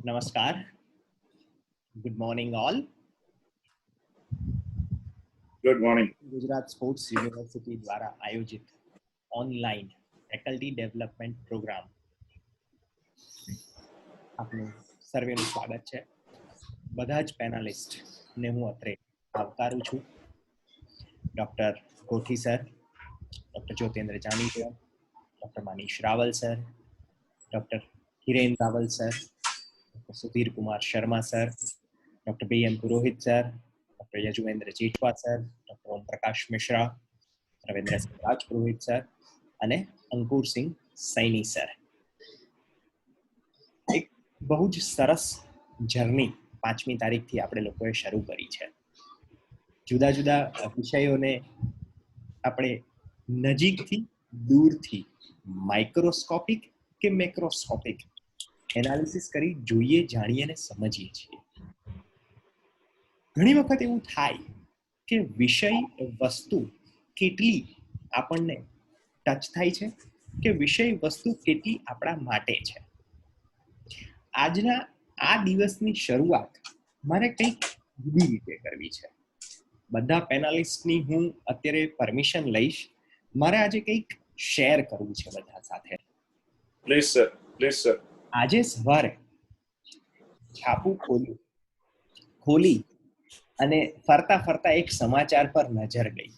નમસ્કાર. Good morning all. Good morning. Gujarat sports university દ્વારા આયોજિત ઓનલાઈન ફેકલ્ટી ડેવલપમેન્ટ પ્રોગ્રામ આપનું સર્વેનું સ્વાગત છે. બધા જ પેનલિસ્ટને હું અત્રે આવકારું છું. Doctor Kothi sir, doctor Jyotindra Jani sir, doctor Manish Raval sir, doctor Hiren Raval sir, doctor Sudhir Kumar Sharma sir, doctor B M Purohit sir, doctor Yajuvendra Jethwa sir, doctor Om Prakash Mishra, Ravindrasinh Rajpurohit sir અને અંકુરસિંહ સૈની સર. એક બહુ જ સરસ જર્ની 5મી તારીખથી આપણે લોકોએ શરૂ કરી છે. જુદા જુદા વિષયોને આપણે નજીકથી દૂરથી માઇક્રોસ્કોપિક કે મેક્રોસ્કોપિક એનાલિસિસ કરી જોઈએ, જાણીએ અને સમજીએ છીએ. ઘણી વખત એવું થાય કે વિષય વસ્તુ કેટલી આપણને ટચ થાય છે કે વિષય વસ્તુ કેટલી આપણા માટે છે. આજના આ દિવસની શરૂઆત મારે કંઈક જુદી રીતે કરવી છે. બધા પેનલિસ્ટની હું અત્યારે પરમિશન લઈશ. મારે આજે કંઈક શેર કરવું છે બધા સાથે. Please sir, please sir. આજે સવારે છાપું ખોલી અને ફરતા ફરતા એક સમાચાર પર નજર ગઈ.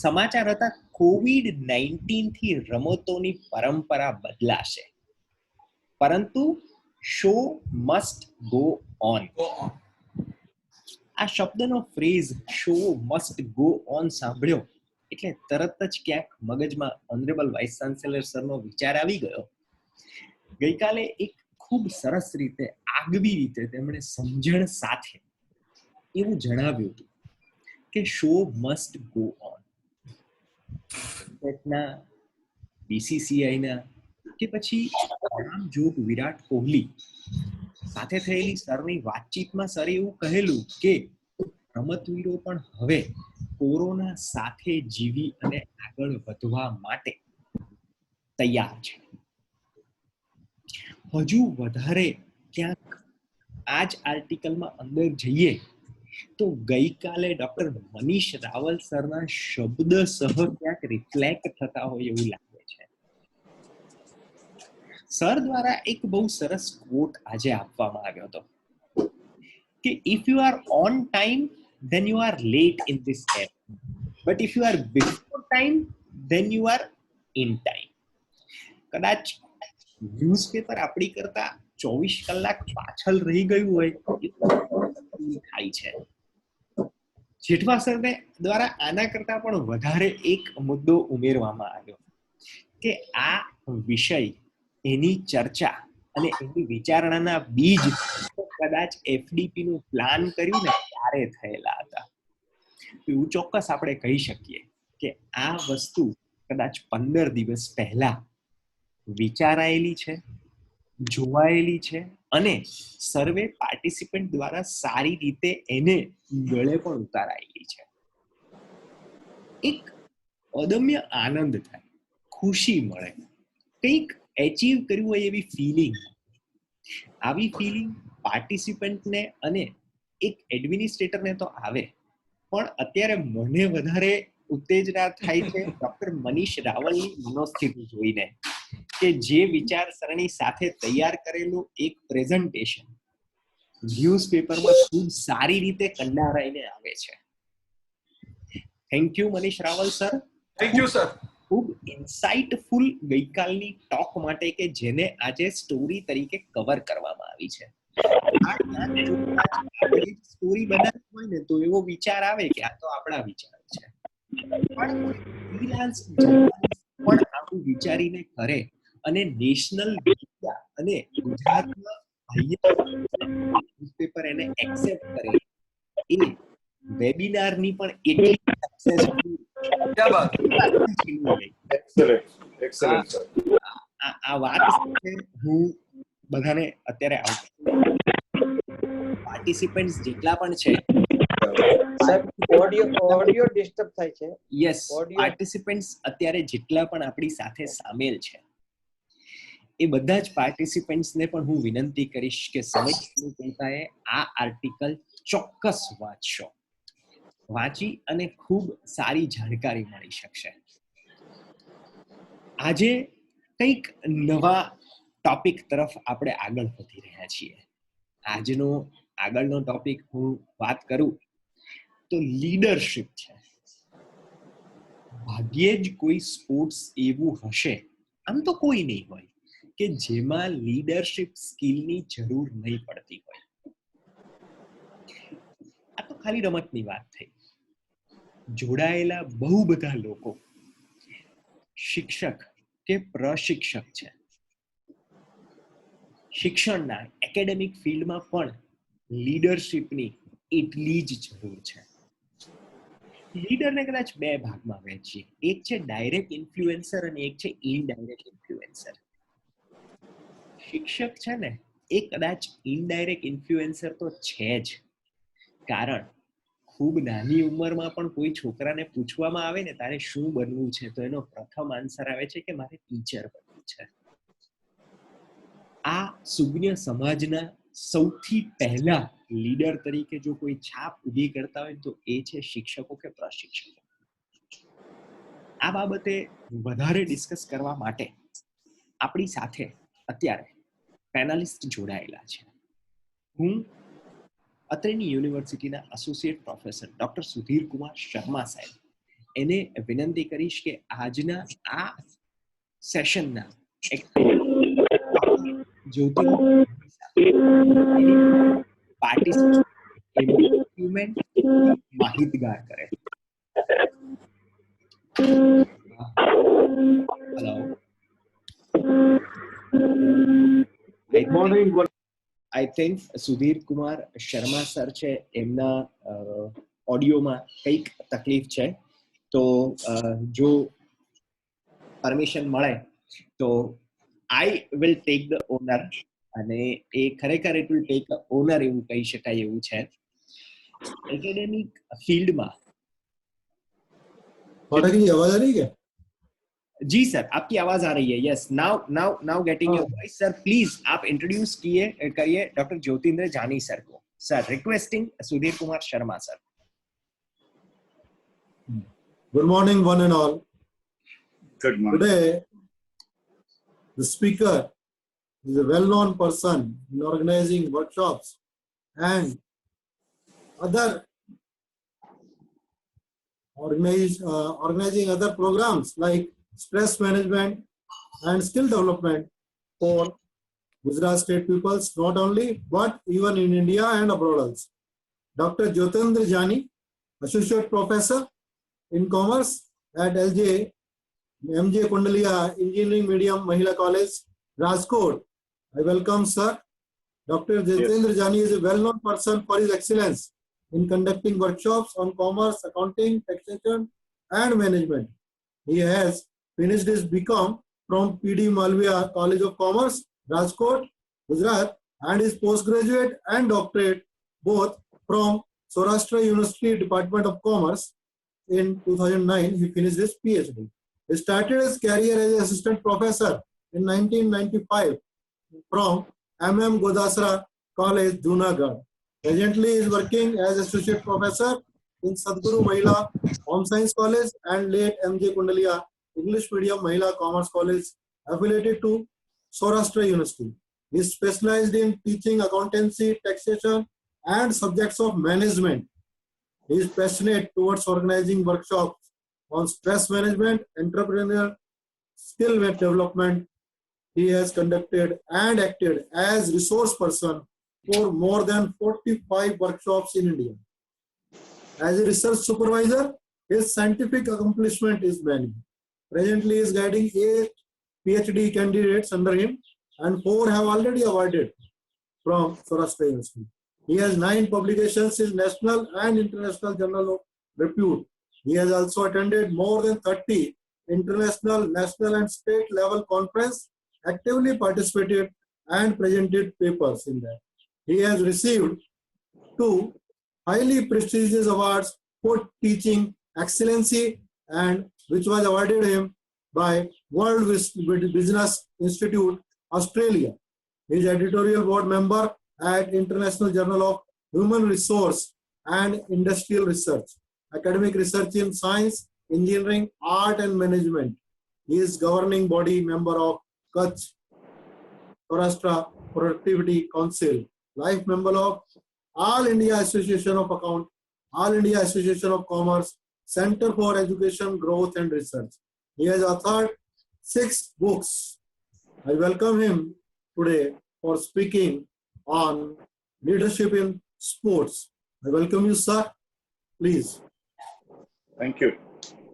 સમાચાર હતા COVID-19 થી રમતોની પરંપરા બદલાશે, પરંતુ શો મસ્ટ ગો ઓન. આ શબ્દનો phrase show must go on સાંભળ્યો એટલે તરત જ ક્યાંક મગજમાં ઓનરેબલ વાઇસ ચાન્સેલર સરનો વિચાર આવી ગયો. ગઈકાલે એક ખૂબ સરસ રીતે, આગવી રીતે તેમણે સમજણ સાથે એવું જણાવ્યું હતું કે શો મસ્ટ ગો ઓન. ક્રિકેટના, BCCIના કે પછી રામજોગ વિરાટ કોહલી સાથે થયેલી સરની વાતચીતમાં સરે એવું કહેલું કે રમતવીરો પણ હવે કોરોના સાથે જીવી અને આગળ વધવા માટે તૈયાર છે. હજુ વધારે ક્યાંક આ જ આર્ટિકલમાં અંદર જઈએ તો ગઈકાલે ડૉક્ટર મનીષ રાવલ સરના શબ્દસહ ક્યાંક રિફ્લેક્ટ થતા હોય એવું લાગે છે. સર દ્વારા એક બહુ સરસ કોટ આજે આપવામાં આવ્યો હતો કે if you are on time then you are late in this game, but if you are before time then you are in time. કદાચ ન્યૂઝપેપર આપણી કરતા 24 કલાક પાછળ રહી ગયું હોય એવું થાય છે. જેઠવા સરને દ્વારા આના કરતા પણ વધારે એક મુદ્દો ઉમેરવામાં આવ્યો કે આ વિષય, એની ચર્ચા અને એની વિચારણાના બીજ કદાચ FDP નું પ્લાન કર્યું ને ત્યારે થયેલા હતા. એવું ચોક્કસ આપણે કહી શકીએ કે આ વસ્તુ કદાચ 15 દિવસ પહેલા વિચારાયેલી છે, જોવાયેલી છે અને સર્વે પાર્ટિસિપન્ટ દ્વારા સારી રીતે એને ગળે પણ ઉતારાયેલી છે. એક અદમ્ય આનંદ થાય, ખુશી મળે, કંઈક એચીવ કર્યું હોય એવી ફિલિંગ. આવી ફિલિંગ પાર્ટિસિપન્ટને અને એક એડમિનિસ્ટ્રેટરને તો આવે, પણ અત્યારે મને વધારે ઉત્તેજના થાય છે ડૉક્ટર મનીષ રાવલની મનોસ્થિતિ જોઈને કે જે વિચારસરણી સાથે તૈયાર કરેલું એક પ્રેઝન્ટેશન ન્યૂઝપેપરમાં ખૂબ સારી રીતે કંડારાઈને આવે છે. Thank you Manish Raval sir. Thank you sir. ખૂબ ઇન્સાઇટફુલ ગઈકાલની ટોક માટે કે જેને આજે સ્ટોરી તરીકે કવર કરવામાં આવી છે. સ્ટોરી બનાવી હોય ને તો એવો વિચાર આવે કે આ તો આપણા વિચાર છે, પણ ફ્રીલાન્સ પણ આવું વિચારીને કરે અને નેશનલ મીડિયા અને ગુજરાતમાં ન્યૂઝપેપર એને એક્સેપ્ટ કરે, એ વેબિનારની પણ એટલી સક્સેસફુલ. Excellent sir. આ વાત સાથે હું બધાને અત્યારે પાર્ટિસિપન્ટ્સ જેટલા પણ છે, ઓડિયો ડિસ્ટર્બ થાય છે. યસ, પાર્ટિસિપન્ટ્સ અત્યારે જેટલા પણ આપણી સાથે સામેલ છે એ બધા જ પાર્ટિસિપન્ટ્સને પણ હું વિનંતી કરીશ કે સમય અનુકૂળતાએ આ આર્ટિકલ ચોક્કસ વાંચશો. વાંચી અને ખૂબ સારી જાણકારી મળી શકશે. આજે કંઈક નવા ટોપિક તરફ આપણે આગળ વધી રહ્યા છીએ. આજનો આગળનો ટોપિક હું વાત કરું તો લીડરશિપ છે. ભાગ્યે જ કોઈ સ્પોર્ટ્સ એવું હશે, આમ તો કોઈ નહીં હોય, કે જેમાં લીડરશિપ સ્કિલની જરૂર નહીં પડતી હોય. આ તો ખાલી રમતની વાત થઈ. જોડાયેલા બહુ બધા લોકો શિક્ષક કે પ્રશિક્ષક છે. શિક્ષણના એકેડેમિક ફિલ્ડમાં પણ લીડરશિપની એટલી જ જરૂર છે. લીડરને કદાચ બે ભાગમાં વહેંચીએ. એક છે ડાયરેક્ટ ઇન્ફ્લુએન્સર અને એક છે ઇનડાયરેક્ટ ઇન્ફ્લુએન્સર. શિક્ષક છે ને એ કદાચ ઇનડાયરેક્ટ ઇન્ફ્લુએન્સર તો છે જ, કારણ ખૂબ નાની ઉંમરમાં પણ કોઈ છોકરાને પૂછવામાં આવે ને તારે શું બનવું છે, તો એનો પ્રથમ આન્સર આવે છે કે મારે ટીચર બનવું છે. આ સુજ્ઞ સમાજના સૌથી પહેલા લીડર તરીકે જો કોઈ છાપ ઊભી કરતા હોય તો એ છે શિક્ષકો કે પ્રશિક્ષકો. આ બાબતે વધારે ડિસ્કસ કરવા માટે આપણી સાથે અત્યારે પેનલિસ્ટ જોડાયેલા છે. હું અત્રેની યુનિવર્સિટીના associate professor doctor Sudhir Kumar Sharma સાહેબ, એને વિનંતી કરીશ કે આજના આ સેશનના એક માહિતગાર કરે. Hello, I think Sudhir Kumar Sharma sir છે, એમના ઓડિયોમાં કંઈક તકલીફ છે, તો જો પરમિશન મળે તો I will take the owner. અને એ ખરેખર ઇટ વિલ ટેક ઓનર એવું કહી શકાય એવું છે. એકેડેમિક ફિલ્ડમાં आवाज आ रही है? जी सर, आपकी आवाज आ रही है. Yes, now getting your voice. Sir please आप इंट्रोड्यूस करिए डॉक्टर ज्योतिंद्र जानी सर को. Sir requesting Sudhir Kumar Sharma sir. Good morning one and all. Good morning. Today the speaker is a well-known person in organizing workshops and other organizing other programs like stress management and skill development for Gujarat state peoples, not only but even in India and abroad also. Dr. Jyotindra Jani, Associate Professor in Commerce at MJ Kundalia Engineering Medium Mahila College, Rajkot. I welcome sir. Dr. Jyotindra Jani is a well-known person for his excellence in conducting workshops on commerce, accounting, taxation, and management. He has finished his BCom from PD Malviya College of Commerce, Rajkot, Gujarat, and his postgraduate and doctorate both from Saurashtra University Department of Commerce. In 2009, he finished his PhD. He started his career as an assistant professor in 1995 from MM Godasra College, Junagadh. Presently, he is working as associate professor in Sadguru Mahila Home Science College and late MJ Kundalia English Medium Mahila Commerce College, affiliated to Saurashtra University. He is specialized in teaching accountancy, taxation, and subjects of management. He is passionate towards organizing workshops on stress management, entrepreneurial skill development. He has conducted and acted as resource person for more than 45 workshops in India. As a research supervisor, his scientific accomplishment is many. Presently, he is guiding 8 PhD candidates under him and 4 have already awarded from Saurashtra University. He has 9 publications in national and international journal of repute. He has also attended more than 30 international, national and state level conference, actively participated and presented papers in that. He has received 2 highly prestigious awards for teaching excellency, and which was awarded him by World Business Institute Australia. He is editorial board member at International Journal of Human Resource and Industrial Research, academic research in science, engineering, art and management. He is governing body member of Kutch Saurashtra Productivity Council, life member of All India Association of Account, All India Association of Commerce, Center for Education, Growth and Research. He has authored 6 books. I welcome him today for speaking on leadership in sports. I welcome you, sir. Please. Thank you.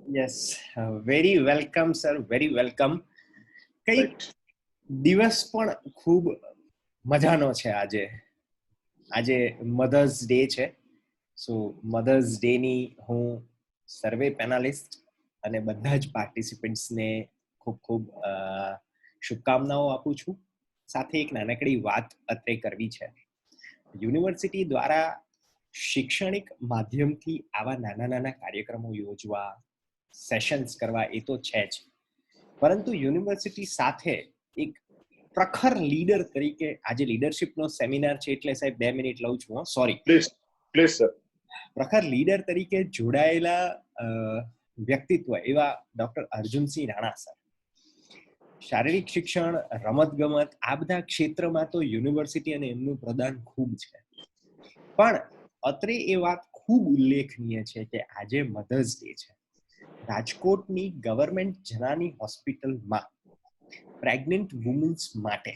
Yes, very welcome, sir. Very welcome. કઈ દિવસ પણ ખૂબ મજાનો છે આજે mothers day છે. સો mothers ડેની હું સર્વે panellist અને બધા જ પાર્ટિસિપન્ટ્સને ખૂબ ખૂબ શુભકામનાઓ આપું છું. સાથે એક નાનકડી વાત અત્રે કરવી છે. યુનિવર્સિટી દ્વારા શૈક્ષણિક માધ્યમથી આવા નાના કાર્યક્રમો યોજવા, સેશન્સ કરવા એ તો છે જ, પરંતુ યુનિવર્સિટી સાથે એક પ્રખર લીડર તરીકે આજે લીડરશિપનો સેમિનાર છે એટલે સાહેબ 2 મિનિટ લઉં છું. Sorry, please sir. પ્રખર લીડર તરીકે જોડાયેલા વ્યક્તિત્વ એવા ડોક્ટર અર્જુનસિંહ રાણા સર. શારીરિક શિક્ષણ, રમતગમત આ બધા ક્ષેત્રમાં તો યુનિવર્સિટી અને એમનું પ્રદાન ખૂબ છે, પણ અત્રે એ વાત ખૂબ ઉલ્લેખનીય છે કે આજે મધર્સ ડે છે. રાજકોટની ગવર્મેન્ટ જનાની હોસ્પિટલમાં પ્રેગ્નન્ટ વુમન્સ માટે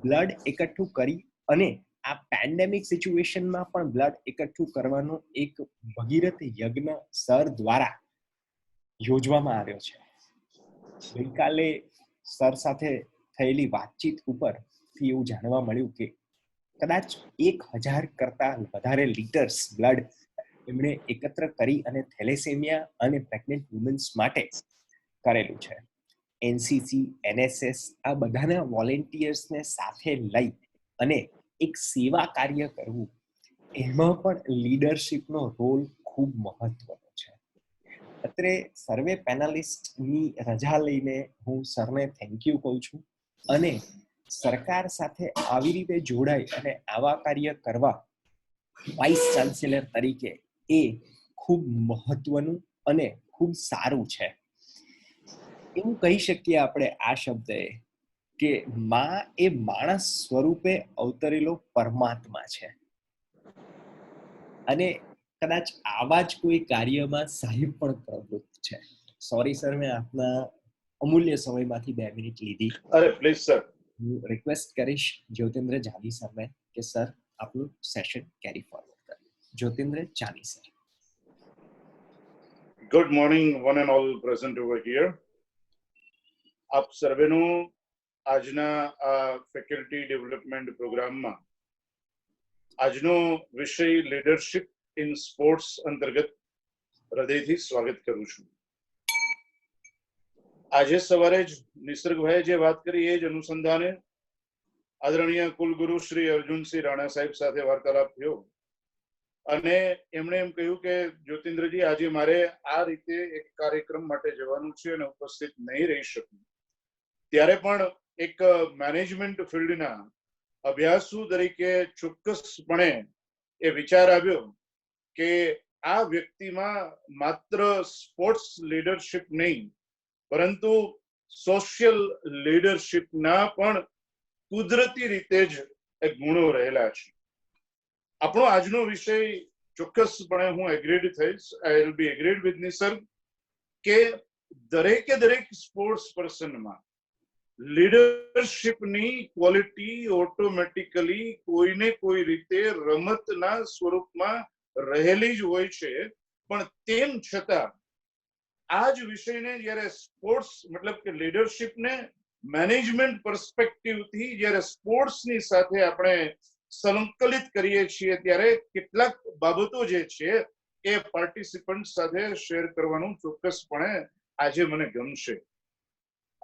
બ્લડ એકઠું કરી અને આ પેન્ડેમિક સિચ્યુએશનમાં પણ બ્લડ એકઠું કરવાનો એક ભગીરથ યજ્ઞ સર દ્વારા યોજવામાં આવ્યો છે. ગઈકાલે સર સાથે થયેલી વાતચીત ઉપરથી એવું જાણવા મળ્યું કે કદાચ 1000 કરતા વધારે લીટર્સ બ્લડ એમણે એકત્ર કરી અને થેલેસેમિયા અને પ્રેગ્નન્ટ વુમન્સ માટે કરેલું છે. એનસીસી, એનએસએસ આ બધાના વોલેન્ટિયર્સને સાથે લઈ અને એક સેવા કાર્ય કરવું, એમાં પણ લીડરશિપનો રોલ ખૂબ મહત્વનો છે. અત્રે સર્વે પેનલિસ્ટની રજા લઈને હું સરને થેન્ક યુ કહું છું અને સરકાર સાથે આવી રીતે જોડાઈ અને આવા કાર્ય કરવા વાઇસ ચાન્સેલર તરીકે એ ખૂબ મહત્વનું અને ખૂબ સારું છે. એવું કહી શકીએ આપણે આ શબ્દે કે માં એ માણસ સ્વરૂપે અવતરેલો પરમાત્મા છે અને કદાચ આવા જ કોઈ કાર્યમાં સાહેબ પણ પ્રવૃત્ત છે. સોરી સર, મેં આપના અમૂલ્ય સમયમાંથી 2 મિનિટ લીધી. અરે પ્લીઝ સર. હું રિક્વેસ્ટ કરીશ જ્યોતિન્દ્ર જાની સરને કે સર આપનું સેશન કેરી ફોરવર્ડ કરે. Jyotindra Jani sir. Good morning one and all present over here. આપ સર્વેનું આજના આ ફેકલ્ટી ડેવલપમેન્ટ પ્રોગ્રામમાં આજનો વિષય લીડરશિપ ઇન સ્પોર્ટ્સ અંતર્ગત હૃદયથી સ્વાગત કરું છું. આજે સવારે જ નિસર્ગભાઈએ જે વાત કરી એ જ અનુસંધાને આદરણીય કુલગુરુ શ્રી અર્જુનસિંહ રાણા સાહેબ સાથે વાર્તાલાપ થયો અને એમણે એમ કહ્યું કે જ્યોતિન્દ્રજી આજે મારે આ રીતે એક કાર્યક્રમ માટે જવાનું છે અને ઉપસ્થિત નહીં રહી શકું. ત્યારે પણ એક મેનેજમેન્ટ ફિલ્ડના અભ્યાસુ તરીકે ચોક્કસપણે એ વિચાર આવ્યો કે આ વ્યક્તિમાં માત્ર સ્પોર્ટ્સ લીડરશિપ નહીં પરંતુ સોશિયલ લીડરશિપના પણ કુદરતી રીતે જ એ ગુણો રહેલા છે. આપણો આજનો વિષય ચોક્કસપણે હું એગ્રીડ થઈશ, I will be agreed with Nisarg કે દરેક સ્પોર્ટ્સ પર્સનમાં લીડરશિપની ક્વોલિટી ઓટોમેટિકલી કોઈને કોઈ રીતે રમતના સ્વરૂપમાં રહેલી જ હોય છે. પણ તેમ છતાં આ જ વિષયને જ્યારે સ્પોર્ટ્સ મતલબ કે લીડરશિપને મેનેજમેન્ટ પર્સપેક્ટિવથી જ્યારે સ્પોર્ટ્સની સાથે આપણે સંકલિત કરીએ છીએ ત્યારે કેટલાક બાબતો જે છે એ પાર્ટિસિપન્ટ સાથે શેર કરવાનું ચોક્કસપણે આજે મને ગમશે.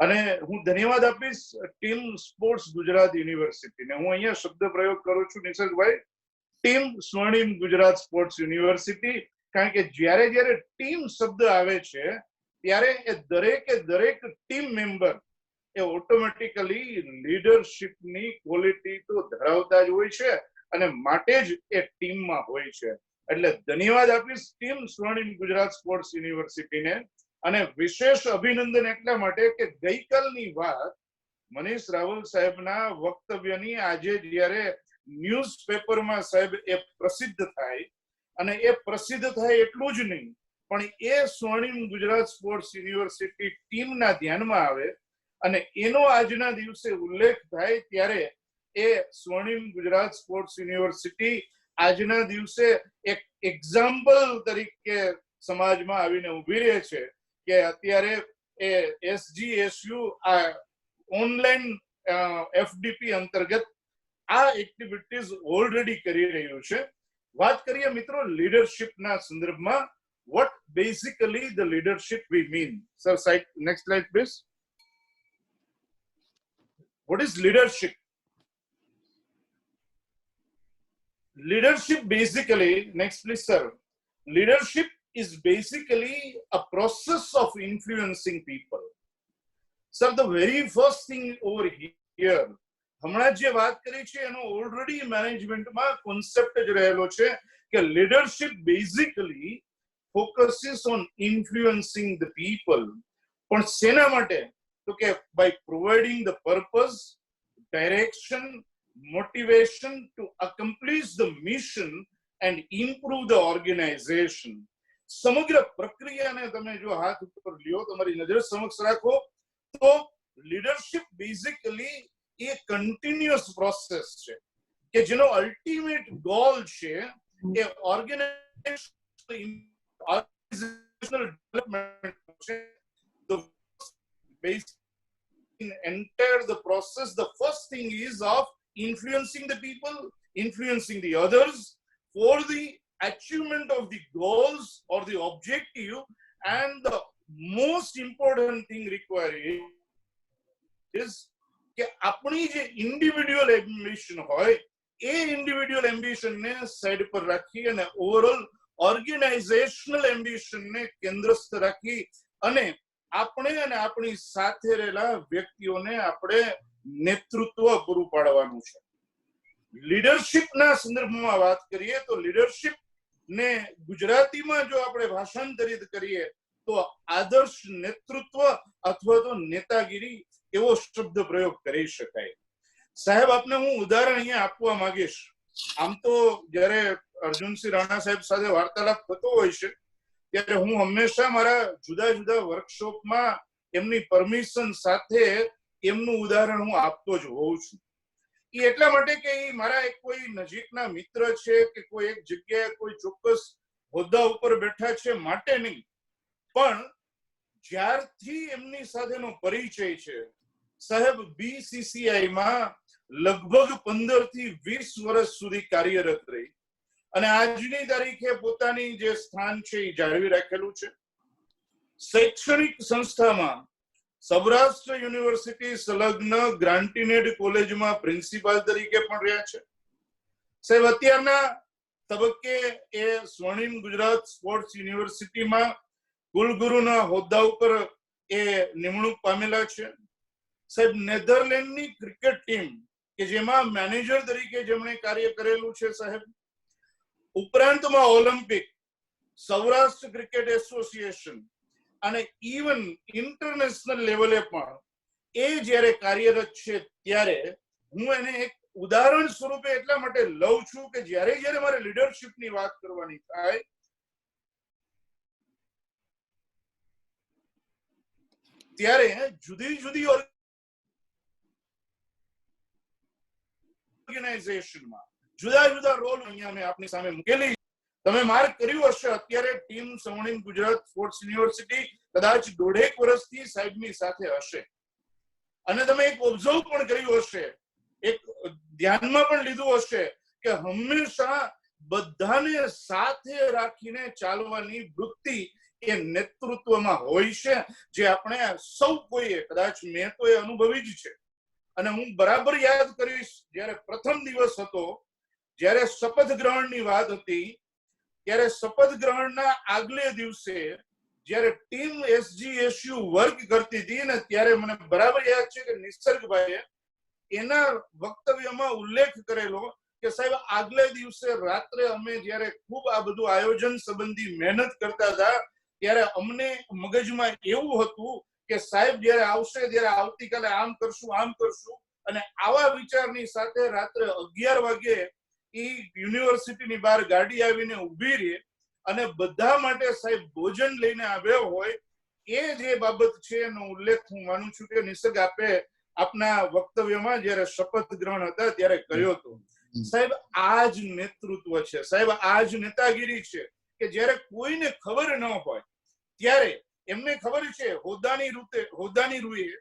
અને હું ધન્યવાદ આપીશ ટીમ સ્પોર્ટ્સ ગુજરાત યુનિવર્સિટીને. હું અહીંયા શબ્દ પ્રયોગ કરું છું નિસર્ગભાઈ, ટીમ સ્વર્ણિમ ગુજરાત સ્પોર્ટ્સ યુનિવર્સિટી, કારણ કે જ્યારે ટીમ શબ્દ આવે છે ત્યારે એ દરેક ટીમ મેમ્બર એ ઓટોમેટિકલી લીડરશિપની ક્વોલિટી તો ધરાવતા જ હોય છે અને માટે જ એ ટીમમાં હોય છે. એટલે ધન્યવાદ આપીશ ટીમ સ્વર્ણિમ ગુજરાત સ્પોર્ટ્સ યુનિવર્સિટીને, અને વિશેષ અભિનંદન એટલા માટે કે ગઈકાલની વાત મનીષ રાવલ સાહેબના વક્તવ્યની આજે જ્યારે ન્યૂઝપેપરમાં સાહેબ એ પ્રસિદ્ધ થાય, અને એ પ્રસિદ્ધ થાય એટલું જ નહીં પણ એ સ્વર્ણિમ ગુજરાત સ્પોર્ટ્સ યુનિવર્સિટી ટીમના ધ્યાનમાં આવે અને એનો આજના દિવસે ઉલ્લેખ થાય, ત્યારે એ સ્વર્ણિમ ગુજરાત સ્પોર્ટ્સ યુનિવર્સિટી આજના દિવસે એક એક્ઝામ્પલ તરીકે સમાજમાં આવીને ઉભી રહે છે કે અત્યારે એ SGSU આ ઓનલાઈન FDP અંતર્ગત આ એક્ટિવિટીઝ ઓલરેડી કરી રહ્યું છે. વાત કરીએ મિત્રો લીડરશિપના સંદર્ભમાં, what basically the leadership we mean. Sir, next slide please. What is leadership? Leadership basically, next please sir. Leadership is basically a process of influencing people. Sir, the very first thing over here, હમણાં જે વાત કરી છે એનો already મેનેજમેન્ટમાં concept જ રહેલો છે કે leadership basically focuses on influencing the people. પણ શેના માટે? તો કે by providing the purpose, direction, motivation to accomplish the mission and improve the organization. સમગ્ર પ્રક્રિયાને તમે જો હાથ ઉપર લ્યો, તમારી નજર સમક્ષ રાખો, તો લીડરશિપ બેઝિકલી એ કન્ટિન્યુઅસ પ્રોસેસ છે કે જેનો અલ્ટિમેટ ગોલ છે એ organizational development. The basic entire the process, the first thing is of influencing the people, influencing the others for the achievement of the goals or the objective, and the most important thing required is કે આપણી જે individual ambition હોય એ individual ambition ને side પર રાખી અને overall organisational ambition ને કેન્દ્રસ્થ રાખી અને આપણે અને આપણી સાથે રહેલા વ્યક્તિઓને આપણે નેતૃત્વ પૂરું પાડવાનું છે. લીડરશિપના સંદર્ભમાં વાત કરીએ તો લીડરશિપ ને ગુજરાતીમાં જો આપણે ભાષાંતરિત કરીએ તો આદર્શ નેતૃત્વ અથવા તો નેતાગીરી એવો શબ્દ પ્રયોગ કરી શકાય. સાહેબ, આપને હું ઉદાહરણ અહીંયા આપવા માંગીશ. આમ તો જ્યારે અર્જુનસિંહ રાણા સાહેબ સાથે વાર્તાલાપ થતો હોય છે ત્યારે હું હંમેશા મારા જુદા જુદા વર્કશોપમાં એમની પરમિશન સાથે એમનું ઉદાહરણ હું આપતો જ હોઉં છું. એ એટલા માટે કે એ મારા એક કોઈ નજીકના મિત્ર છે કે કોઈ એક જગ્યાએ કોઈ ચોક્કસ હોદ્દા ઉપર બેઠા છે માટે નહીં, પણ જ્યારથી એમની સાથેનો પરિચય છે, સાહેબ BCCI માં લગભગ 15 થી 20 વર્ષ સુધી કાર્યરત રહી અને આજની તારીખે પોતાની જે સ્થાન છે એ જાળવી રાખેલું છે. શૈક્ષણિક સંસ્થામાં સૌરાષ્ટ્ર યુનિવર્સિટી સંલગ્ન ગ્રાન્ટીનેડ કોલેજમાં પ્રિન્સિપાલ તરીકે પણ રહ્યા છે. સાહેબ, અત્યારના તબક્કે એ સ્વર્ણિમ ગુજરાત સ્પોર્ટ્સ યુનિવર્સિટીમાં કુલગુરુના હોદ્દા ઉપર એ નિમણૂક પામેલા છે. સાહેબ, નેધરલેન્ડની ક્રિકેટ ટીમ કે જેમાં મેનેજર તરીકે જેમણે કાર્ય કરેલું છે સાહેબ, ઉપરાંતમાં ઓલિમ્પિક, સૌરાષ્ટ્ર ક્રિકેટ એસોસિએશન અને ઇવન ઇન્ટરનેશનલ લેવલે પણ એ જ્યારે કાર્યરત છે ત્યારે હું એને એક ઉદાહરણ સ્વરૂપે એટલા માટે લઉં છું કે જ્યારે જ્યારે મારે લીડરશિપની વાત કરવાની થાય ત્યારે જુદી જુદી ઓર્ગેનાઇઝેશનમાં જુદા જુદા રોલ અહીંયા મેં આપની સામે મૂકેલી. તમે માર્ક કર્યું હશે, અત્યારે ટીમ સ્વર્ણિમ ગુજરાત સ્પોર્ટ્સ યુનિવર્સિટી કદાચ 1.5 વર્ષથી સાહેબની સાથે હશે અને તમે એક ઓબ્ઝર્વ પણ કર્યું હશે, એક ધ્યાનમાં પણ લીધું હશે કે હંમેશા બધાને સાથે રાખીને ચાલવાની વૃત્તિ એ નેતૃત્વમાં હોય છે, જે આપણે સૌ કોઈએ કદાચ મેં તો એ અનુભવી જ છે. અને હું બરાબર યાદ કરીશ, જ્યારે પ્રથમ દિવસ હતો, જ્યારે શપથ ગ્રહણની વાત હતી, ત્યારે શપથ ગ્રહણના આગલે દિવસે જ્યારે ટીમ SGSU વર્ક કરતી હતી ને ત્યારે મને બરાબર યાદ છે કે નિસર્ગભાઈએ એના વક્તવ્યમાં ઉલ્લેખ કરેલો કે સાહેબ આગલે દિવસે રાત્રે અમે જ્યારે ખૂબ આ બધું આયોજન સંબંધી મહેનત કરતા હતા ત્યારે અમને મગજમાં એવું હતું કે સાહેબ જ્યારે આવશે ત્યારે આવતીકાલે આમ કરશું અને આવા વિચારની સાથે રાત્રે 11 વાગે યુનિવર્સિટીની બહાર ગાડી આવીને ઉભી રહી અને બધા માટે સાહેબ ભોજન લઈને આવ્યો હોય એ જે બાબત છે એનો ઉલ્લેખ હું માનું છું કે નિસર્ગ આપે આપના વક્તવ્યમાં જ્યારે શપથ ગ્રહણ હતા ત્યારે કર્યો હતો. સાહેબ આ જ નેતૃત્વ છે, સાહેબ આ જ નેતાગીરી છે કે જ્યારે કોઈને ખબર ન હોય ત્યારે એમને ખબર છે હોદ્દાની રૂએ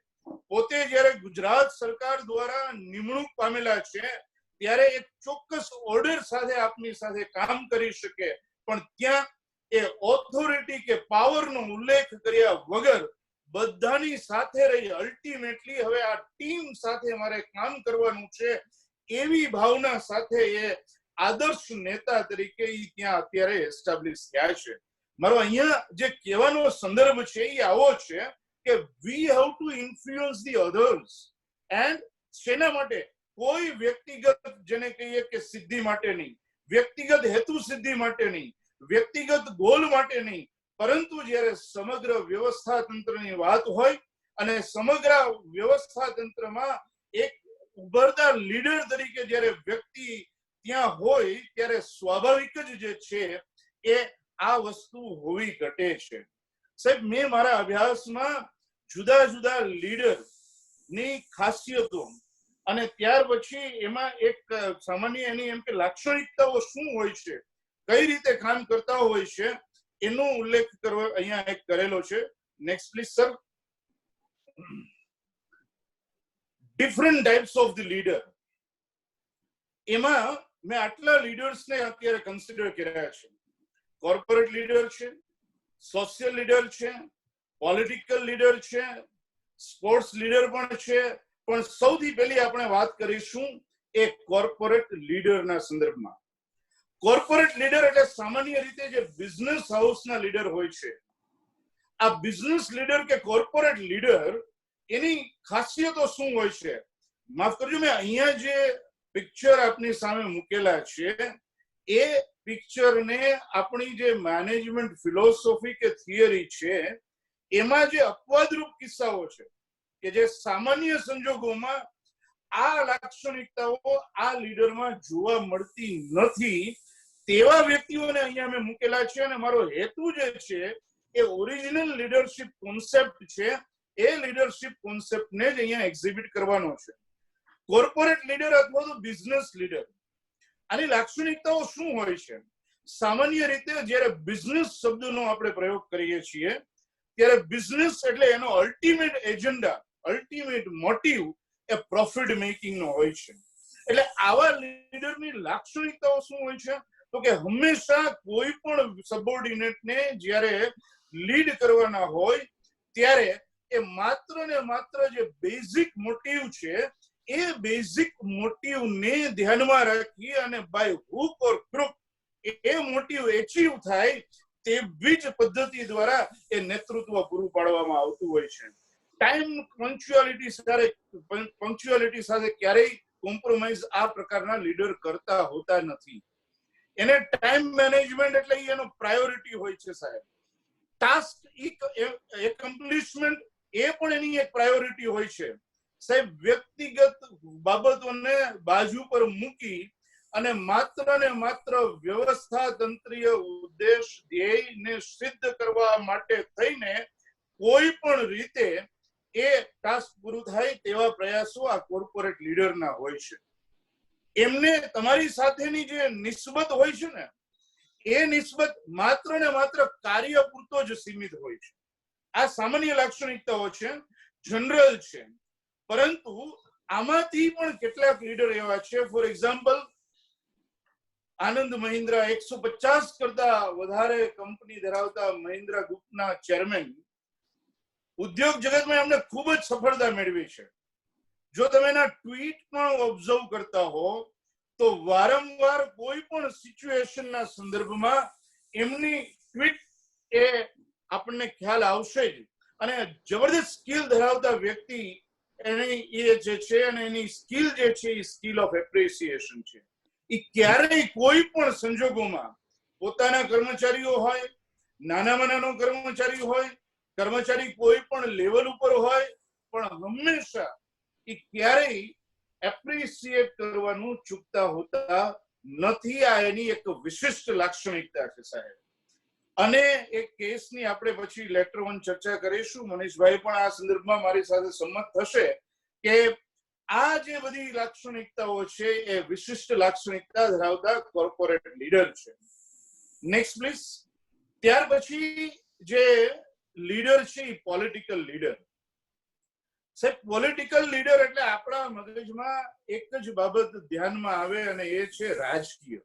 પોતે જ્યારે ગુજરાત સરકાર દ્વારા નિમણૂક પામેલા છે ત્યારે એક ચોક્કસ ઓર્ડર સાથે આપની સાથે કામ કરી શકે, પણ ત્યાં એ ઓથોરિટી કે પાવરનો ઉલ્લેખ કર્યા વગર બધાની સાથે રહી અલ્ટિમેટલી હવે આ ટીમ સાથે મારે કામ કરવાનું છે એવી ભાવના સાથે એ આદર્શ નેતા તરીકે ત્યાં અત્યારે એસ્ટાબ્લિશ થયા છે. મારો અહીંયા જે કહેવાનો સંદર્ભ છે એ આવો છે કે we have to influence the others and શેના માટે? કોઈ વ્યક્તિગત જેને કહીએ કે સિદ્ધિ માટે નહીં, વ્યક્તિગત હેતુ સિદ્ધિ માટે નહીં, વ્યક્તિગત ગોલ માટે નહીં, પરંતુ જ્યારે સમગ્ર વ્યવસ્થા તંત્રની વાત હોય અને સમગ્ર વ્યવસ્થા તંત્રમાં એક ઉભરતા લીડર તરીકે જ્યારે વ્યક્તિ ત્યાં હોય ત્યારે સ્વાભાવિક જ જે છે એ આ વસ્તુ હોવી ઘટે છે. સાહેબ મેં મારા અભ્યાસમાં જુદા જુદા લીડર ની ખાસિયતો અને ત્યાર પછી એમાં એક સામાન્ય એની એમ કે લાક્ષણિકતાઓ શું હોય છે, કઈ રીતે કામ કરતા હોય છે એનો ઉલ્લેખ કરવો અહીંયા એક કરેલો છે. Next please sir. Different types of the leader. એમાં મેં આટલા લીડર્સને અત્યારે કન્સિડર કર્યા છે. કોર્પોરેટ લીડર છે, સોશિયલ લીડર છે, પોલિટિકલ લીડર છે, સ્પોર્ટ્સ લીડર પણ છે, પણ સૌથી પહેલી આપણે વાત કરીશું એ કોર્પોરેટ લીડરના સંદર્ભમાં. કોર્પોરેટ લીડર એટલે સામાન્ય રીતે જે બિઝનેસ હાઉસના લીડર હોય છે. આ બિઝનેસ લીડર કે કોર્પોરેટ લીડર એની ખાસિયતો શું હોય છે? માફ કરજો, મેં અહીંયા જે પિક્ચર આપની સામે મૂકેલા છે એ પિક્ચરને આપણી જે મેનેજમેન્ટ ફિલોસોફી કે થિયરી છે એમાં જે અપવાદરૂપ કિસ્સાઓ છે કે જે સામાન્ય સંજોગોમાં આ લાક્ષણિકતાઓ આ લીડરમાં જોવા મળતી નથી તેવા વ્યક્તિઓને અહીંયા મેં મૂકેલા છે. અને મારો હેતુ જે છે એ ઓરિજિનલ લીડરશિપ કોન્સેપ્ટ છે એ લીડરશિપ કોન્સેપ્ટને જ અહીંયા એક્ઝિબિટ કરવાનો છે. કોર્પોરેટ લીડર અથવા તો બિઝનેસ લીડર, આની લાક્ષણિકતાઓ શું હોય છે? સામાન્ય રીતે જ્યારે બિઝનેસ શબ્દનો આપણે પ્રયોગ કરીએ છીએ ત્યારે બિઝનેસ એટલે એનો અલ્ટિમેટ એજન્ડા, અલ્ટિમેટ મોટિવ એ પ્રોફિટ મેકિંગ નો હોય છે. એટલે આવા લીડરની લાક્ષણિકતાઓ શું હોય છે? તો કે હંમેશા કોઈ પણ સબઓર્ડિનેટને જ્યારે લીડ કરવાના હોય ત્યારે એ માત્ર ને માત્ર જે બેઝિક મોટિવ છે એ બેઝિક મોટિવને ધ્યાનમાં રાખી અને બાય હુક ઓર ક્રુક એ મોટિવ એચીવ થાય તેવી જ પદ્ધતિ દ્વારા એ નેતૃત્વ પૂરું પાડવામાં આવતું હોય છે. ટાઈમ પંક્ચ્યુઆલિટી સાથે ક્યારેય કોમ્પ્રોમાઇઝ આ પ્રકારના લીડર કરતા હોતા નથી. એને ટાઈમ મેનેજમેન્ટ એટલે એનો પ્રાયોરિટી હોય છે સાહેબ. ટાસ્ક એકોમ્પ્લિશમેન્ટ એ પણ એની એક પ્રાયોરિટી હોય છે સાહેબ. વ્યક્તિગત બાબતોને બાજુ પર મૂકી અને માત્ર ને માત્ર વ્યવસ્થા તંત્રીય ઉદ્દેશ ધ્યેયને સિદ્ધ કરવા માટે થઈને કોઈ પણ રીતે એ ટાસ્ક પૂરું થાય તેવા પ્રયાસો આ કોર્પોરેટ લીડરના હોય છે. એમને તમારી સાથેની જે નિસ્બત હોય છે ને એ નિસ્બત માત્ર ને માત્ર કાર્ય પૂરતો જ સીમિત હોય છે. આ સામાન્ય લાક્ષણિકતાઓ છે, જનરલ છે. પરંતુ આમાંથી પણ કેટલાક લીડર એવા છે, ફોર એક્ઝામ્પલ આનંદ મહિન્દ્રા 150 કરતા વધારે કંપની ધરાવતા મહિન્દ્રા ગ્રુપના ચેરમેન, ઉદ્યોગ જગતમાં એમને ખૂબ જ સફળતા મેળવી છે. જો તમે એના ટ્વીટ પણ ઓબ્ઝર્વ કરતા હો તો વારંવાર કોઈ પણ સિચ્યુએશનના સંદર્ભમાં એમની ટ્વીટ એ આપણને ખ્યાલ આવશે જ. અને જબરદસ્ત સ્કિલ ધરાવતા વ્યક્તિ એની એ જે છે અને એની સ્કિલ જે છે એ સ્કિલ ઓફ એપ્રિસિએશન છે. એ ક્યારેય કોઈ પણ સંજોગોમાં પોતાના કર્મચારીઓ હોય, નાનામાં નાનો કર્મચારી હોય, કર્મચારી કોઈ પણ લેવલ ઉપર હોય, પણ હંમેશા એ ક્યારેય એપ્રિસિએટ કરવાનું ચૂકતા હોતા નથી. આ એની એક વિશિષ્ટ લાક્ષણિકતા છે સાહેબ. અને એક કેસની આપણે પછી લેટર ઓન ચર્ચા કરીશું. મનીષભાઈ પણ આ સંદર્ભમાં મારી સાથે સંમત થશે કે આ જે બધી લાક્ષણિકતાઓ છે એ વિશિષ્ટ લાક્ષણિકતા ધરાવતા કોર્પોરેટ લીડર છે. Next please. ત્યાર પછી જે લીડર છે એ પોલિટિકલ લીડર. સાહેબ, પોલિટિકલ લીડર એટલે આપણા મગજમાં એક જ બાબત ધ્યાનમાં આવે અને એ છે રાજકીય.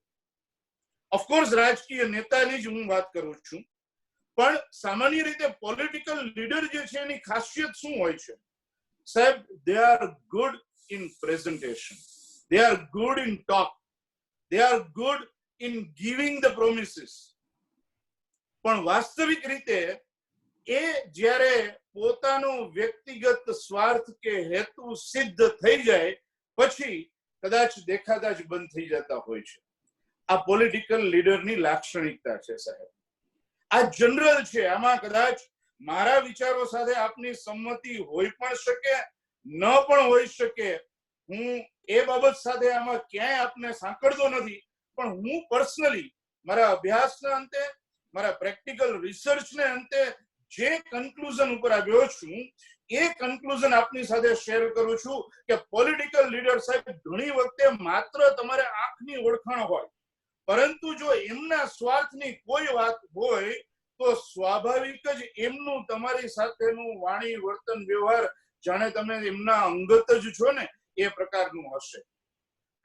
ઓફકોર્સ રાજકીય નેતાની જ હું વાત કરું છું, પણ સામાન્ય રીતે પોલિટિકલ લીડર જે છે એની ખાસિયત શું હોય છે સાહેબ? They are good in presentation, they are good in talk, they are good in giving the promises. પણ વાસ્તવિક રીતે એ જ્યારે પોતાનો વ્યક્તિગત સ્વાર્થ કે હેતુ સિદ્ધ થઈ જાય પછી કદાચ દેખાતા જ બંધ થઈ જતા હોય છે. આ પોલિટિકલ લીડરની લાક્ષણિકતા છે સાહેબ. આ જનરલ છે. આમાં કદાચ મારા વિચારો સાથે આપની સંમતિ હોઈ પણ શકે, ન પણ હોઈ શકે. હું એ બાબત સાથે આમાં ક્યાંય આપને સાંકળતો નથી, પણ હું પર્સનલી મારા અભ્યાસના અંતે, મારા પ્રેક્ટિકલ રિસર્ચને અંતે જે કન્ક્લુઝન ઉપર આવ્યો છું એ કન્ક્લુઝન આપની સાથે શેર કરું છું કે પોલિટિકલ લીડર સાહેબ ઘણી વખતે માત્ર તમારે આંખની ઓળખાણ હોય, પરંતુ જો એમના સ્વાર્થની કોઈ વાત હોય તો સ્વાભાવિક જ એમનું તમારી સાથેનું વાણી, વર્તન, વ્યવહાર જાણે તમે એમના અંગત જ છો ને એ પ્રકારનું હશે,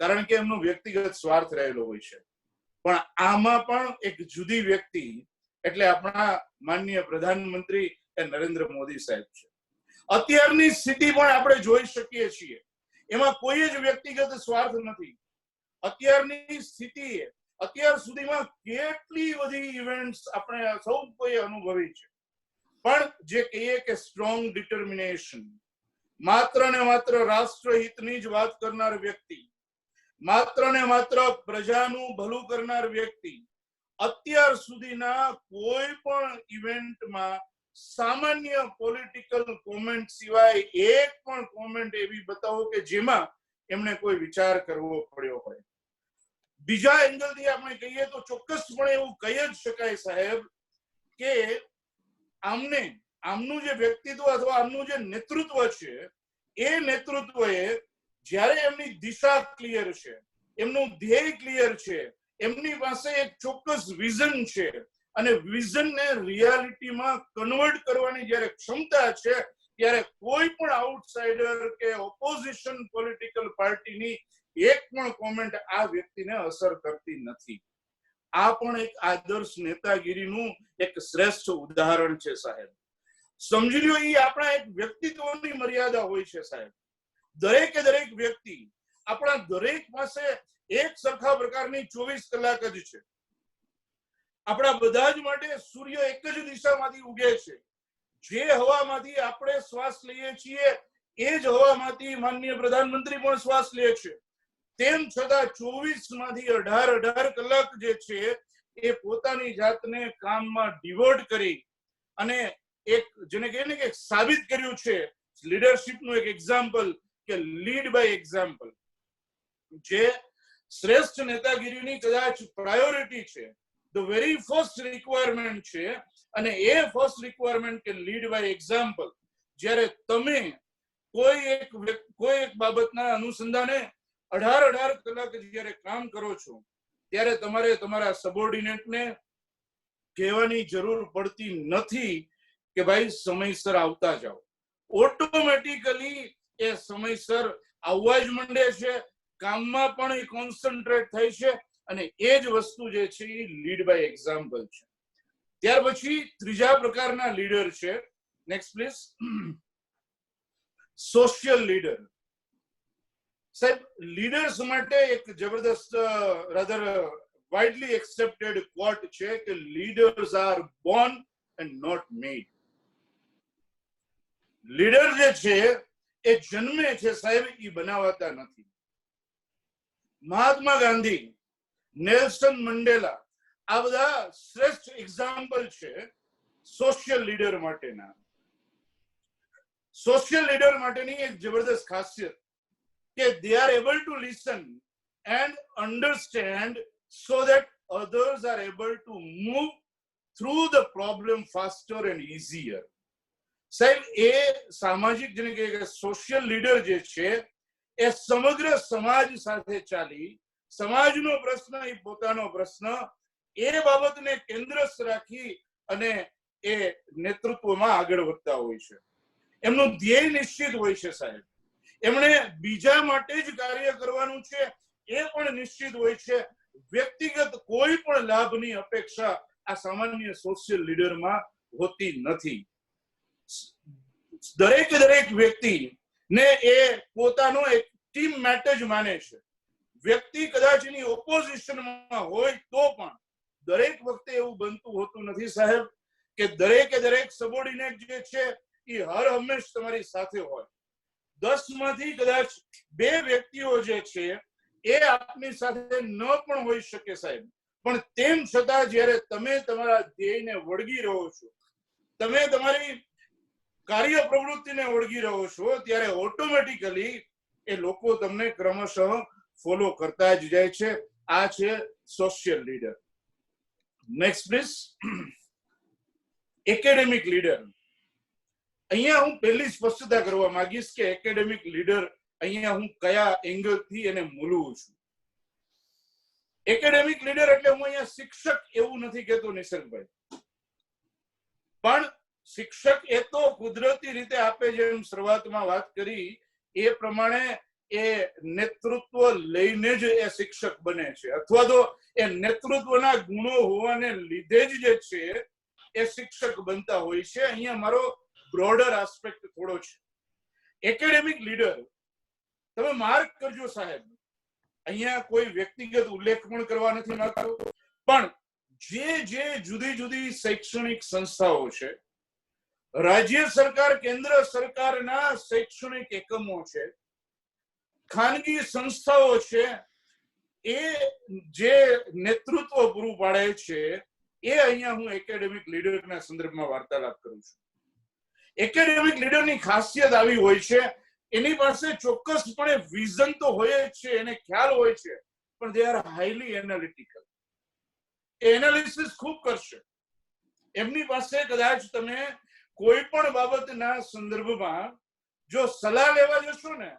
કારણ કે એમનો વ્યક્તિગત સ્વાર્થ રહેલો હોય છે. પણ આમાં પણ એક જુદી વ્યક્તિ એટલે આપણા માનનીય પ્રધાનમંત્રી નરેન્દ્ર મોદી સાહેબ છે. અત્યારની સ્થિતિ પણ આપણે જોઈ શકીએ છીએ, એમાં કોઈ જ વ્યક્તિગત સ્વાર્થ નથી. અત્યારની સ્થિતિ અત્યાર સુધીમાં કેટલી બધી ઇવેન્ટ્સ આપણે સૌ કોઈ અનુભવી છે, પણ જે કહીએ કે સ્ટ્રોંગ ડિટર્મિનેશન, માત્ર ને માત્ર રાષ્ટ્રહિતની જ વાત કરનાર વ્યક્તિ, માત્ર ને માત્ર પ્રજાનું ભલું કરનાર વ્યક્તિ, અત્યાર સુધીના કોઈ પણ ઇવેન્ટમાં સામાન્ય પોલિટિકલ કોમેન્ટ સિવાય એક પણ કોમેન્ટ એવી બતાવો કે જેમાં એમને કોઈ વિચાર કરવો પડ્યો હોય. બીજા એંગલથી આપણે કહીએ તો ચોક્કસપણે એવું કહી જ શકાય સાહેબ કે આમનું જે વ્યક્તિત્વ અથવા આમનું જે નેતૃત્વ છે એ નેતૃત્વએ જ્યારે એમની દિશા ક્લિયર છે, એમનું ધ્યેય ક્લિયર છે, એમની પાસે એક ચોક્કસ વિઝન છે અને વિઝનને રિયાલિટીમાં કન્વર્ટ કરવાની જ્યારે ક્ષમતા છે ત્યારે કોઈ પણ આઉટસાઇડર કે ઓપોઝિશન પોલિટિકલ પાર્ટીની એક પણ કોમેન્ટ આ વ્યક્તિને અસર કરતી નથી. આ પણ એક આદર્શ નેતાગીરીનું એક શ્રેષ્ઠ ઉદાહરણ છે સાહેબ. સમજી લો, એ આપણા એક વ્યક્તિત્વની મર્યાદા હોય છે સાહેબ. દરેકે દરેક વ્યક્તિ, આપણા દરેક પાસે એક સરખા પ્રકારની 24 કલાક જ છે. આપણા બધા જ માટે સૂર્ય એક જ દિશામાંથી ઉગે છે. જે હવામાંથી આપણે શ્વાસ લઈએ છીએ એ જ હવામાંથી માનનીય પ્રધાનમંત્રી પણ શ્વાસ લે છે. તેમ છતાં 24 માંથી 18 કલાક જે છે એ પોતાની જાતને કામમાં ડિવોટ કરી અને એક જેને કહે ને કે સાબિત કર્યું છે લીડરશિપનું એક એક્ઝામ્પલ કે લીડ બાય એક્ઝામ્પલ, જે શ્રેષ્ઠ નેતાગીરીની કદાચ પ્રાયોરિટી છે, ધ વેરી ફર્સ્ટ રિક્વાયરમેન્ટ છે. અને એ ફર્સ્ટ રિક્વાયરમેન્ટ કે લીડ બાય એક્ઝામ્પલ જ્યારે તમે કોઈ એક બાબતના અનુસંધાને 18 કલાક જ્યારે કામ કરો છો ત્યારે તમારે તમારા સબોર્ડિનેટને કહેવાની જરૂર પડતી નથી કે ભાઈ સમયસર આવતા જાઓ. ઓટોમેટિકલી એ સમયસર આવવા જ માંડે છે, કામમાં પણ એ કોન્સન્ટ્રેટ થાય છે અને એ જ વસ્તુ જે છે એ લીડ બાય એક્ઝામ્પલ છે. ત્યાર પછી ત્રીજા પ્રકારના લીડર છે. Next please. Social leader. સાહેબ, લીડર્સ માટે એક જબરદસ્ત રાધર વાઇડલી એક્સેપ્ટેડ ક્વોટ છે કે leaders are born and not made. Leader જે છે એ જન્મે છે સાહેબ, એ બનાવાતા નથી. મહાત્મા ગાંધી, નેલ્સન મંડેલા, આ બધા શ્રેષ્ઠ એક્ઝામ્પલ છે સોશિયલ લીડર માટેના. સોશિયલ લીડર માટેની એક જબરદસ્ત ખાસિયત કે they are able to listen and understand so that others are able to move through the problem faster and easier. સાહેબ, એ સામાજિક જેને કે સોશિયલ લીડર જે છે એ સમગ્ર સમાજ સાથે ચાલી સમાજનો પ્રશ્ન, એ પોતાનો પ્રશ્ન, એ બાબતને કેન્દ્રસ્થ રાખી અને એ નેતૃત્વમાં આગળ વધતા હોય છે. એમનું ધ્યેય નિશ્ચિત હોય છે સાહેબ. એમણે બીજા માટે જ કાર્ય કરવાનું છે એ પણ નિશ્ચિત હોય છે. વ્યક્તિગત કોઈ પણ લાભની અપેક્ષા આ સામાન્ય સોશિયલ લીડરમાં હોતી નથી. દરેક વ્યક્તિ ને એ પોતાનો એક ટીમ મેટર જ માને છે. વ્યક્તિ કદાચ એની ઓપોઝિશનમાં હોય તો પણ દરેક વખતે એવું બનતું હોતું નથી સાહેબ કે દરેક સબોર્ડિનેટ જે છે એ હર હંમેશ તમારી સાથે હોય. 10 માંથી કદાચ 2 વ્યક્તિઓ જે છે એ આપની સાથે ન પણ હોઈ શકે સાહેબ, પણ તેમ છતાં જ્યારે તમે તમારા ધ્યેયને વળગી રહો છો, તમે તમારી કાર્ય પ્રવૃત્તિને વળગી રહો છો, ત્યારે ઓટોમેટિકલી એ લોકો તમને ક્રમશઃ ફોલો કરતા જ જાય છે. આ છે social leader. Next please. Academic leader. અહીંયા હું પહેલી સ્પષ્ટતા કરવા માંગીશ કે એકેડેમિક લીડર અહીંયા હું કયા એંગલથી એને મૂલવું છું. એકેડેમિક લીડર એટલે હું અહીંયા શિક્ષક એવું નથી કહેતો નિસર્ગભાઈ, પણ શિક્ષક એ તો કુદરતી રીતે આપે જેમ શરૂઆતમાં વાત કરી એ પ્રમાણે એ નેતૃત્વ લઈને જ એ શિક્ષક બને છે, અથવા તો એ નેતૃત્વના ગુણો હોવાને લીધે જ જે છે એ શિક્ષક બનતા હોય છે. અહીંયા મારો બ્રોડર આસ્પેક્ટ થોડો છે. એકેડેમિક લીડર તમે માર્ક કરજો સાહેબ, અહીંયા કોઈ વ્યક્તિગત ઉલ્લેખ પણ કરવા નથી માંગતો, પણ જે જુદી શૈક્ષણિક સંસ્થાઓ છે, રાજ્ય સરકાર કેન્દ્ર સરકારના શૈક્ષણિક એકમો છે, ખાનગી સંસ્થાઓ છે, એ જે નેતૃત્વ પૂરું પાડે છે એ અહીંયા હું એકેડેમિક લીડરના સંદર્ભમાં વાર્તાલાપ કરું છું. એકેડેમિક લીડરની ખાસિયત આવી હોય છે, એની પાસે ચોક્કસપણે વિઝન તો હોય જ છે, એને ખ્યાલ હોય છે, પણ they are highly analytical. Analysis ખૂબ કરશે. એમની પાસે કદાચ તમે કોઈ પણ બાબતના સંદર્ભમાં જો સલાહ લેવા જશો ને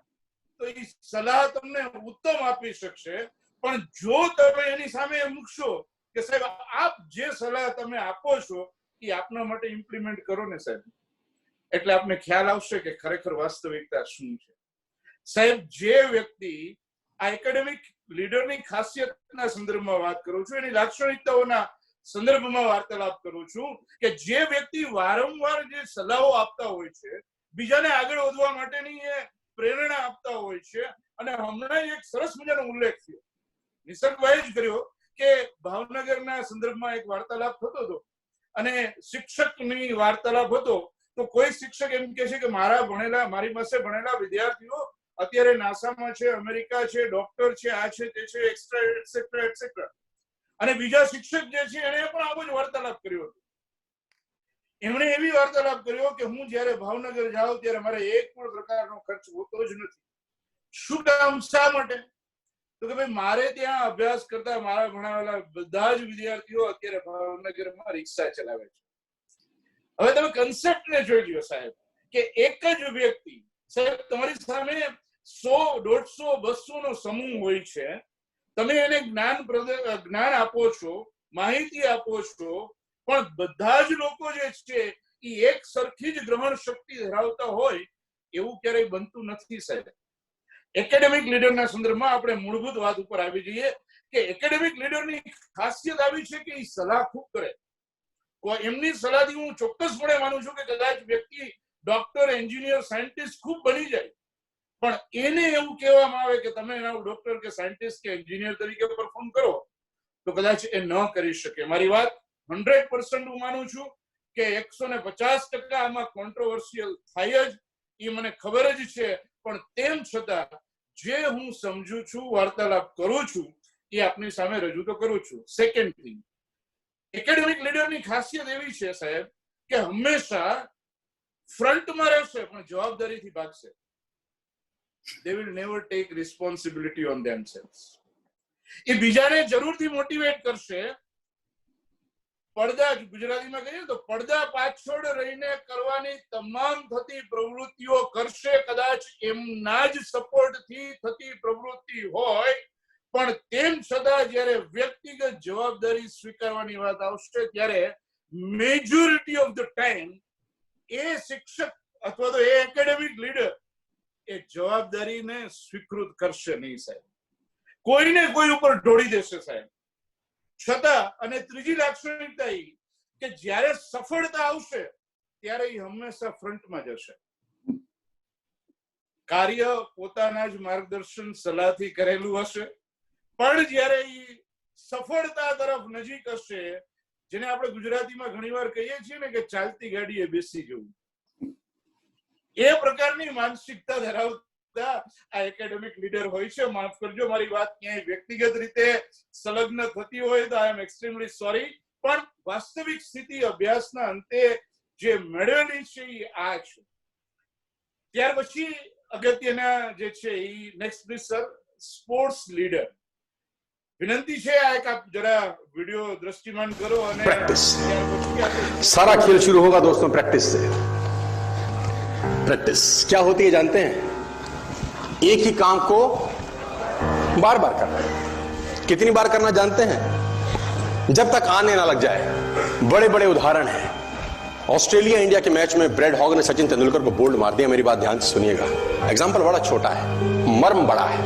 તો એ સલાહ તમને ઉત્તમ આપી શકશે, પણ જો તમે એની સામે મૂકશો કે સાહેબ આપ જે સલાહ તમે આપો છો એ આપના માટે ઇમ્પ્લિમેન્ટ કરો ને સાહેબ, એટલે આપને ખ્યાલ આવશે કે ખરેખર વાસ્તવિકતા શું છે. સાહેબ, જે વ્યક્તિ આ એકેડેમિક લીડરની ખાસિયતના સંદર્ભમાં વાત કરું છું, એની લાક્ષણિકતાઓના સંદર્ભમાં વાર્તાલાપ કરું છું કે જે વ્યક્તિ વારંવાર જે સલાહો આપતા હોય છે, બીજાને આગળ વધવા માટેની એ પ્રેરણા આપતા હોય છે, અને હમણાં એક સરસ મજાનો ઉલ્લેખ થયો નિસર્ગભાઈ જ કર્યો કે ભાવનગરના સંદર્ભમાં એક વાર્તાલાપ થતો હતો અને શિક્ષકની વાર્તાલાપ હતો, તો કોઈ શિક્ષક એમ કે છે કે મારી પાસે ભણેલા વિદ્યાર્થીઓ અત્યારે નાસામાં છે, અમેરિકા છે, ડોક્ટર છે, આ છે, તે છે, એક્સેટ્રા એટસેટ્રા. અને બીજા શિક્ષક જે છે એને પણ આવો જ વાર્તાલાપ કર્યો હતો. એમણે એવી વાર્તાલાપ કર્યો કે હું જયારે ભાવનગર જાઉં ત્યારે મારે એક પણ પ્રકારનો ખર્ચ હોતો જ નથી. શું કામ, શા માટે? તો કે ભાઈ મારે ત્યાં અભ્યાસ કરતા મારા ભણાવેલા બધા જ વિદ્યાર્થીઓ અત્યારે ભાવનગરમાં રિક્ષા ચલાવે છે. હવે તમે કન્સેપ્ટને જોઈ લ્યો સાહેબ કે એક જ વ્યક્તિ, સાહેબ તમારી સામે 100, 150, 200 નો સમૂહ હોય છે, તમે એને જ્ઞાન આપો છો, માહિતી આપો છો, પણ બધા જ લોકો જે છે એ એક સરખી જ ગ્રહણ શક્તિ ધરાવતા હોય એવું ક્યારેય બનતું નથી સાહેબ. એકેડેમિક લીડરના સંદર્ભમાં આપણે મૂળભૂત વાત ઉપર આવી જઈએ કે એકેડેમિક લીડરની ખાસિયત આવી છે કે એ સલાહ ખૂબ કરે. એમની સલાહથી હું ચોક્કસપણે માનું છું કે કદાચ વ્યક્તિ ડોક્ટર, એન્જિનિયર, સાયન્ટિસ્ટ ખૂબ બની જાય, પણ એને એવું કહેવામાં આવે કે તમે એના ડોક્ટર કે સાયન્ટિસ્ટ કે એન્જિનિયર તરીકે પરફોર્મ કરો તો કદાચ એ ન કરી શકે. મારી વાત 100% હું માનું છું કે 150% આમાં કોન્ટ્રોવર્સિયલ થાય જ, એ મને ખબર જ છે, પણ તેમ છતાં જે હું સમજુ છું, વાર્તાલાપ કરું છું, એ આપની સામે રજૂ તો કરું છું. સેકન્ડ થિંગ, એકેડેમિક લીડરની ખાસિયત એવી છે સાહેબ કે હંમેશા ફ્રન્ટમાં રહેશે પણ જવાબદારીથી ભાગશે. They will never take responsibility on themselves. એ બીજાને જરૂરથી મોટિવેટ કરશે. પડદા, ગુજરાતીમાં કહીએ તો પડદા પાછળ રહીને કરવાની તમામ થતી પ્રવૃત્તિઓ કરશે. કદાચ એમના જ સપોર્ટથી થતી પ્રવૃત્તિ હોય, પણ તેમ છતાં જ્યારે વ્યક્તિગત જવાબદારી સ્વીકારવાની વાત આવશે ત્યારે મેજોરિટી ઓફ ધ ટાઈમ એ શિક્ષક અથવા તો એ એકેડેમિક લીડર એ જવાબદારીને સ્વીકૃત કરશે નહીં સાહેબ, કોઈને કોઈ ઉપર ઢોળી દેશે સાહેબ. છતાં અને ત્રીજી લાક્ષણિકતા એ કે જ્યારે સફળતા આવશે ત્યારે એ હંમેશા ફ્રન્ટમાં જશે. કાર્ય પોતાના જ માર્ગદર્શન સલાહથી કરેલું હશે, પણ જ્યારે એ સફળતા તરફ નજીક હશે, જેને આપણે ગુજરાતીમાં ઘણીવાર કહીએ છીએ ને કે ચાલતી ગાડીએ બેસી જવું, એ પ્રકારની માનસિકતા ધરાવતા આ એકેડેમિક લીડર હોય છે. માફ કરજો, મારી વાત ક્યાંય વ્યક્તિગત રીતે સંલગ્ન થતી હોય તો આઈ એમ એક્સ્ટ્રીમલી સોરી, પણ વાસ્તવિક સ્થિતિ અભ્યાસના અંતે જે મેળવેલી છે એ આ છે. ત્યાર પછી અગત્યના જે છે એ next please sir, sports leader. વિનંતી છે આ એક આપ જરા वीडियो दृष्टिमान करो અને प्रैक्टिस. सारा खेल शुरू होगा दोस्तों प्रैक्टिस से. प्रैक्टिस क्या होती है जानते हैं? एक ही काम को बार बार करना. कितनी बार करना जानते हैं? जब तक आने ना लग जाए. बड़े बड़े उदाहरण हैं. ऑस्ट्रेलिया इंडिया के मैच में ब्रेड हॉग ने सचिन तेंदुलकर को बोल्ड मार दिया. मेरी बात ध्यान से सुनिएगा. एग्जाम्पल बड़ा छोटा है, मर्म बड़ा है.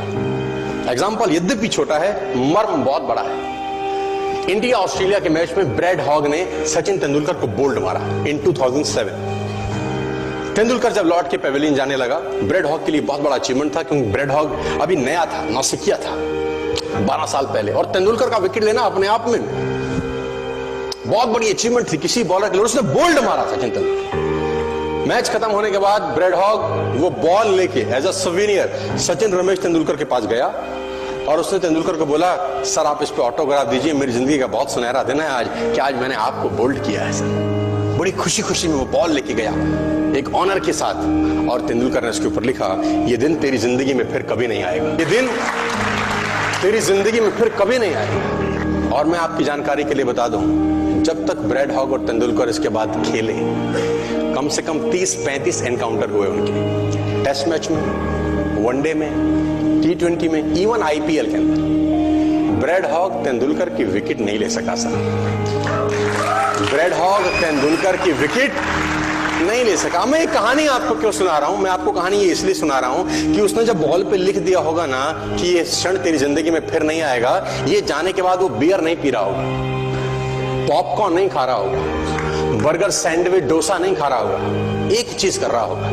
एग्जाम्पल यद्यपि छोटा है, मर्म बहुत बड़ा है. इंडिया ऑस्ट्रेलिया के मैच में ब्रेड हॉग ने सचिन तेंदुलकर को बोल्ड मारा इन 2007. तेंदुलकर जब लौट के पेविलियन जाने लगा, ब्रेड हॉग के लिए बहुत बड़ा अचीवमेंट था, क्योंकि ब्रेड हॉग अभी नया था, नौसिखिया था 12 साल पहले, और तेंदुलकर का विकेट लेना अपने आप में बहुत बड़ी अचीवमेंट थी किसी बॉलर के लिए. उसने बोल्ड मारा सचिन तेंदुलकर. मैच खत्म होने के बाद ब्रेड हॉग वो बॉल लेके as a souvenir Sachin Ramesh Tendulkar के पास गया और उसने तेंदुलकर को बोला, सर आप इस पे ऑटोग्राफ दीजिए, मेरी जिंदगी का बहुत सुनहरा दिन है आज, कि आज मैंने आपको बोल्ड किया है सर. बड़ी खुशी खुशी में वो बॉल लेके गया एक ऑनर के साथ, और तेंदुलकर ने उसके ऊपर लिखा, ये दिन तेरी जिंदगी में फिर कभी नहीं आएगा, ये दिन तेरी जिंदगी में फिर कभी नहीं आएगा. और मैं आपकी जानकारी के लिए बता दूं, जब तक ब्रेड हॉग और तेंदुलकर इसके बाद खेले, कम से कम 30-35 एनकाउंटर हुए उनके, टेस्ट मैच में, वनडे में, T20 में, इवन IPL के अंदर. ब्रेड हॉग तेंदुलकर की विकेट नहीं ले सका सर. ब्रेड हॉग तेंदुलकर की विकेट नहीं ले सका. मैं एक कहानी आपको क्यों सुना रहा हूं? मैं आपको कहानी ये इसलिए सुना रहा हूं कि उसने जब बॉल पे लिख दिया होगा ना कि ये क्षण तेरी जिंदगी में फिर नहीं आएगा, ये जाने के बाद वो बियर नहीं पी रहा होगा, पॉपकॉर्न नहीं खा रहा होगा, बर्गर सैंडविच डोसा नहीं खा रहा होगा, एक चीज कर रहा होगा.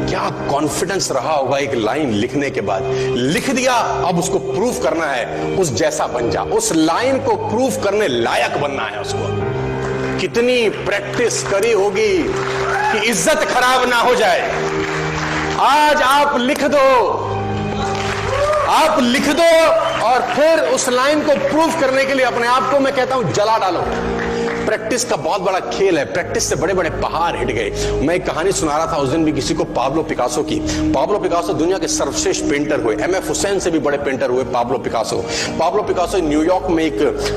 क्या कॉन्फिडेंस रहा होगा एक लाइन लिखने के बाद. लिख दिया, अब उसको प्रूफ करना है, उस जैसा बन जा. उस लाइन को प्रूफ करने लायक बनना है उसको. कितनी प्रैक्टिस करी होगी कि इज्जत खराब ना हो जाए. आज आप लिख दो, आप लिख दो, और फिर उस लाइन को प्रूफ करने के लिए अपने आप को मैं कहता हूं जला डालो. प्रैक्टिस का बहुत बड़ा खेल है. प्रैक्टिस से बड़े बड़े पहाड़ हिट गए. मैं एक कहानी सुना रहा था उस दिन भी किसी को, पाब्लो पिकासो की. पाब्लो पिकासो दुनिया के सर्वश्रेष्ठ पेंटर हुए. MF हुसैन से भी बड़े पेंटर हुए Pablo Picasso. Pablo Picasso New York में एक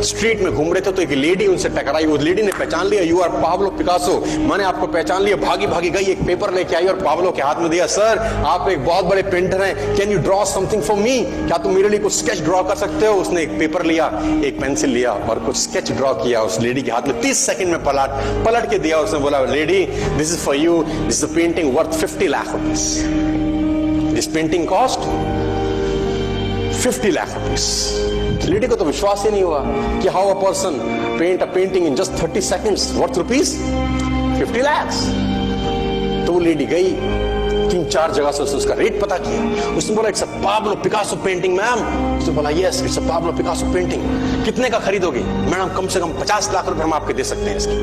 स्ट्रीट में घूम रहे थे तो एक लेडी उनसे टकराई. वो लेडी ने पहचान लिया, यू आर पाब्लो पिकासो, मैंने आपको पहचान लिया. भागी भागी गई, एक पेपर लेके आई और पाब्लो के हाथ में दिया. सर आप एक बहुत बड़े पेंटर हैं, can you draw something for me? क्या तुम मेरे लिए कुछ स्केच ड्रॉ कर सकते हो? उसने एक पेपर लिया, एक पेंसिल लिया और कुछ स्केच ड्रॉ किया उस लेडी के हाथ में. 30 सेकंड में पलट के दिया. उसने बोला, lady this is for you, this is a painting worth 50 lakh rupees. This painting cost 50 lakh rupees. Lady को तो विश्वास ही नहीं हुआ कि how a person paint a painting in just 30 seconds worth rupees 50 lakh. तो वो लेडी गई, 3-4 जगह से उसने उसका रेट पता किया. उसने बोला, it's a Pablo Picasso painting ma'am. उसने बोला, yes it's a Pablo Picasso painting. कितने का खरीदोगे? मैडम कम से कम 50 लाख रुपए हम आपके दे सकते हैं इसकी.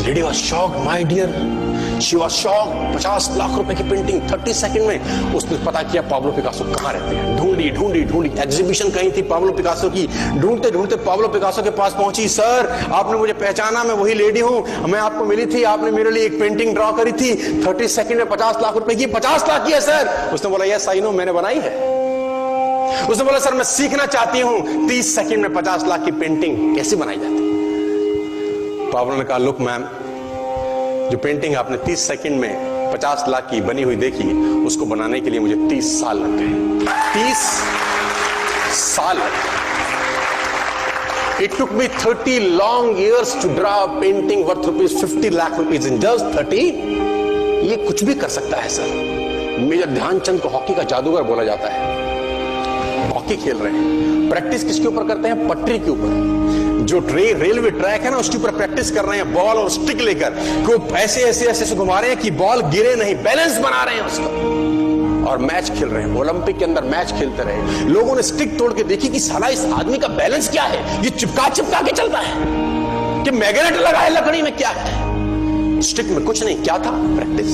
Lady was shocked, my dear, she was shocked. 50 lakh रुपए की पेंटिंग 30 सेकंड में। उसने पता किया पाब्लो पिकासो कहाँ रहते हैं। ढूंढी ढूंढी ढूंढी, एग्जीबिशन कहीं थी पाब्लो पिकासो की। ढूंढते ढूंढते पाब्लो पिकासो के पास पहुंची। सर, आपने मुझे पहचाना, मैं वही लेडी हूं, मैं आपको मिली थी, आपने मेरे लिए एक पेंटिंग ड्रॉ करी थी 30 सेकंड में 50 लाख रुपए की। 50 लाख की है सर। उसने बोला यस आई नो, मैंने बनाई है। उसने बोला सर मैं सीखना चाहती हूं 30 सेकंड में 50 लाख की पेंटिंग कैसे बनाई जाती। पाब्लो ने कहा लुक मैम, जो पेंटिंग आपने 30 सेकंड में 50 लाख की बनी हुई देखी, उसको बनाने के लिए मुझे 30 साल लग गए। 30 साल। It took me 30 long years to draw a painting worth ₹50 lakh in just 30. ये कुछ भी कर सकता है सर। मेजर ध्यानचंद को हॉकी का जादूगर बोला जाता है। हॉकी खेल रहे हैं, प्रैक्टिस किसके ऊपर करते हैं? पटरी के ऊपर। जो रेलवे ट्रैक है ना, उसके ऊपर प्रैक्टिस कर रहे हैं, बॉल और स्टिक लेकर को ऐसे ऐसे ऐसे घुमा रहे हैं कि बॉल गिरे नहीं, बैलेंस बना रहे हैं उसका, और मैच खेल रहे हैं। ओलंपिक के अंदर मैच खेलते रहे। लोगों ने स्टिक तोड़ के देखी कि साला इस आदमी का बैलेंस क्या है, ये चिपका चिपका के चलता है कि मैग्नेट लगा है लकड़ी में, क्या है? स्टिक में कुछ नहीं, क्या था? प्रैक्टिस।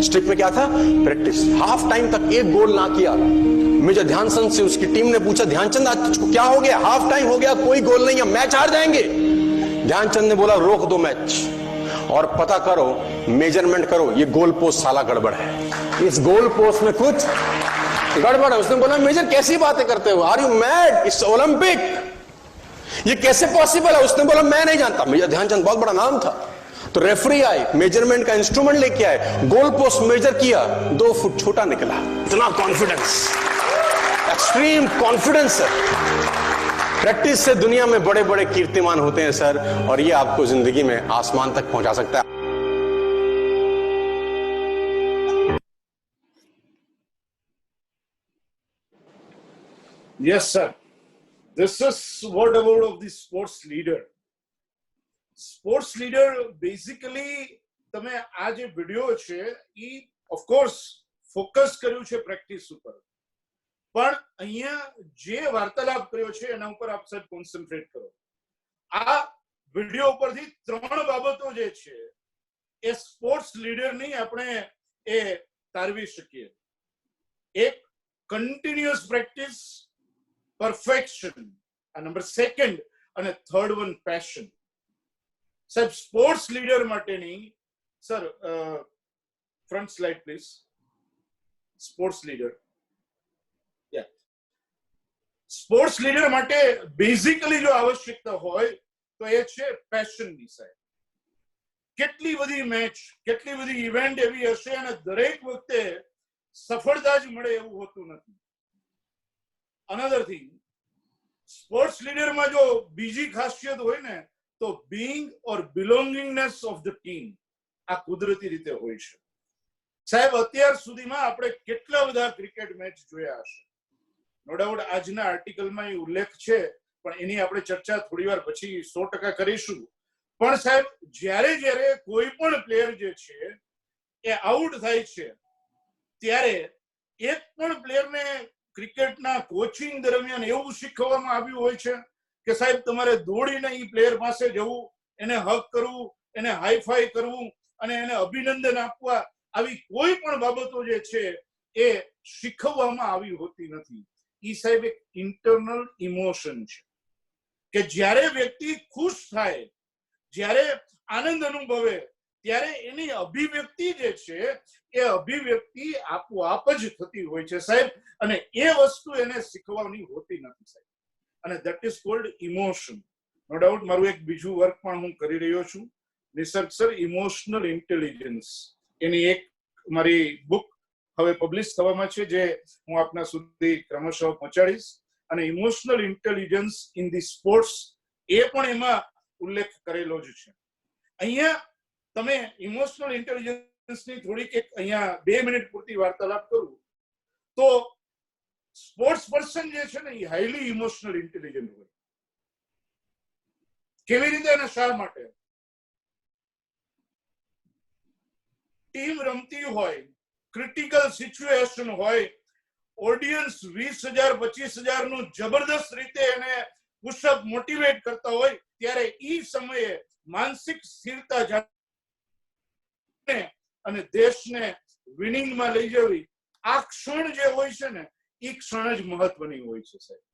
स्टिक में क्या था? प्रैक्टिस। हाफ टाइम तक एक गोल ना किया। मेजर ध्यानचंद से उसकी टीम ने पूछा ध्यानचंद आज तुझको क्या हो गया? हाफ टाइम हो गया, कोई गोल नहीं है, मैच हार जाएंगे। ध्यानचंद ने बोला रोक दो मैच और पता करो, मेजरमेंट करो, ये गोल पोस्ट साला गड़बड़ है, इस गोल पोस्ट में कुछ गड़बड़ है। उसने बोला मेजर कैसी बातें करते हो, are you mad, it's Olympic, ये कैसे पॉसिबल है? उसने बोला मैं नहीं जानता। मेजर ध्यानचंद बहुत बड़ा नाम था। तो रेफरी आए, मेजरमेंट का इंस्ट्रूमेंट लेके आए, गोल पोस्ट मेजर किया, 2 फुट छोटा निकला। इतना कॉन्फिडेंस, एक्सट्रीम कॉन्फिडेंस है। प्रैक्टिस से दुनिया में बड़े बड़े कीर्तिमान होते हैं सर, और ये आपको जिंदगी में आसमान तक पहुंचा सकता है। Yes, sir. This is what about of the sports leader. Sports leader basically તમે આ જે વિડિયો છે ઈ ઓફ કોર્સ ફોકસ કર્યું છે પ્રેક્ટિસ ઉપર, પણ અહીંયા જે વાર્તાલાપ કર્યો છે એના ઉપર આપ સાહેબ કોન્સન્ટ્રેટ કરો। આ વિડિયો ઉપરથી 3 બાબતો જે છે એ સ્પોર્ટ્સ લીડરની આપણે એ તારવી શકીએ। એક continuous practice, perfection, and number 2 and 3rd one passion. Sir, sports leader mateni, sir, front slide please. Sports leader, yeah, sports leader mate basically jo avashyakta hoy to e che passion ni side. કેટલી બધી match, કેટલી બધી event એવી હશે અને દરેક વખતે સફળતા જ મળે એવું હોતું નથી। Another thing, sports leader માં જો બીજી ખાસિયત હોય ને તો being or belongingness of the team આ કુદરતી રીતે હોય છે। સાહેબ અત્યાર સુધીમાં આપણે કેટલા બધા ક્રિકેટ મેચ જોયા હશે, નો ડાઉટ આજના આર્ટિકલમાં એ ઉલ્લેખ છે, પણ એની આપણે ચર્ચા થોડીવાર પછી 100% કરીશું। પણ સાહેબ જ્યારે જ્યારે કોઈ પણ પ્લેયર જે છે એ આઉટ થાય છે ત્યારે એક પણ પ્લેયરને ક્રિકેટના કોચિંગ દરમિયાન એવું શીખવવામાં આવ્યું હોય છે કે સાહેબ તમારે દોડીને એ પ્લેયર પાસે જવું, એને હક કરવું, એને હાઈફાઈ કરવું અને એને અભિનંદન આપવા, આવી કોઈ પણ બાબતો જે છે એ શીખવવામાં આવી હોતી નથી। એ સાહેબ એક ઇન્ટરનલ ઇમોશન છે કે જ્યારે વ્યક્તિ ખુશ થાય, જ્યારે આનંદ અનુભવે, ત્યારે એની અભિવ્યક્તિ જે છે એ અભિવ્યક્તિ આપોઆપ જ થતી હોય છે સાહેબ, અને એ વસ્તુ એને શીખવાની હોતી નથી સાહેબ, અને that is called emotion. No doubt મારું એક બીજું વર્ક પણ હું કરી રહ્યો છું, નિસર્ગ સર ઇમોશનલ ઇન્ટેલિજન્સ, એની એક મારી બુક હવે પબ્લિશ થવામાં છે જે હું આપના સુધી ક્રમશઃ પહોંચાડીશ, અને emotional intelligence in the sports એ પણ એમાં ઉલ્લેખ કરેલો જ છે। અહીંયા તમે ઇમોશનલ ઇન્ટેલિજન્સની થોડીક એક અહીંયા 2 મિનિટ પૂરતી વાર્તાલાપ કરું તો સ્પોર્ટ્સ પર્સન જે છે ને એ હાઈલી ઇમોશનલ ઇન્ટેલિજન્ટ હોય। કેવી રીતે અને શા માટે? ટીમ રમતી હોય, ક્રિટિકલ સિચ્યુએશન હોય, ઓડિયન્સ 20,000 25,000 નું જબરદસ્ત રીતે એને પુશઅપ મોટિવેટ કરતા હોય, ત્યારે એ સમયે માનસિક સ્થિરતા જાણે અને દેશને વિનિંગમાં લઈ જવી, આ ક્ષણ જે હોય છે ને એ ક્ષણ જ મહત્વની હોય છે સાહેબ.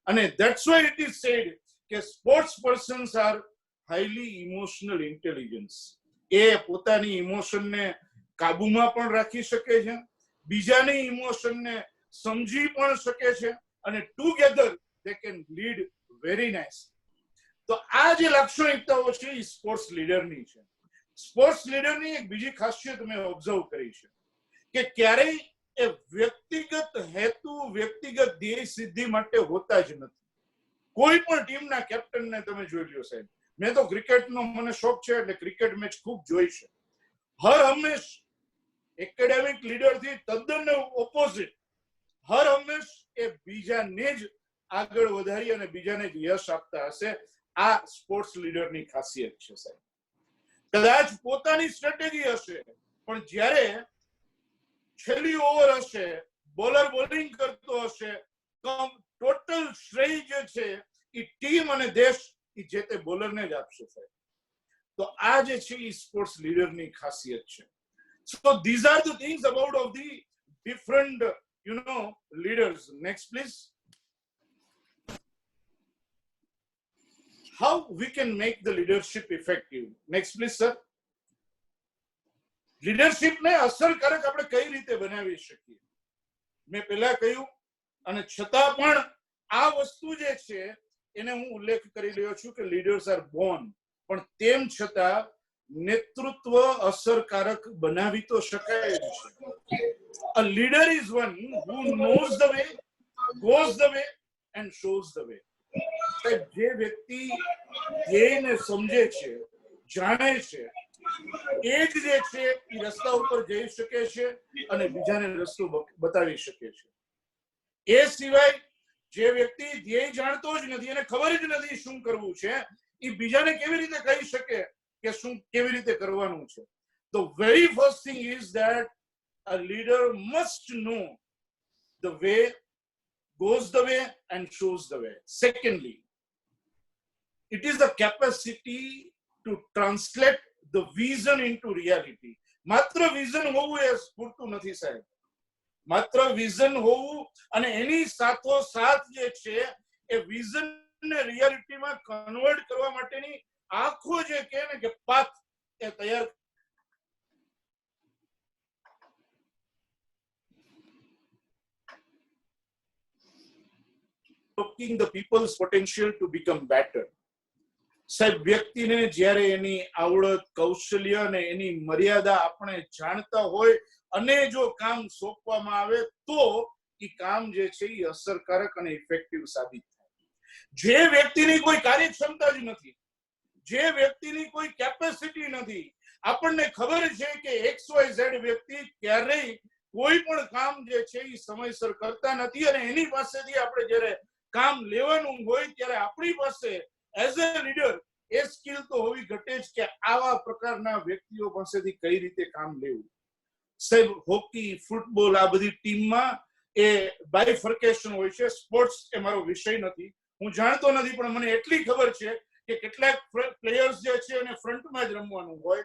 અને that's why it is said કે sports persons are highly emotional intelligence. એ પોતાની ઇમોશનને કાબુમાં પણ રાખી શકે છે, બીજાની ઇમોશનને સમજી પણ શકે છે, અને together they can lead very nice. તો આ જે લાક્ષણિકતાઓ છે એ સ્પોર્ટ્સ લીડરની છે. સ્પોર્ટ્સ લીડરની એક બીજી ખાસિયત મેં ઓબ્ઝર્વ કરી છે કે ક્યારેય એ વ્યક્તિગત હેતુ, વ્યક્તિગત ધ્યેય સિદ્ધિ માટે હોતા જ નથી. કોઈ પણ ટીમના કેપ્ટનને તમે જોઈ લો સાહેબ, મેં તો ક્રિકેટનો મને શોખ છે એટલે ક્રિકેટ મેચ ખૂબ જોઈ છે. હર હંમેશ એકેડેમિક લીડરથી તદ્દન ઓપોઝિટ, હર હંમેશ એ બીજાને જ આગળ વધારી અને બીજાને જ યશ આપતા હશે. આ સ્પોર્ટ્સ લીડરની ખાસિયત છે સાહેબ. કદાચ પોતાની સ્ટ્રેટેજી હશે, પણ જ્યારે છેલ્લી ઓવર હશે, બોલર બોલિંગ કરતો હશે, ટોટલ શ્રેય જે છે એ ટીમ અને દેશ એ જે તે બોલરને જ આપશે સાહેબ. તો આ જે છે એ સ્પોર્ટ્સ લીડરની ખાસિયત છે. So these are the things about of the different leaders. Next please. How we can make the leadership effective? Next please sir. Leadership ને અસરકારક આપણે કઈ રીતે બનાવી શકીએ? મેં પહેલા કહ્યું, અને છતાં પણ આ વસ્તુ જે છે એને હું ઉલ્લેખ કરી રહ્યો છું કે લીડર્સ આર બોર્ન, પણ તેમ છતાં નેતૃત્વ અસરકારક બનાવી તો શકાય જ છે. A leader is one who knows the way, goes the way and shows the way. જે વ્યક્તિ ધ્યેયને સમજે છે, જાણે છે, એ જ જે છે એ રસ્તા ઉપર જઈ શકે છે અને બીજાને રસ્તો બતાવી શકે છે. એ સિવાય જે વ્યક્તિ ધ્યેય જાણતો જ નથી, એને ખબર જ નથી શું કરવું છે, એ બીજાને કેવી રીતે કહી શકે કે શું કેવી રીતે કરવાનું છે? The very first thing is that a leader must know the way, goes the way and shows the way. Secondly, it is the capacity to translate the vision into reality. માત્ર વિઝન હોવું એ પૂરતું નથી સાહેબ. માત્ર vision હોવું અને એની સાથોસાથ જે છે એ વિઝન ને રિયાલિટીમાં કન્વર્ટ કરવા માટેની આખો જે કહે ને કે પાથ એ તૈયાર, unlocking the people's potential to become better. સાહેબ, વ્યક્તિને જ્યારે એની આવડત, કૌશલ્ય અને એની મર્યાદા આપણે જાણતા હોય અને જો કામ સોંપવામાં આવે તો એ કામ જે છે એ અસરકારક અને ઇફેક્ટિવ સાબિત થાય. જે વ્યક્તિની કોઈ કાર્યક્ષમતા જ નથી, જે વ્યક્તિની કોઈ કેપેસિટી નથી, આપણને ખબર છે કે XYZ વ્યક્તિ ક્યારેય કોઈ પણ કામ જે છે એ સમયસર કરતા નથી અને એની પાસેથી આપણે જ્યારે કામ લેવાનું હોય ત્યારે આપણી પાસે as a leader A skill તો હોવી ઘટે જ કે આવા પ્રકારના વ્યક્તિઓ પાસેથી કઈ રીતે કામ લેવું. સાહેબ, હોકી, ફૂટબોલ આ બધી ટીમમાં એ બાયફર્કેશન હોય છે. સ્પોર્ટ્સ એ મારો વિષય નથી, હું જાણતો નથી, પણ મને એટલી ખબર છે કે કેટલાક પ્લેયર્સ જે છે એને ફ્રન્ટમાં જ રમવાનું હોય,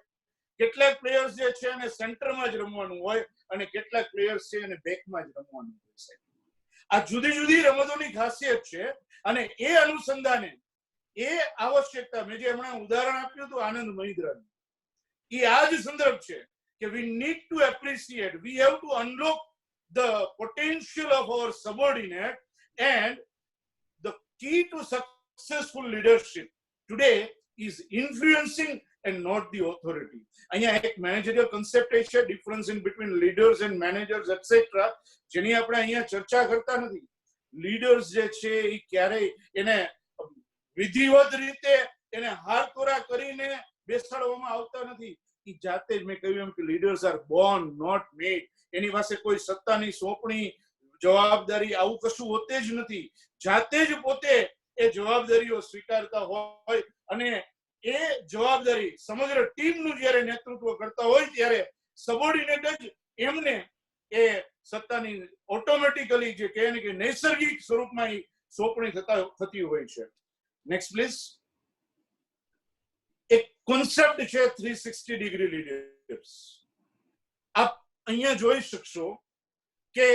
કેટલાક પ્લેયર્સ જે છે એને સેન્ટરમાં જ રમવાનું હોય અને કેટલાક પ્લેયર્સ છે એને બેકમાં જ રમવાનું હોય. આ જુદી જુદી રમતોની ખાસિયત છે અને એ અનુસંધાને એ આવશ્યકતા, મેં જે હમણાં ઉદાહરણ આપ્યું હતું આનંદ મહિન્દ્રાનું, એ આ જ સંદર્ભ છે કે we need to appreciate, we have to unlock the potential of our subordinate, and the key to successful leadership today is influencing and not the authority. અહીંયા એક મેનેજરિયલ કન્સેપ્ટ છે, difference in between leaders and managers etcetera, જેની આપણે અહીંયા ચર્ચા કરતા નથી. Leaders જે છે એ ક્યારેય એને વિધિવત રીતે એને હાર તોરા કરીને બેસાડવામાં આવતા નથી. એ જાતે જ, મેં કહ્યું એમ કે લીડર્સ આર બોર્ન નોટ મેડ. એની પાસે કોઈ સત્તાની સોંપણી, જવાબદારી આવું કશું હોતે જ નથી. જાતે જ પોતે એ જવાબદારીઓ સ્વીકારતા હોય અને એ જવાબદારી સમગ્ર ટીમનું જ્યારે નેતૃત્વ કરતા હોય ત્યારે સબોર્ડિનેટ જ એમને એ સત્તાની ઓટોમેટિકલી જે કહે ને કે નૈસર્ગિક સ્વરૂપમાં એ સોંપણી થતી હોય છે. Next please. એક કોન્સેપ્ટ છે 360 ડિગ્રી લીડર્સ. આપ અહીંયા જોઈ શકશો કે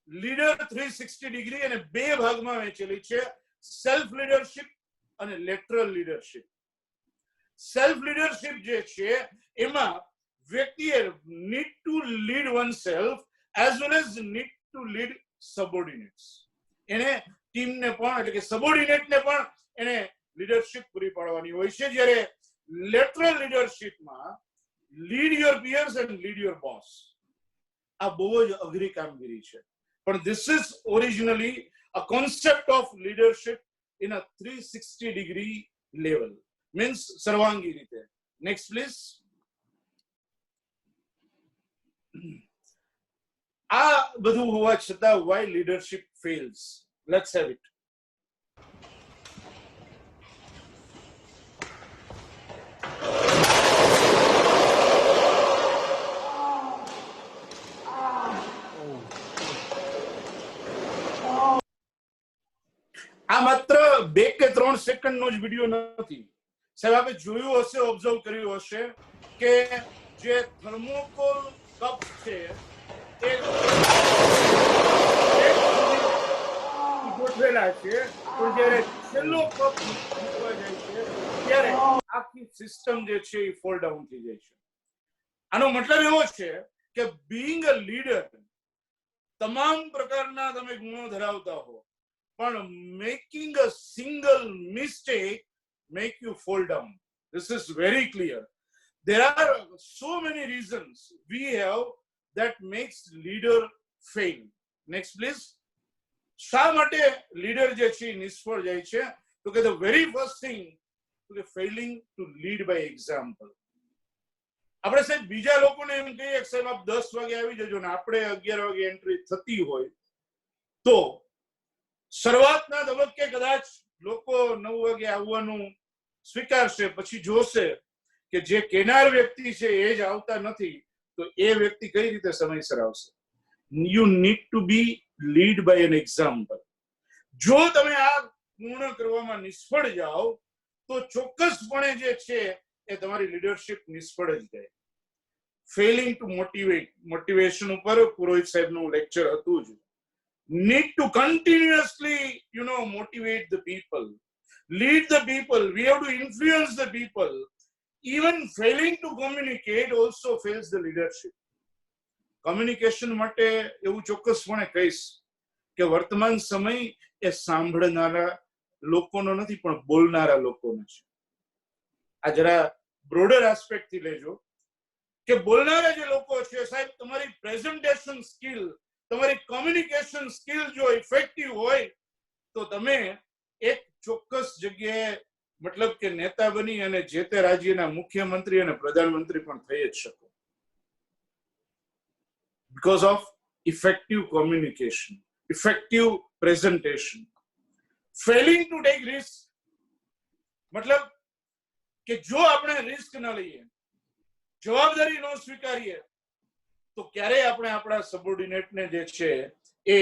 લીડર 360 ડિગ્રી અને બે ભાગમાં વહેંચેલી છે, સેલ્ફ લીડરશિપ અને લેટરલ લીડરશિપ. સેલ્ફ લીડરશિપ જે છે એમાં વ્યક્તિએ need to lead one self as well as need to lead subordinates. એને ટીમને પણ એટલે કે સબોર્ડિનેટને પણ એને લીડરશિપ પૂરી પાડવાની હોય છે. જ્યારે લેટરલ લીડરશિપમાં lead your peers and lead your boss. આ બહુ જ અઘરી કામગીરી છે, પણ this is originally a concept of leadership in a 360 degree level, means સર્વાંગી રીતે. Next please. આ બધું હોવા છતાં why leadership fails? Let's have it. આ માત્ર 2 કે 3 સેકન્ડનો જ વિડિયો નથી સાહેબ. આપણે જોયું હશે, ઓબ્ઝર્વ કર્યું હશે કે જે થર્મોકોલ કપ છે એ ગોઠવેલા છે, પણ જ્યારે છેલ્લો કપ મૂકવા જાય છે ત્યારે આખી સિસ્ટમ જે છે એ ફોલ ડાઉન થઈ જાય છે. આનો મતલબ એવો છે કે બીઈંગ અ લીડર તમામ પ્રકારના તમે ગુણો ધરાવતા હો, પણ making a single mistake make you fall down. This is very clear. There are so many reasons we have that makes leader fail. Next please. શા માટે લીડર જે છે નિષ્ફળ જાય છે? તો કે the very first thing to the failing to lead by example. આપણે સાહેબ બીજા લોકોને એમ કહીએ કે સાહેબ આપ 10 વાગે આવી જજો ને આપણે 11 વાગે એન્ટ્રી થતી હોય તો શરૂઆતના તબક્કે કદાચ લોકો 9 વાગે આવવાનું સ્વીકારશે, પછી જોશે કે જે કેનાર વ્યક્તિ છે એ જ આવતા નથી, તો એ વ્યક્તિ કઈ રીતે સમયસર આવશે? You need to be lead by an example. જો તમે આ પૂર્ણ કરવામાં નિષ્ફળ જાઓ તો ચોક્કસપણે જે છે એ તમારી લીડરશિપ નિષ્ફળ જ જાય. ફેલિંગ ટુ મોટિવેટ, મોટિવેશન ઉપર પુરોહિત સાહેબનું લેક્ચર હતું જ. Need to continuously, motivate the people, lead the people. We have to influence the people. Even failing to communicate also fails the leadership. Communication માટે એવું ચોક્કસપણે કહીશ કે વર્તમાન સમય એ સાંભળનારા લોકોનો નથી પણ બોલનારા લોકોનો છે. આ જરા બ્રોડર એસ્પેક્ટ થી લેજો કે બોલનારા જે લોકો છે સાહેબ, તમારી પ્રેઝન્ટેશન સ્કિલ, તમારી કોમ્યુનિકેશન સ્કિલ જો ઇફેક્ટિવ હોય તો તમે એક ચોક્કસ જગ્યાએ મતલબ કે નેતા બની અને જે તે રાજ્યના મુખ્યમંત્રી અને પ્રધાનમંત્રી પણ થઈ જ શકો. Because of effective communication, effective presentation. Failing to take risk, મતલબ કે જો આપણે રિસ્ક ન લઈએ, જવાબદારી ન સ્વીકારીએ તો ક્યારેય આપણે આપણા સબોર્ડિનેટને જે છે એ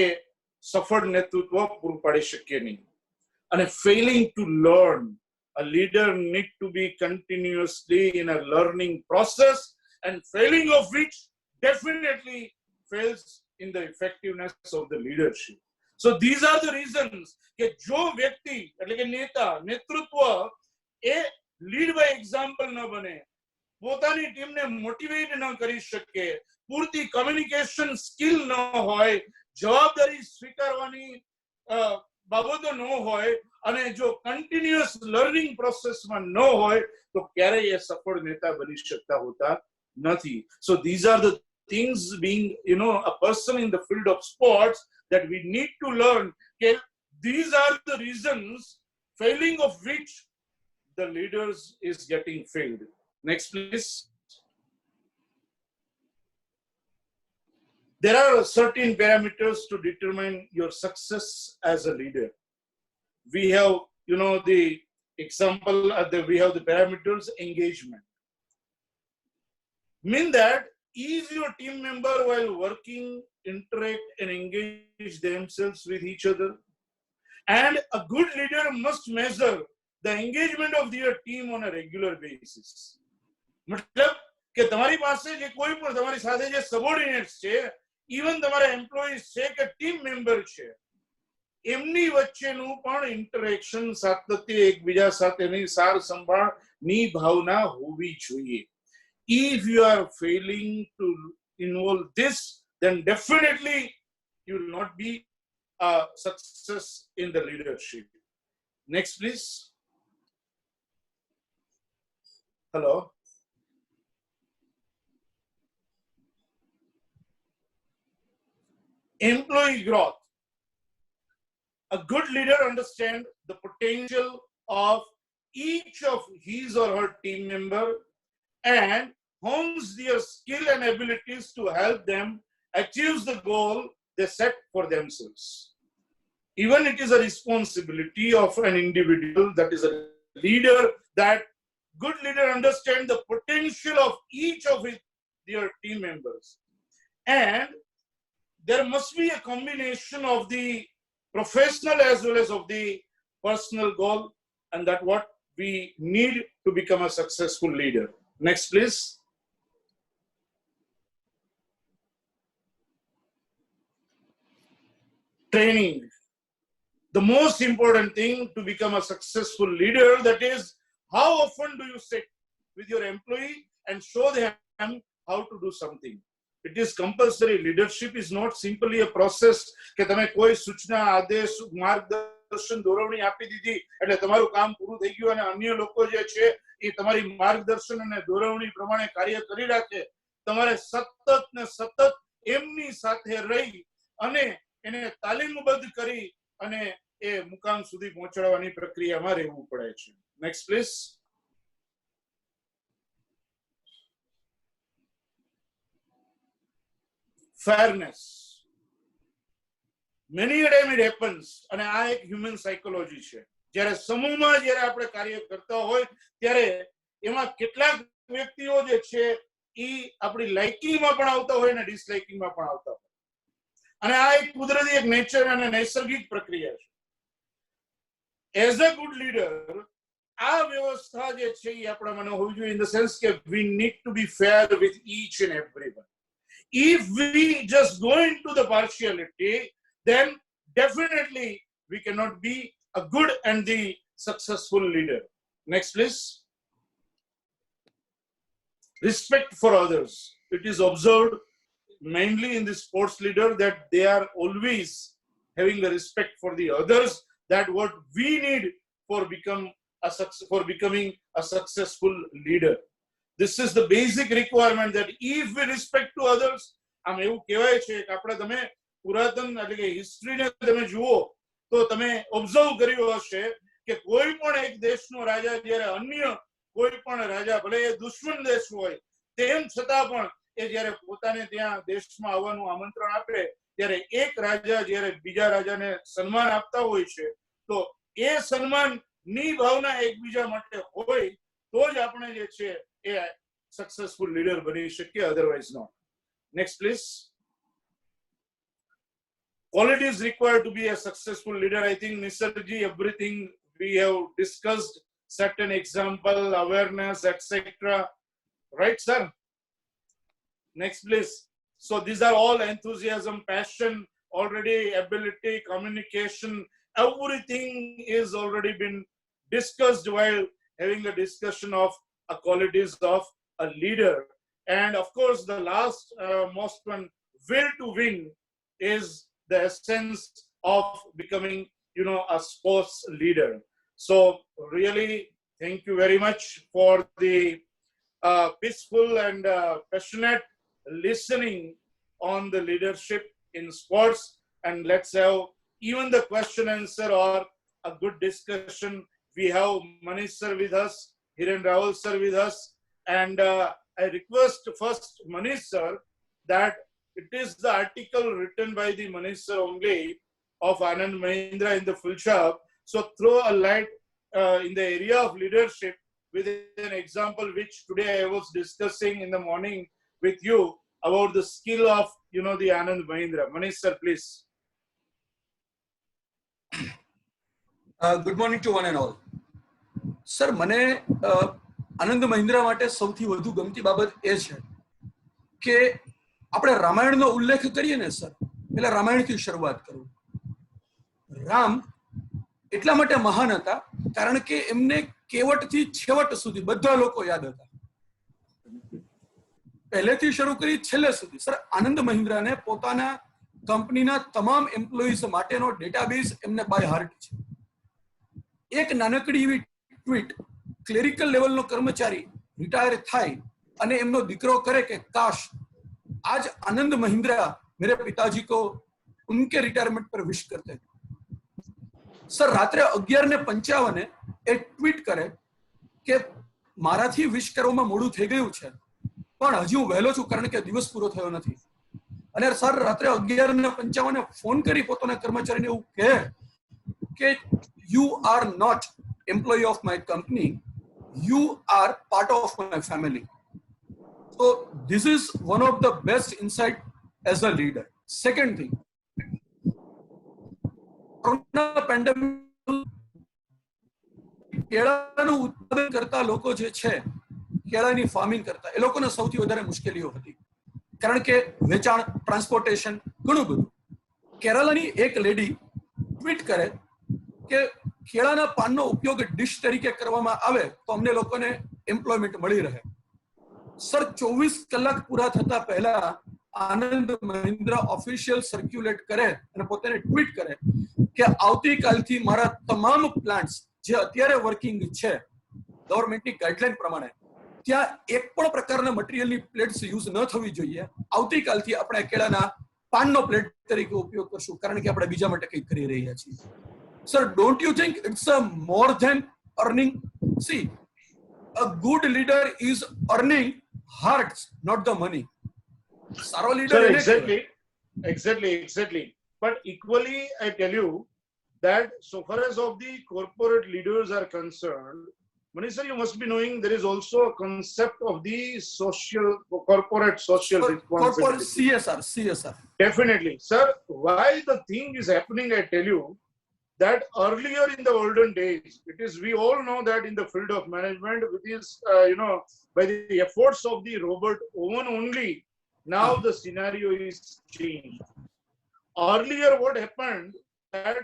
સફળ નેતૃત્વ પૂરું પાડી શકીએ નહીં. અને failing to learn, a leader need to be continuously in a learning process, and failing of which definitely fails in the effectiveness of the leadership. So these are the reasons કે જો વ્યક્તિ એટલે કે નેતા, નેતૃત્વ એ લીડ બાય એક્ઝામ્પલ ન બને, પોતાની ટીમને મોટિવેટ ન કરી શકે, પૂરતી કમ્યુનિકેશન સ્કિલ ન હોય, જવાબદારી સ્વીકારવાની બાબતો ન હોય અને જો કન્ટિન્યુઅસ લર્નિંગ પ્રોસેસમાં ન હોય તો ક્યારેય એ સફળ નેતા બની શકતા હોતા નથી. So these are the things being a person in the field of sports that we need to learn. These are the reasons failing of which the leaders is getting failed. Next please. There are certain parameters to determine your success as a leader. We have the example we have the parameters. Engagement mean that is your team member while working interact and engage themselves with each other, and a good leader must measure the engagement of your team on a regular basis. मतलब કે તમારી પાસે જે કોઈ પણ તમારી સાથે જે સબોર્ડિનેટ્સ છે, ઇવન તમારા એમ્પ્લોઈઝ છે કે ટીમ મેમ્બર છે, એમની વચ્ચેનું પણ ઇન્ટરેક્શન સાતત્ય એકબીજા સાથેની સાર સંભાળની ભાવના હોવી જોઈએ. If you are failing to involve this, then definitely you will not be a success in the leadership. Next, please. Hello. Employee growth. A good leader understands the potential of each of his or her team member and hones their skill and abilities to help them achieve the goal they set for themselves. Even it is a responsibility of an individual, that is a leader, that good leader understand the potential of each of their team members. And there must be a combination of the professional as well as of the personal goal, and that what we need to become a successful leader. Next, please. Training. The most important thing to become a successful leader, that is, how often do you sit with your employee and show them how to do something? It is compulsory. Leadership is not simply a process કે તમે કોઈ સૂચના, આદેશ, માર્ગદર્શન, દોરવણી આપી દીધી એટલે તમારું કામ પૂરું થઈ ગયું અને અન્ય લોકો જે છે એ તમારી માર્ગદર્શન અને દોરવણી પ્રમાણે કાર્ય કરી રાખે. તમારે સતત ને સતત એમની સાથે રહી અને એને તાલીમબદ્ધ કરી અને એ મુકામ સુધી પહોંચાડવાની પ્રક્રિયામાં રહેવું પડે છે. Next please. Fairness. Many a time it happens, અને આ એક હ્યુમન સાયકોલોજી છે, જ્યારે સમૂહમાં જ્યારે આપણે કાર્ય કરતા હોય ત્યારે એમાં કેટલાક વ્યક્તિઓ જે છે એ આપણી લાઇકિંગમાં પણ આવતા હોય અને ડિસલાઇકિંગમાં પણ આવતા હોય, અને આ એક કુદરતી એક નેચર અને નૈસર્ગિક પ્રક્રિયા છે. એઝ અ ગુડ લીડર આ વ્યવસ્થા જે છે એ આપણામાં હોવી જોઈએ, ઇન ધ સેન્સ કે we need to be fair with each and everyone. If we just go into the partiality, then definitely we cannot be a good and the successful leader. Next, please. Respect for others. It is observed mainly in the sports leader that they are always having a respect for the others. That what we need for becoming a successful leader. This is the basic requirement, that if we respect to others, આમ એવું કહેવાય છે કે આપણે તમે પુરાતન એટલે કે હિસ્ટ્રીને તમે જુઓ તો તમે ઓબ્ઝર્વ કર્યું હશે કે કોઈ પણ એક દેશનો રાજા જ્યારે અન્ય કોઈ પણ રાજા, ભલે એ દુશ્મન દેશ હોય, તેમ છતાં પણ એ જ્યારે પોતાને ત્યાં દેશમાં આવવાનું આમંત્રણ આપે ત્યારે એક રાજા જ્યારે બીજા રાજાને સન્માન આપતા હોય છે તો એ સન્માનની ભાવના એકબીજા માટે હોય તો જ આપણે જે છે એ સક્સેસફુલ લીડર બની શકીએ, otherwise not. Next, please. Qualities required to be a successful leader. I think Nisarji, everything we have discussed, set an example, awareness, etc. Right, sir? Next, please. So these are all enthusiasm, passion, already ability, communication. Everything is already been discussed while having a discussion of qualities of a leader. And of course, the last most one, will to win, is the essence of becoming, a sports leader. So really, thank you very much for the peaceful and passionate listening on the leadership in sports. And let's have even the question answer or a good discussion. We have Manish sir with us, Hiren Rawal sir with us, and I request first Manish sir that it is the article written by the Manish sir only of Anand Mahindra in the full shop. So throw a light in the area of leadership with an example which today I was discussing in the morning with you about the skill of, the Anand Mahindra. Manish sir, please. Good morning to one and all. Sir, મને આનંદ મહિન્દ્રા માટે સૌથી વધુ ગમતી બાબત એ છે કે આપણે રામાયણનો ઉલ્લેખ કરીએ ને સર, એટલે રામાયણથી શરૂઆત કરું. રામ એટલા માટે મહાન હતા કારણ કે એમને કેવટથી છેવટ સુધી બધા લોકો યાદ હતા, પહેલેથી શરૂ કરી છેલ્લે સુધી. સર, આનંદ મહિન્દ્રાને પોતાના કંપનીના તમામ એમ્પ્લોઈઝ માટેનો ડેટાબેઝ એમને બાય હાર્ટ છે. એક નાનકડી એવી ટ્વીટ ક્લેરિકલ લેવલનો કર્મચારી રિટાયર થાય અને એમનો દીકરો કરે કે કાશ आज आनंद महिंद्रा मेरे पिताजी को उनके रिटायरमेंट पर विश करते. सर, रात्रे 11:55 એ ટ્વીટ કરે કે મારાથી વિશ કરવામાં મોડું થઈ ગયું છે પણ હજી હું વહેલો છું કારણ કે દિવસ પૂરો થયો નથી. અને સર, રાત્રે 11:55 ફોન કરી પોતાના કર્મચારીને એવું કહે કે you are not employee of my company, you are part of my family. So this is one of the best insight as a leader. Second thing, corona pandemic કેળાનું ઉત્પાદન કરતા લોકો જે છે, કેળાની ફાર્મિંગ કરતા, એ લોકોને સૌથી વધારે મુશ્કેલીઓ હતી કારણ કે વેચાણ, ટ્રાન્સપોર્ટેશન, ઘણું બધું. કેરળની એક લેડી ટ્વીટ કરે કે કેળાના પાનનો ઉપયોગ ડિશ તરીકે કરવામાં આવે તો અમને લોકોને એમ્પ્લોયમેન્ટ મળી રહે. સર, 24 કલાક પૂરા થતા પહેલા આનંદ મહિન્દ્રા ઓફિશિયલ સર્ક્યુલેટ કરે અને પોતાને ટ્વીટ કરે કે આવતીકાલથી મારા તમામ પ્લાન્ટ્સ જે અત્યારે વર્કિંગ છે ગવર્મેન્ટની ગાઈડલાઈન પ્રમાણે ત્યાં એક પણ પ્રકારના મટીરિયલની પ્લેટ્સ યુઝ ન થવી જોઈએ. આવતીકાલથી આપણે કેળાના પાનનો પ્લેટ તરીકે ઉપયોગ કરશું કારણ કે આપણે બીજા માટે કંઈક કરી રહ્યા છીએ. Sir, don't you think it's a more than earning? See, a good leader is earning hearts, not the money. Saro leader. Sir, exactly. But equally, I tell you that so far as of the corporate leaders are concerned, Manish sir, you must be knowing there is also a concept of the corporate social responsibility. CSR. Definitely, sir. Why the thing is happening, I tell you, that earlier in the olden days, we all know that in the field of management, it is, by the efforts of the Robert Owen only, now the scenario is changed. Earlier, what happened that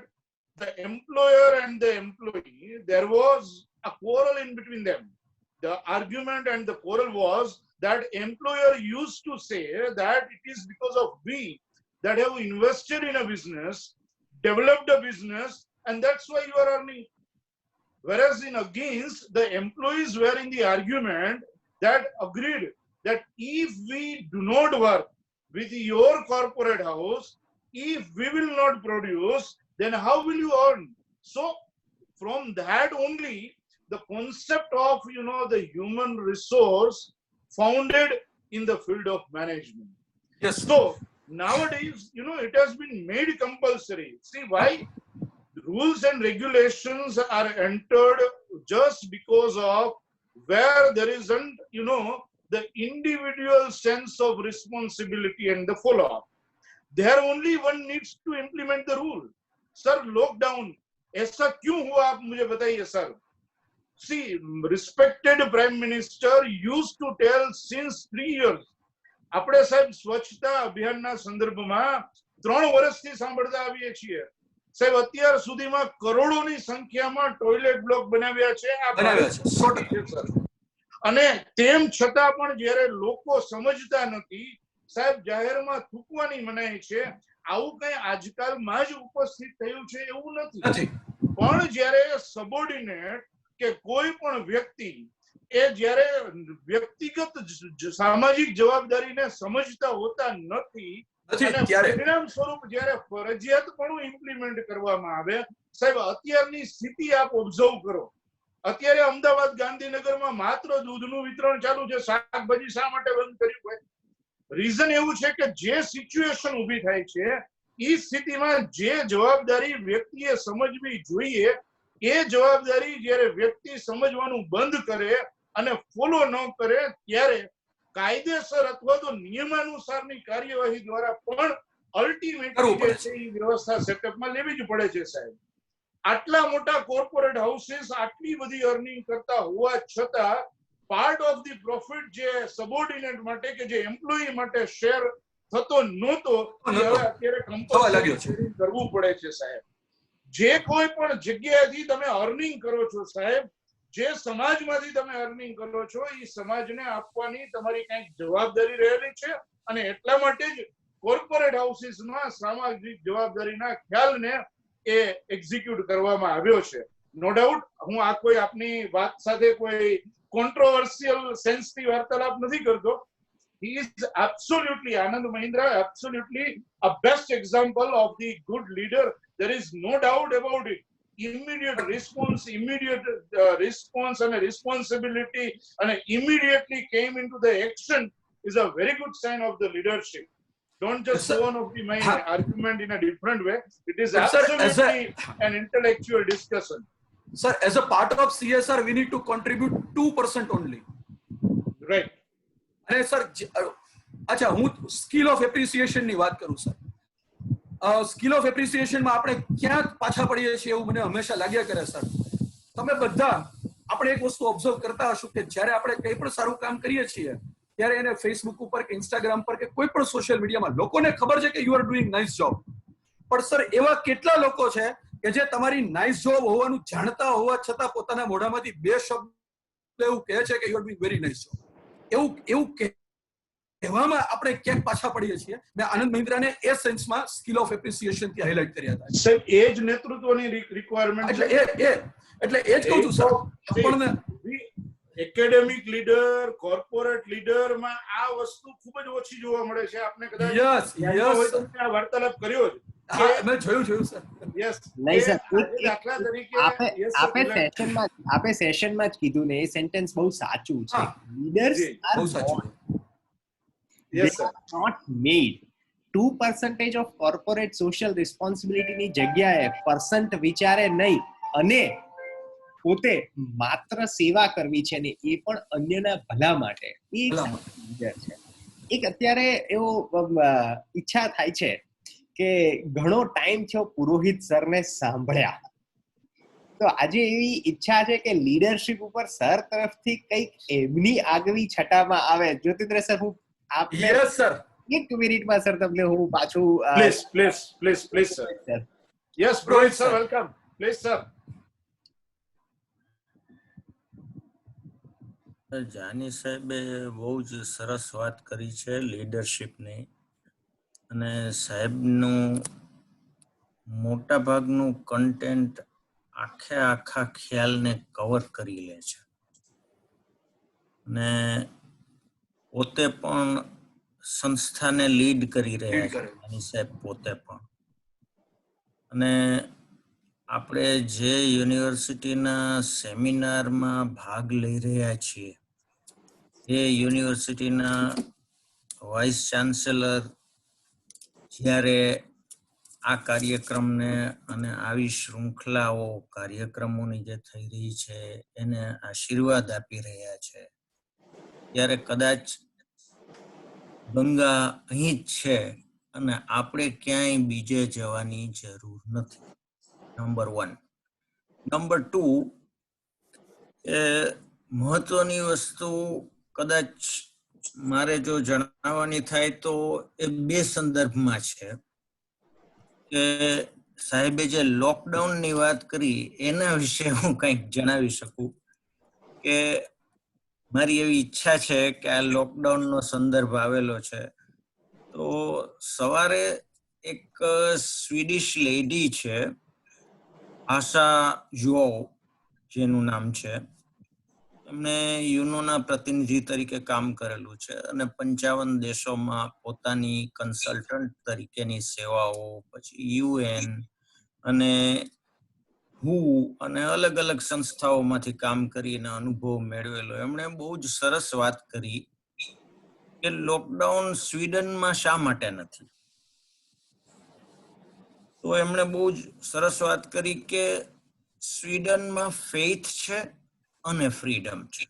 the employer and the employee, there was a quarrel in between them. The argument and the quarrel was that employer used to say that it is because of we that have invested in a business, developed a business, and that's why you are earning. Whereas in against, the employees were in the argument that agreed that if we do not work with your corporate house, if we will not produce, then how will you earn? So from that only, the concept of, the human resource founded in the field of management. Yes. So nowadays, it has been made compulsory. See why? Rules and regulations are entered just because of where there isn't, the individual sense of responsibility and the follow-up. There only one needs to implement the rule. Sir, lockdown, ऐसा क्यों हुआ आप मुझे बताइए sir. See, respected Prime Minister used to tell since 3 years. આપણે સાહેબ સ્વચ્છતા અભિયાનના સંદર્ભમાં 3 વર્ષથી સાંભળતા આવીએ છીએ. સાહેબ, અત્યાર સુધીમાં કરોડોની સંખ્યામાં ટોયલેટ બ્લોક બનાવ્યા છે અને તેમ છતાં પણ જ્યારે લોકો સમજતા નથી, સાહેબ જાહેરમાં થૂકવાની મનાઈ છે, આવું કઈ આજકાલમાં જ ઉપસ્થિત થયું છે એવું નથી. પણ જ્યારે સબોર્ડિનેટ કે કોઈ પણ વ્યક્તિ એ જ્યારે વ્યક્તિગત સામાજિક જવાબદારીને સમજતા હોતા નથી, પરિણામ સ્વરૂપ જ્યારે ફરજિયાતપણું ઇમ્પ્લિમેન્ટ કરવામાં આવે, સાહેબ અત્યારની સ્થિતિ આપ ઓબ્ઝર્વ કરો. અત્યારે અમદાવાદ, ગાંધીનગરમાં માત્ર દૂધનું વિતરણ ચાલુ છે, શાકભાજી શા માટે બંધ કર્યું હોય? રીઝન એવું છે કે જે સિચ્યુએશન ઊભી થાય છે એ સ્થિતિમાં જે જવાબદારી વ્યક્તિએ સમજવી જોઈએ એ જવાબદારી જ્યારે વ્યક્તિ સમજવાનું બંધ કરે અને ફોલો ન કરે ત્યારે કાયદેસર અથવા તો નિયમાનુસારની કાર્યવાહી દ્વારા પણ અલ્ટિમેટલી જે છે એ વ્યવસ્થા સેટઅપમાં લેવી જ પડે છે સાહેબ. આટલા મોટા કોર્પોરેટ હાઉસીસ આટલી બધી અર્નિંગ કરતા હોવા છતાં પાર્ટ ઓફ ધી પ્રોફિટ જે સબોર્ડિનેટ માટે કે જે એમ્પ્લોયી માટે શેર થતો નહોતો એ હવે અત્યારે કમ્પલસરી કરવું પડે છે સાહેબ. જે કોઈ પણ જગ્યાએથી તમે અર્નિંગ કરો છો સાહેબ, જે સમાજમાંથી તમે અર્નિંગ કરો છો એ સમાજને આપવાની તમારી કંઈક જવાબદારી રહેલી છે અને એટલા માટે જ કોર્પોરેટ હાઉસીસમાં સામાજિક જવાબદારીના ખ્યાલને એ એક્ઝિક્યુટ કરવામાં આવ્યો છે. નો ડાઉટ હું આ કોઈ આપની વાત સાથે કોઈ કોન્ટ્રોવર્સિયલ સેન્સની વાર્તાલાપ નથી કરતો. He is absolutely, Anand Mahindra, absolutely a best example of the good leader. There is no doubt about it. Immediate response and a responsibility and immediately came into the action is a very good sign of the leadership. Don't just go on of my argument in a different way. It is absolutely an intellectual discussion. Sir, as a part of CSR, we need to contribute 2% only. Right. અને sir અચ્છા હું skill of appreciation ની વાત કરું sir. Skill of એપ્રિસિએશનમાં આપણે ક્યાંક પાછા પડીએ છીએ એવું મને હંમેશા લાગ્યા કરે સર. તમે બધા આપણે એક વસ્તુ ઓબ્ઝર્વ કરતા હશો કે જ્યારે આપણે કંઈ પણ સારું કામ કરીએ છીએ ત્યારે એને ફેસબુક ઉપર કે ઇન્સ્ટાગ્રામ પર કે કોઈ પણ સોશિયલ મીડિયામાં લોકોને ખબર છે કે you are doing nice job, પણ સર એવા કેટલા લોકો છે કે જે તમારી નાઇસ જોબ હોવાનું જાણતા હોવા છતાં પોતાના મોઢામાંથી બે શબ્દ એવું કહે છે કે you are doing very nice job. એવું કહેવામાં આપણે ક્યાંક પાછા પડીએ છીએ. મેં આનંદ મહિન્દ્રાને એ સેન્સમાં સ્કિલ ઓફ એપ્રિસિએશન થી હાઇલાઇટ કર્યા હતા. સાહેબ એ જ નેતૃત્વની રિક્વાયરમેન્ટ એટલે એ જ કહું છું સર. આપણને એકેડેમિક લીડર, કોર્પોરેટ લીડર માં આ વસ્તુ ખૂબ જ ઓછી જોવા મળે છે. આપને કદાચ યસ આ વાર્તાલાપ કર્યો છે. મેં જોયું સર. યસ નહીં સર, દાખલા તરીકે આપે સેશનમાં જ કીધું ને એ સેન્ટેન્સ બહુ સાચું છે. લીડર્સ બહુ સાચું. not made 2% of corporate social responsibility ની જગ્યાએ % વિચારે નહીં અને પોતે માત્ર સેવા કરવી છે ને એ પણ અન્યના ભલા માટે. એ લીડર છે. એક અત્યારે એવો ઈચ્છા થાય છે કે ઘણો ટાઈમ થયો પુરોહિત સરને સાંભળ્યા, તો આજે એવી ઈચ્છા છે કે લીડરશિપ ઉપર સર તરફથી કંઈક એમની આગવી છટામાં આવે. જ્યોતિન્દ્ર સર, હું યસ સર, એક મિનિટમાં સર તમને હું પાછું please sir. Yes Rohit sir, welcome. Please sir. Jani સાહેબે બહુ જ સરસ વાત કરી છે લીડરશિપની, અને સાહેબનું મોટા ભાગનું કન્ટેન્ટ આખા ખ્યાલને કવર કરી લે છે અને પોતે પણ સંસ્થાને લીડ કરી રહ્યા છે જાની સાહેબ પોતે પણ. અને આપણે જે યુનિવર્સિટીના સેમિનારમાં ભાગ લઈ રહ્યા છીએ એ યુનિવર્સિટીના વાઇસ ચાન્સેલર જ્યારે આ કાર્યક્રમને અને આવી શૃંખલાઓ કાર્યક્રમોની જે થઈ રહી છે એને આશીર્વાદ આપી રહ્યા છે ત્યારે કદાચ ગંગા અહીં જ છે અને આપણે ક્યાંય બીજે જવાની જરૂર નથી. નંબર 1. નંબર 2, એ મહત્વની વસ્તુ કદાચ મારે જો જણાવવાની થાય તો એ 2 સંદર્ભમાં છે કે સાહેબે જે લોકડાઉનની વાત કરી એના વિશે હું કંઈક જણાવી શકું કે મારી એવી ઈચ્છા છે કે આ લોકડાઉનનો સંદર્ભ આવેલો છે. તો સવારે એક સ્વીડિશ લેડી છે, આશા જુઓ જેનું નામ છે, એમણે યુનોના પ્રતિનિધિ તરીકે કામ કરેલું છે અને 55 દેશોમાં પોતાની કન્સલ્ટન્ટ તરીકેની સેવાઓ, પછી UN અને WHO અને અલગ અલગ સંસ્થાઓમાંથી કામ કરીને અનુભવ મેળવેલો. એમણે બહુ જ સરસ વાત કરી કે લોકડાઉન સ્વીડનમાં શા માટે નથી. તો એમણે બહુ જ સરસ વાત કરી કે સ્વીડનમાં ફેઇથ છે અને ફ્રીડમ છે.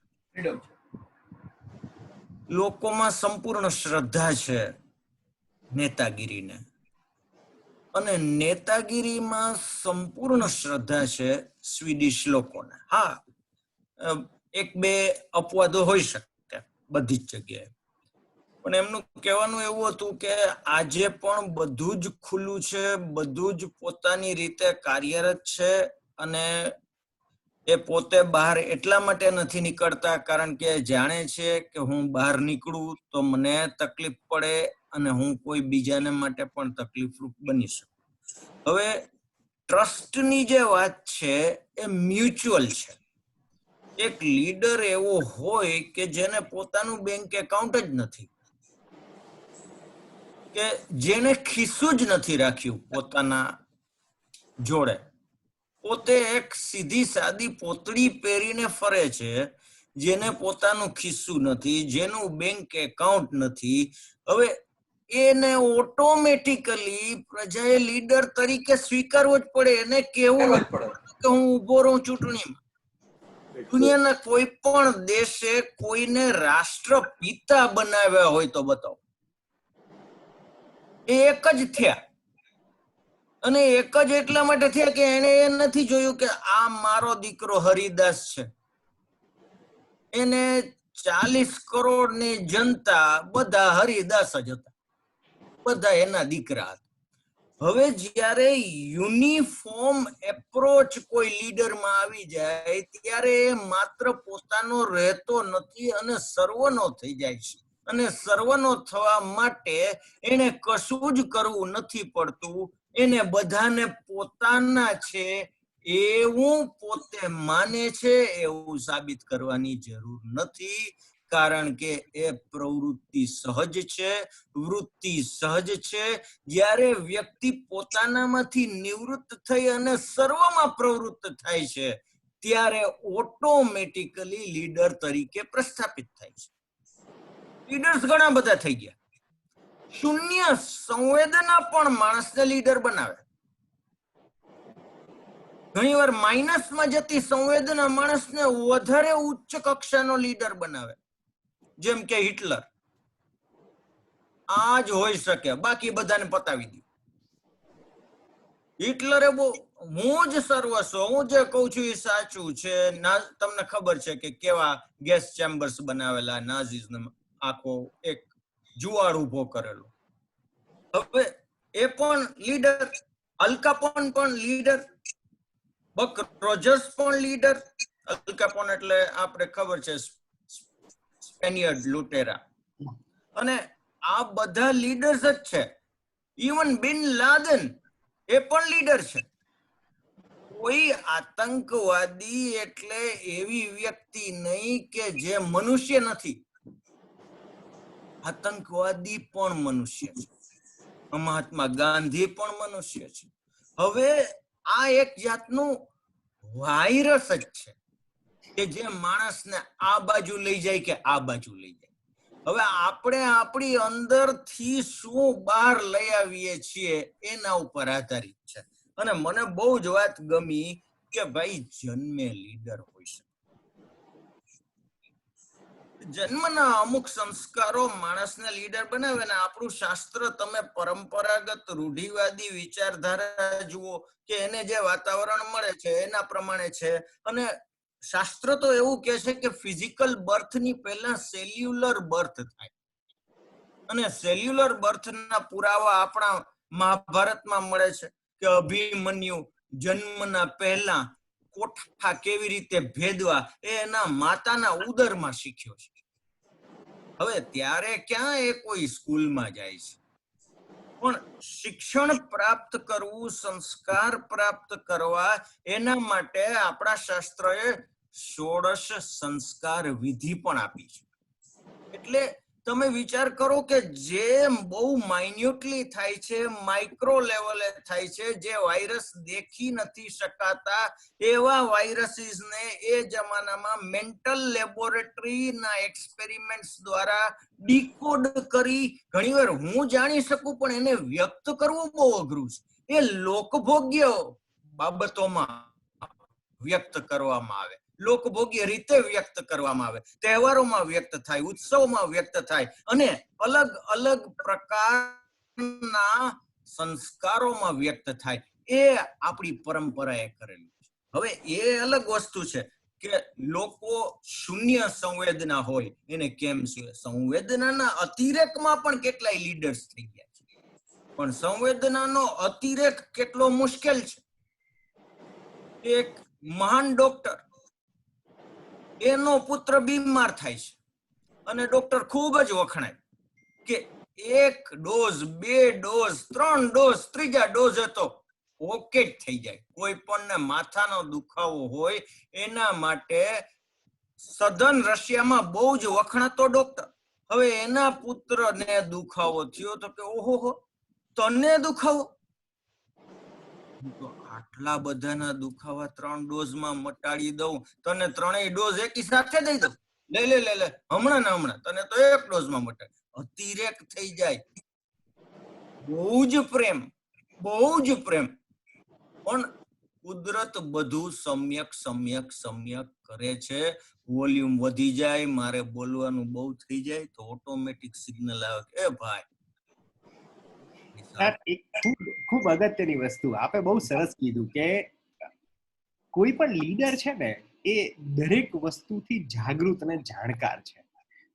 લોકોમાં સંપૂર્ણ શ્રદ્ધા છે નેતાગીરીને, અને નેતાગીરીમાં સંપૂર્ણ શ્રદ્ધા છે સ્વીડિશ લોકોને. હા, એક બે અપવાદો હોઈ શકે બધી જ જગ્યાએ, પણ એમનું કહેવાનું એવું હતું કે આજે પણ બધું જ ખુલ્લું છે, બધું જ પોતાની રીતે કાર્યરત છે, અને એ પોતે બહાર એટલા માટે નથી નીકળતા કારણ કે જાણે છે કે હું બહાર નીકળું તો મને તકલીફ પડે અને હું કોઈ બીજાને માટે પણ તકલીફરૂપ બની શકું. હવે ટ્રસ્ટની જે વાત છે એ મ્યુચ્યુઅલ છે. એક લીડર એવો હોય કે જેને પોતાનું બેંક એકાઉન્ટ જ નથી, કે જેને ખિસ્સું જ નથી રાખ્યું પોતાના જોડે, પોતે એક સીધી સાદી પોતળી પહેરીને ફરે છે, જેને પોતાનું ખિસ્સું નથી, જેનું બેંક એકાઉન્ટ નથી. હવે એને ઓટોમેટિકલી પ્રજાએ લીડર તરીકે સ્વીકારવો જ પડે. એને કેવું કે હું ઉભો રહું ચૂંટણીમાં. દુનિયાના કોઈ પણ દેશે કોઈને રાષ્ટ્રપિતા બનાવ્યા હોય તો બતાવો. એ એક જ થયા, અને એક જ એટલા માટે થયા કે એને એ નથી જોયું કે આ મારો દીકરો હરિદાસ છે, એને 40 કરોડની જનતા બધા હરિદાસ જ હતા, બધા એના દીકરા હતા. હવે જ્યારે યુનિફોર્મ એપ્રોચ કોઈ લીડરમાં આવી જાય ત્યારે એ માત્ર પોતાનો રહેતો નથી અને સર્વનો થઈ જાય છે. અને સર્વનો થવા માટે એને કશું જ કરવું નથી પડતું. એને બધાને પોતાના છે એવું પોતે માને છે એવું સાબિત કરવાની જરૂર નથી, કારણ કે એ પ્રવૃત્તિ સહજ છે, વૃત્તિ સહજ છે. જ્યારે વ્યક્તિ પોતાનામાંથી નિવૃત્ત થઈ અને સર્વમાં પ્રવૃત્ત થાય છે ત્યારે ઓટોમેટિકલી લીડર તરીકે પ્રસ્થાપિત થાય છે. લીડર્સ ઘણા બધા થઈ ગયા. શૂન્ય સંવેદના પણ માણસને લીડર બનાવે. ઘણીવાર માઇનસમાં જતી સંવેદના માણસને વધારે ઉચ્ચ કક્ષાનો લીડર બનાવે. જેમ કે હિટલર આ જ હોઈ શકે, બાકી બધાને પતાવી દીધું. હિટલરે બહુ હું જ સર્વસ્વ, હું જે કહું છું એ સાચું છે. તમને ખબર છે કે કેવા ગેસ ચેમ્બર્સ બનાવેલા, નાઝીઝને આખો એક જુવાળ ઉભો કરેલો. હવે એ પણ લીડર, અલ કાપોન પણ લીડર, બક રોજર્સ પણ લીડર. અલ કાપોન એટલે આપણે ખબર છે સ્પેનિયર્ડ લૂંટેરા, અને આ બધા લીડર્સ જ છે. ઇવન બિન લાદેન એ પણ લીડર છે. કોઈ આતંકવાદી એટલે એવી વ્યક્તિ નહીં કે જે મનુષ્ય નથી. આતંકવાદી પણ મનુષ્ય છે. મહાત્મા ગાંધી પણ મનુષ્ય છે. હવે આ એક જાતનું વાયરસ જ છે કે જે માણસને આ બાજુ લઈ જાય કે આ બાજુ લઈ જાય. હવે આપણે આપણી અંદરથી શું બહાર લઈ આવીએ છીએ એના ઉપર આધારિત છે. અને મને બહુ જ વાત ગમી કે ભાઈ જન્મે લીડર હોય છે. જન્મના અમુક સંસ્કારો માણસને લીડર બનાવે. ને આપણું શાસ્ત્ર તમે પરંપરાગત રૂઢિવાદી વિચારધારા જુઓ કે એને જે વાતાવરણ મળે છે એના પ્રમાણે છે. અને શાસ્ત્ર તો એવું કે છે કે ફિઝિકલ બર્થની પહેલા સેલ્યુલર બર્થ થાય, અને સેલ્યુલર બર્થના પુરાવા આપણા મહાભારતમાં મળે છે કે અભિમન્યુ જન્મના પહેલા કોઠા કેવી રીતે ભેદવા એ એના માતાના ઉદરમાં શીખ્યો છે. હવે ત્યારે ક્યાં એ કોઈ સ્કૂલમાં જાય છે, પણ શિક્ષણ પ્રાપ્ત કરવું, સંસ્કાર પ્રાપ્ત કરવા, એના માટે આપણા શાસ્ત્રએ 16 સંસ્કાર વિધિ પણ આપી છે. એટલે તમે વિચાર કરો કે જે બહુ માઇન્યુટલી થાય છે, માઇક્રો લેવલે થાય છે, જે વાયરસ દેખી નથી શકાતા એવા વાયરસીસને એ જમાનામાં મેન્ટલ લેબોરેટરીના એક્સપેરિમેન્ટ્સ દ્વારા ડીકોડ કરી, ઘણીવાર હું જાણી શકું પણ એને વ્યક્ત કરવું બહુ અઘરું છે. એ લોકભોગ્ય બાબતોમાં વ્યક્ત કરવામાં આવે, લોકભોગ્ય રીતે વ્યક્ત કરવામાં આવે, તહેવારોમાં વ્યક્ત થાય, ઉત્સવમાં વ્યક્ત થાય, અને અલગ અલગ પ્રકારના સંસ્કારોમાં વ્યક્ત થાય એ આપણી પરંપરાએ કરેલું છે. હવે એ અલગ વસ્તુ છે કે લોકો શૂન્ય સંવેદના હોય એને કેમ છે. સંવેદનાના અતિરેકમાં પણ કેટલાય લીડર્સ થઈ ગયા છે, પણ સંવેદનાનો અતિરેક કેટલો મુશ્કેલ છે. એક મહાન ડોક્ટર, એનો પુત્ર બીમાર થાય છે અને ડોક્ટર ખૂબ જ વખણાય કે 1 ડોઝ 2 ડોઝ 3 ડોઝ ત્રીજા ડોઝ હતો ઓકે જ થઈ જાય. કોઈ પણ માથાનો દુખાવો હોય એના માટે સધન રશિયામાં બહુ જ વખણાતો ડોક્ટર, હવે એના પુત્રને દુખાવો થયો તો કે ઓહો તને દુખાવો, તો આટલા બધાના દુખાવા 3 ડોઝમાં મટાડી દઉં, તને 3 ડોઝ એકી સાથે દઈ દઉં, લે હમણાં ને હમણાં, તને તો 1 ડોઝમાં મટાડી. અતિરેક થઈ જાય. બહુ જ પ્રેમ પણ કુદરત બધું સમ્યક કરે છે. વોલ્યુમ વધી જાય, મારે બોલવાનું બહુ થઈ જાય તો ઓટોમેટિક સિગ્નલ આવે કે એ ભાઈ. એક ખૂબ અગત્યની વસ્તુ આપે બહુ સરસ કીધું કે કોઈ પણ લીડર છે ને એ દરેક વસ્તુથી જાગૃત અને જાણકાર છે.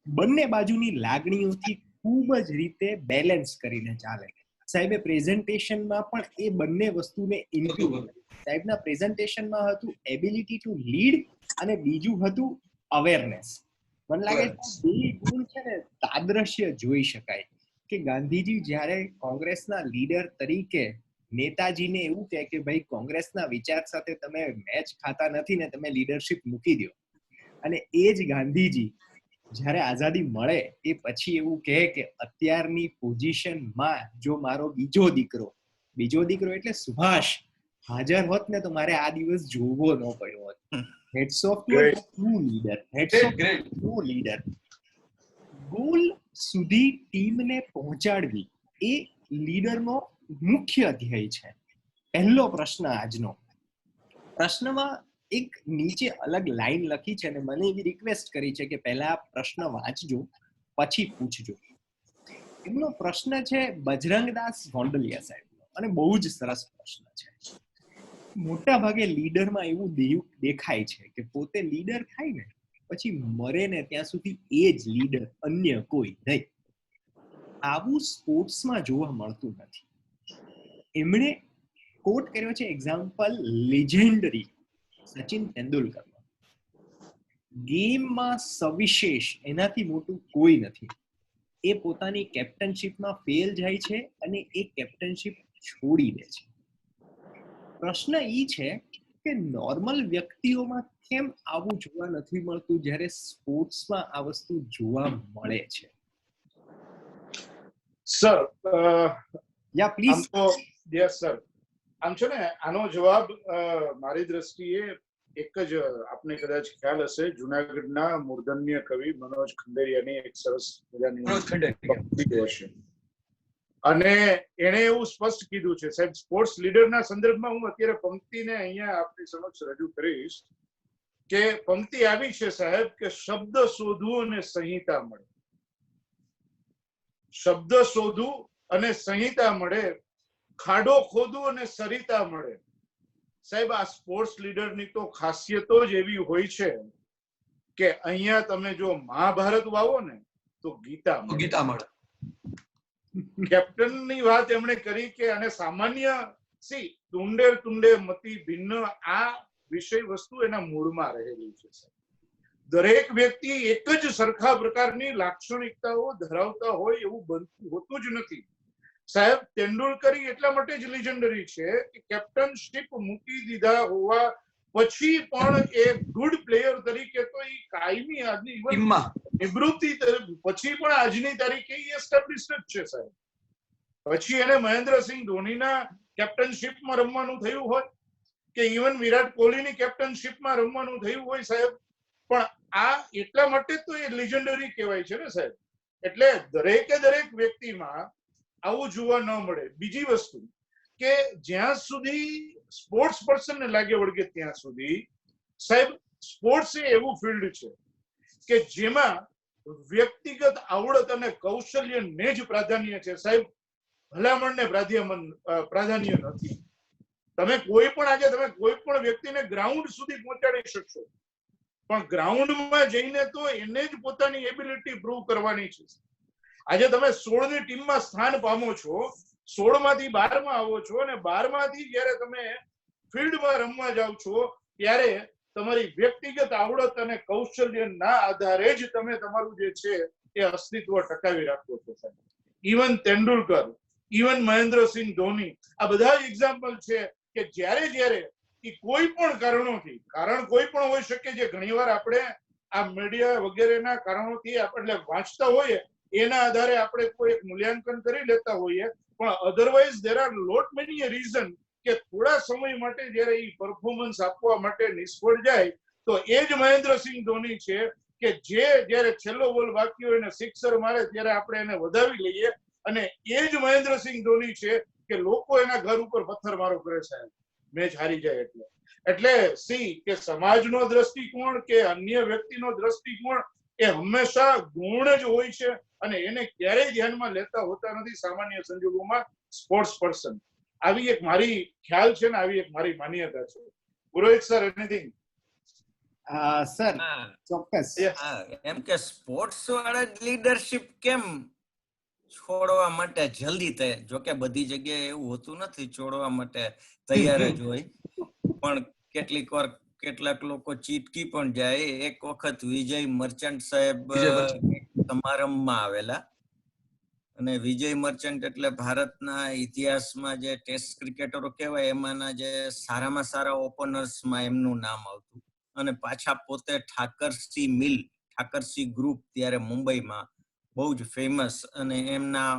બંને બાજુની લાગણીઓથી ખૂબ જ રીતે બેલેન્સ કરીને ચાલે. સાહેબે પ્રેઝન્ટેશનમાં પણ એ બંને વસ્તુને ઇન્ક્લુડ, સાહેબના પ્રેઝન્ટેશનમાં હતું એબિલિટી ટુ લીડ અને બીજું હતું અવેરનેસ. મને લાગે બે ગુણ છે ને તાદ્રશ્ય જોઈ શકાય કે ગાંધીજી જ્યારે કોંગ્રેસના લીડર તરીકે નેતાજીને એવું કહે કે ભાઈ કોંગ્રેસના વિચાર સાથે તમે મેચ ખાતા નથી ને તમે લીડરશિપ મૂકી દો, અને એ જ ગાંધીજી જ્યારે આઝાદી મળે એ પછી એવું કહે કે અત્યારની પોઝિશનમાં જો મારો બીજો દીકરો એટલે સુભાષ હાજર હોત ને તો મારે આ દિવસ જોવો ન પડ્યો હોત. Hats of to a true leader. Goal સુધી ટીમને પહોંચાડવી એ લીડરનો મુખ્ય ધ્યેય છે. પહેલો પ્રશ્ન આજનો પ્રશ્નમાં એક નીચે અલગ લાઈન લખી છે અને મને એવી રિક્વેસ્ટ કરી છે કે પહેલા પ્રશ્ન વાંચજો પછી પૂછજો. એમનો પ્રશ્ન છે બજરંગદાસ ગોંડલિયા સાહેબનો અને બહુ જ સરસ પ્રશ્ન છે. મોટા ભાગે લીડરમાં એવું દેખાય છે કે પોતે લીડર થાય ને પછી મરે ને ત્યાં સુધી એ જ લીડર, અન્ય કોઈ નહીં. આવું સ્પોર્ટ્સમાં જોવા મળતું નથી. એમણે કોટ કર્યો છે એક્ઝામ્પલ લેજેન્ડરી સચિન તેંડુલકરનો. ગેમમાં સવિશેષ એનાથી મોટું કોઈ નથી. એ પોતાની કેપ્ટનશીપમાં ફેલ જાય છે અને એ કેપ્ટનશીપ છોડી દે છે. પ્રશ્ન એ છે કે નોર્મલ વ્યક્તિઓમાં કેમ આવું જોવા નથી મળતું જ્યારે સ્પોર્ટ્સમાં આ વસ્તુ જોવા મળે છે? Sir yeah please. Yes sir. આમ છે ને આનો જવાબ મારી દ્રષ્ટિએ એક જ આપને કદાચ ખ્યાલ હશે, જુનાગઢના મૂર્ધન્ય કવિ મનોજ ખંડેરિયાની એક સરસ મજાની હશે અને એને એવું સ્પષ્ટ કીધું છે સાહેબ. સ્પોર્ટ્સ લીડરના સંદર્ભમાં હું અત્યારે પંક્તિને અહીંયા આપની સમક્ષ રજૂ કરીશ કે પંક્તિ આવી છે સાહેબ કે શબ્દ શોધવું અને સંહિતા મળે. શબ્દ શોધવું અને સંહિતા મળે, ખાડો ખોદવું અને સરિતા મળે. સાહેબ આ સ્પોર્ટ્સ લીડરની તો ખાસિયતો જ એવી હોય છે કે અહીંયા તમે જો મહાભારત વાવો ને તો ગીતા મળે. કેપ્ટનની વાત એમણે કરી કે અને સામાન્ય તુંડે મતિ ભિન્ન, આ વિષય વસ્તુ એના મૂળમાં રહેલી છે. દરેક વ્યક્તિ એક જ સરખા પ્રકારની લાક્ષણિકતાઓ ધરાવતા હોય એવું બનતું હોતું જ નથી સાહેબ. તેંડુલકર એટલા માટે જ લીજેન્ડરી છે કે કેપ્ટનશીપ મૂકી દીધા હોવા પછી પણ એ ગુડ પ્લેયર તરીકે તો એ કાયમી આજની નિવૃત્તિ પછી પણ આજની તારીખે એસ્ટાબ્લિશ્ડ છે સાહેબ. પછી એને મહેન્દ્રસિંહ ધોનીના કેપ્ટનશીપમાં રમવાનું થયું હોય કે ઇવન વિરાટ કોહલીની કેપ્ટનશીપમાં રમવાનું થયું હોય સાહેબ, પણ આ એટલા માટે તો એ લીજેન્ડરી કહેવાય છે ને સાહેબ. એટલે દરેક વ્યક્તિમાં આવું જોવા ન મળે. બીજી વસ્તુ કે જ્યાં સુધી સ્પોર્ટ્સ પર્સનને લાગે વળગે ત્યાં સુધી સાહેબ સ્પોર્ટ્સ એ એવું ફિલ્ડ છે કે જેમાં વ્યક્તિગત આવડત અને કૌશલ્યને જ પ્રાધાન્ય છે સાહેબ. ભલામણને પ્રાધાન્ય નથી. તમે કોઈ પણ વ્યક્તિને ગ્રાઉન્ડ સુધી પહોંચાડી શકશો, પણ ગ્રાઉન્ડમાં જઈને તો એને જ પોતાની એબિલિટી પ્રૂવ કરવાની છે. આજે તમે 16 ની ટીમમાં સ્થાન પામો છો, 16 માંથી 12 માં આવો છો, અને 12 માંથી જયારે તમે ફિલ્ડમાં રમવા જાવ છો ત્યારે તમારી વ્યક્તિગત આવડત અને કૌશલ્યના આધારે જ તમે તમારું જે છે એ અસ્તિત્વ ટકાવી રાખો છો. ઇવન તેંડુલકર, ઇવન મહેન્દ્રસિંહ ધોની, આ બધા જ એક્ઝામ્પલ છે કે જ્યારે કોઈ પણ કારણોથી, કારણ કોઈ પણ હોઈ શકે, જે ઘણીવાર આપણે આ મીડિયા વગેરેના કારણોથી આપણે વાંચતા હોઈએ, એના આધારે આપણે કોઈ એક મૂલ્યાંકન કરી લેતા હોઈએ, પણ otherwise there are lot many reason કે થોડા સમય માટે જયારે એ પરફોર્મન્સ આપવા માટે નિષ્ફળ જાય, તો એ જ મહેન્દ્રસિંહ ધોની છે કે જે જયારે છેલ્લો બોલ બાકી હોય ને સિક્સર મારે ત્યારે આપણે એને વધાવી લઈએ, અને એ જ મહેન્દ્રસિંહ ધોની છે કે લોકો એના ઘર ઉપર પથ્થરમારો કરે છે મેચ હારી જાય એટલે સી કે સમાજનો દ્રષ્ટિકોણ કે અન્ય વ્યક્તિનો દ્રષ્ટિકોણ એ હંમેશા ગુણ જ હોય છે, અને એને ક્યારેય ધ્યાનમાં લેતા હોતા નથી સામાન્ય સંજોગોમાં સ્પોર્ટ્સ પર્સન. આવી એક મારી ખ્યાલ છે ને આવી એક મારી માન્યતા છે. પુરોહિત સર, એનીથિંગ? સર ચોક્કસ. એમ કે સ્પોર્ટ્સ વાળા લીડરશિપ કેમ છોડવા માટે જલ્દી તૈયાર, જોકે બધી જગ્યાએ એવું હોતું નથી, છોડવા માટે તૈયાર જ હોય, પણ કેટલાક લોકો ચીટકી પણ જાય. એક વખત વિજય મર્ચન્ટ સાહેબ સમારંભમાં આવેલા, અને વિજય મર્ચન્ટ એટલે ભારતના ઇતિહાસમાં જે ટેસ્ટ ક્રિકેટરો કહેવાય એમાંના જે સારામાં સારા ઓપનર્સમાં એમનું નામ આવતું, અને પાછા પોતે ઠાકરસિંહ ગ્રુપ ત્યારે મુંબઈમાં બહુ જ ફેમસ, અને એમના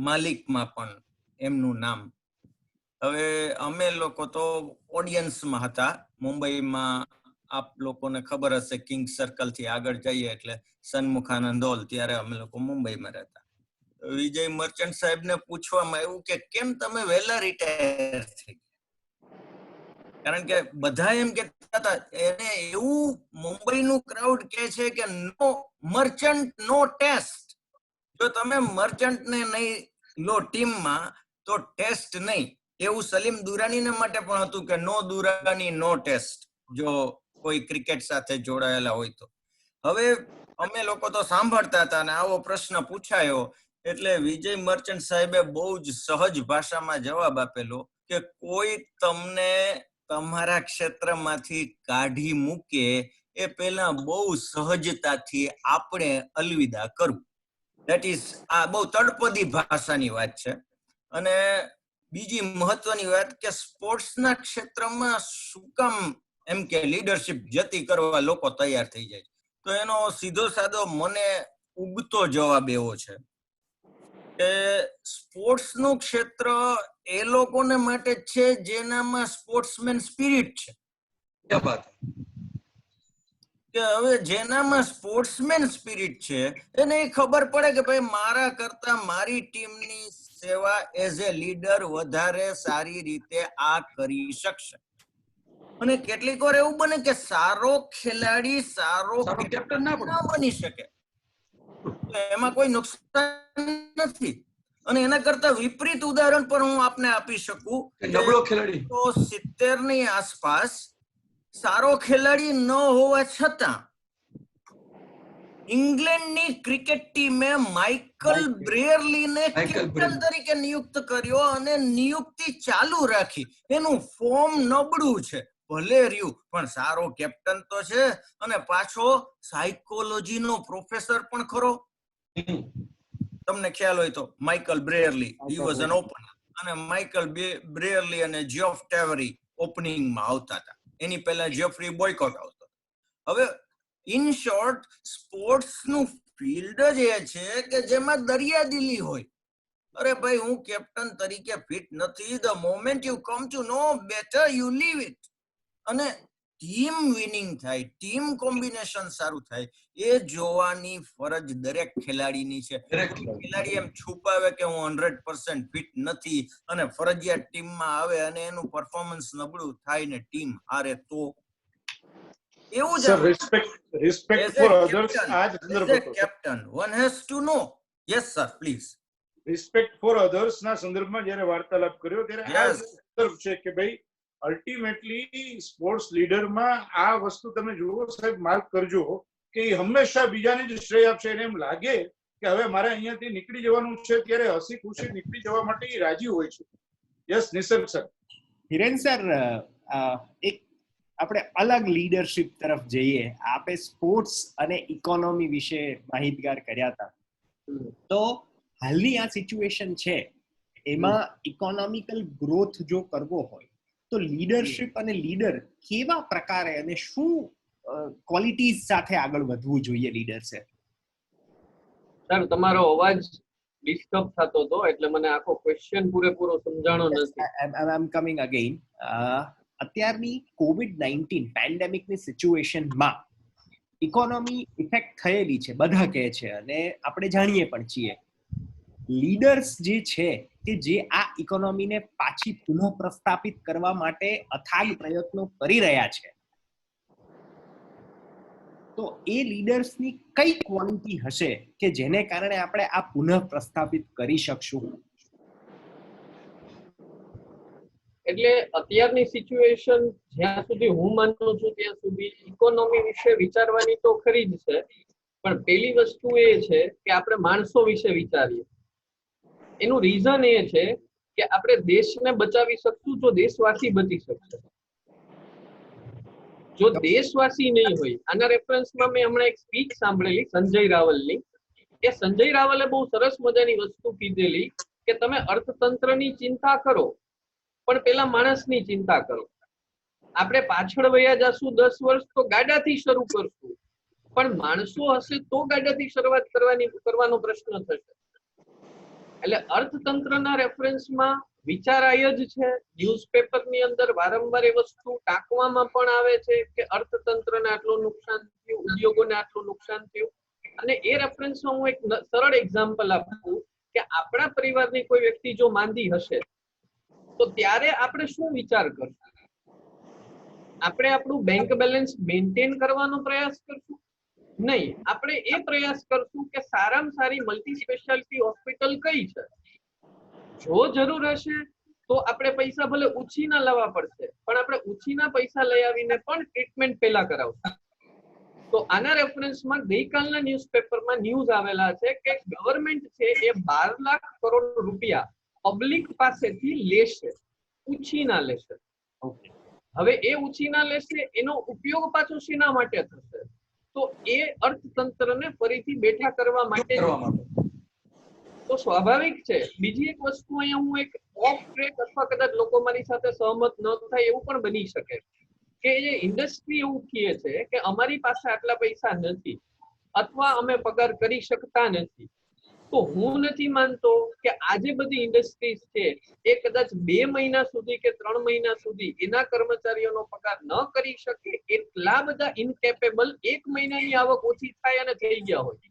માલિકમાં પણ એમનું નામ. હવે અમે લોકો તો ઓડિયન્સમાં હતા મુંબઈમાં. આપ લોકોને ખબર હશે, કિંગ સર્કલ થી આગળ જઈએ એટલે સન્મુખાનંદ હોલ, ત્યારે અમે લોકો મુંબઈમાં રહેતા. વિજય મર્ચન્ટ સાહેબ ને પૂછવામાં આવ્યું કે કેમ તમે વહેલા રિટાયર થઈ? કારણ કે બધા એમ કહેતા હતા, એને એવું મુંબઈનું ક્રાઉડ કહે છે કે નો મર્ચન્ટ નો ટેસ્ટ. જો તમે મર્ચન્ટને નહીં લો ટીમમાં તો ટેસ્ટ નહીં. એવું સલીમ દુરાનીને માટે પણ હતું કે નો દુરાની નો ટેસ્ટ, જો કોઈ ક્રિકેટ સાથે જોડાયેલા હોય તો. હવે અમે લોકો તો સાંભળતા હતા, અને આવો પ્રશ્ન પૂછાયો એટલે વિજય મર્ચન્ટ સાહેબે બહુ જ સહજ ભાષામાં જવાબ આપેલો કે કોઈ તમને તમારા ક્ષેત્રમાંથી કાઢી મૂકે એ પહેલા બહુ સહજતાથી આપણે અલવિદા કરવું. દેટ ઇઝ, આ બહુ તળપદી ભાષાની વાત છે. અને બીજી મહત્વની વાત કે સ્પોર્ટ્સના ક્ષેત્રમાં શું કામ એમ કે લીડરશિપ જતી કરવા લોકો તૈયાર થઈ જાય, તો એનો સીધો સાદો મને ઉગતો જવાબ એવો છે કે સ્પોર્ટ્સનું ક્ષેત્ર એ લોકોને માટે છે જેનામાં સ્પોર્ટ્સમેન સ્પિરિટ છે. કે હવે જેનામાં સ્પોર્ટ્સમેન સ્પિરિટ છે એને ખબર પડે કે ભાઈ મારા કરતા મારી ટીમની સેવા એઝ એ લીડર વધારે સારી રીતે આ કરી શકશે. અને કેટલીક વાર એવું બને કે સારો ખેલાડી સારો કેપ્ટન ના બની શકે, એમાં કોઈ નુકસાન નથી. અને એના કરતા વિપરીત ઉદાહરણ પણ હું આપને આપી શકું. નબળો ખેલાડી તો 70 ની આસપાસ સારો ખેલાડી ન હોવા છતાં ઇંગ્લેન્ડની ક્રિકેટ ટીમે માઇકલ બ્રેયરલીને કેપ્ટન તરીકે નિયુક્ત કર્યો, અને નિયુક્તિ ચાલુ રાખી. એનું ફોર્મ નબળું છે ભલે રહ્યું, પણ સારો કેપ્ટન તો છે, અને પાછો સાયકોલોજીનો પ્રોફેસર પણ ખરો. તમને ખ્યાલ હોય તો Michael Brearley, he was an opener, અને માઇકલ બ્રેયરલી અને જ્યોફ ટેવરી ઓપનિંગમાં આવતા હતા. એની પહેલા જેફરી બોયકોટ આવતો. હવે ઇન શોર્ટ, સ્પોર્ટ્સનું ફિલ્ડ જ એ છે કે જેમાં દરિયાદિલી હોય. અરે ભાઈ, હું કેપ્ટન તરીકે ફિટ નથી, the moment you come to know better you leave it. અને ટીમ વિનિંગ થાય, ટીમ કોમ્બિનેશન સારું થાય, એ જોવાની ફરજ દરેક ખેલાડીની છે. ખેલાડી એમ છુપાવે કે હું 100% ફિટ નથી, અને ફરજિયાત ટીમમાં આવે અને એનું પરફોર્મન્સ નબળું થાય ને ટીમ હારે, તો એવું જ રિસ્પેક્ટ ફોર અધર્સ. આ જ સંદર્ભ હતો. Captain one has to know. Yes sir, please. Respect for others ના સંદર્ભમાં જ્યારે વાર્તાલાપ કર્યો ત્યારે આ Yes. સંદર્ભ છે કે ભાઈ અલ્ટિમેટલી સ્પોર્ટ્સ લીડરમાં આ વસ્તુ તમે જુઓ સાહેબ, માર્ક કરજો કે એ હંમેશા બીજાને જ શ્રેય આપશે. એને એમ લાગે કે હવે મારે અહીંયાથી નીકળી જવાનું છે ત્યારે હસી ખુશી નીકળી જવા માટે એ રાજી હોય છે. યસ નિસર્ગ સર. હિરેન સર, એક આપણે અલગ લીડરશિપ તરફ જઈએ. આપે સ્પોર્ટ્સ અને ઇકોનોમી વિશે માહિતગાર કર્યા હતા. તો હાલની આ સિચ્યુએશન છે એમાં ઇકોનોમિકલ ગ્રોથ જો કરવો હોય તો લીડરશિપ અને લીડર કેવા પ્રકારે અને શું ક્વોલિટીઝ સાથે આગળ વધવું જોઈએ લીડર્સે? સર તમારો અવાજ ડિસ્ટર્બ થતો હતો એટલે મને આખો ક્વેશ્ચન પૂરેપૂરો સમજાણો નથી. આઈ એમ કમિંગ અગેઇન. અત્યારની COVID-19 પેન્ડેમિકની સિચ્યુએશનમાં ઇકોનોમી ઇફેક્ટ થયેલી છે, બધા કહે છે, અને આપણે જાણીએ પણ છીએ. લીડર્સ જે છે કે જે આ ઇકોનોમીને પાછી પુનઃ પ્રસ્થાપિત કરવા માટે અથાગ પ્રયત્નો કરી રહ્યા છે, તો એ લીડર્સની કઈ ક્વોલિટી હશે કે જેને કારણે આપણે આ પુનઃ પ્રસ્થાપિત કરી શકશું? એટલે અત્યારની સિચ્યુએશન જ્યાં સુધી હું માનું છું ત્યાં સુધી ઇકોનોમી વિશે વિચારવાની તો ખરી જ છે, પણ પેલી વસ્તુ એ છે કે આપણે માણસો વિશે વિચારીએ. એનું રીઝન એ છે કે આપણે દેશને બચાવી શકશું જો દેશવાસી બચી શકશે. જો દેશવાસી નહીં હોય, આના રેફરન્સમાં મેં હમણાં એક સ્પીચ સાંભળેલી સંજય રાવલની. એ સંજય રાવલે બહુ સરસ મજાની વસ્તુ કીધેલી કે તમે અર્થતંત્રની ચિંતા કરો પણ પેલા માણસની ચિંતા કરો. આપણે પાછળ વયા જશું 10 વર્ષ તો ગાડાથી શરૂ કરશું, પણ માણસો હશે તો ગાડાથી શરૂઆત કરવાનો પ્રશ્ન થશે. એટલે અર્થતંત્રના રેફરન્સમાં વિચારાય જ છે. ન્યૂઝપેપરની અંદર વારંવાર એ વસ્તુ ટાંકવામાં પણ આવે છે કે અર્થતંત્રને આટલું નુકસાન થયું, ઉદ્યોગોને આટલું નુકસાન થયું. અને એ રેફરન્સમાં હું એક સરળ એક્ઝામ્પલ આપું કે આપણા પરિવારની કોઈ વ્યક્તિ જો માંદી હશે તો ત્યારે આપણે શું વિચાર કરશું? આપણે આપણું બેંક બેલેન્સ મેન્ટેન કરવાનો પ્રયાસ કરશું? નહીં, આપણે એ પ્રયાસ કરશું કે સારામાં સારી મલ્ટી સ્પેશિયાલિટી હોસ્પિટલ કઈ છે. જો જરૂર હશે તો આપણે પૈસા ભલે ઉછીના લાવવા પડશે, પણ આપણે ઉછીના પૈસા લઈ આવીને પણ ટ્રીટમેન્ટ પહેલા કરાવશું. તો આના રેફરન્સમાં ગઈકાલના ન્યૂઝપેપરમાં ન્યૂઝ આવેલા છે કે ગવર્મેન્ટ છે એ 12 લાખ કરોડ રૂપિયા પબ્લિક પાસેથી લેશે, ઉછીના લેશે. હવે એ ઉછીના લેશે, એનો ઉપયોગ પાછો શેના માટે થશે? તો એ અર્થતંત્રને ફરીથી બેઠા કરવા માટે. તો સ્વાભાવિક છે. બીજી એક વસ્તુ અહીંયા હું એક ઓફ ટ્રેક અથવા કદાચ લોકો મારી સાથે સહમત ન થાય એવું પણ બની શકે કે જે ઇન્ડસ્ટ્રી એવું કહે છે કે અમારી પાસે આટલા પૈસા નથી અથવા અમે પગાર કરી શકતા નથી. તો હું નથી માનતો કે આજે બધી ઇન્ડસ્ટ્રીઝ છે એ કદાચ 2 મહિના સુધી કે 3 મહિના સુધી એના કર્મચારીઓનો પગાર ન કરી શકે. એટલા બધા ઇનકેપેબલ 1 મહિનાની આવક ઓછી થાય અને થઈ ગયા હોય.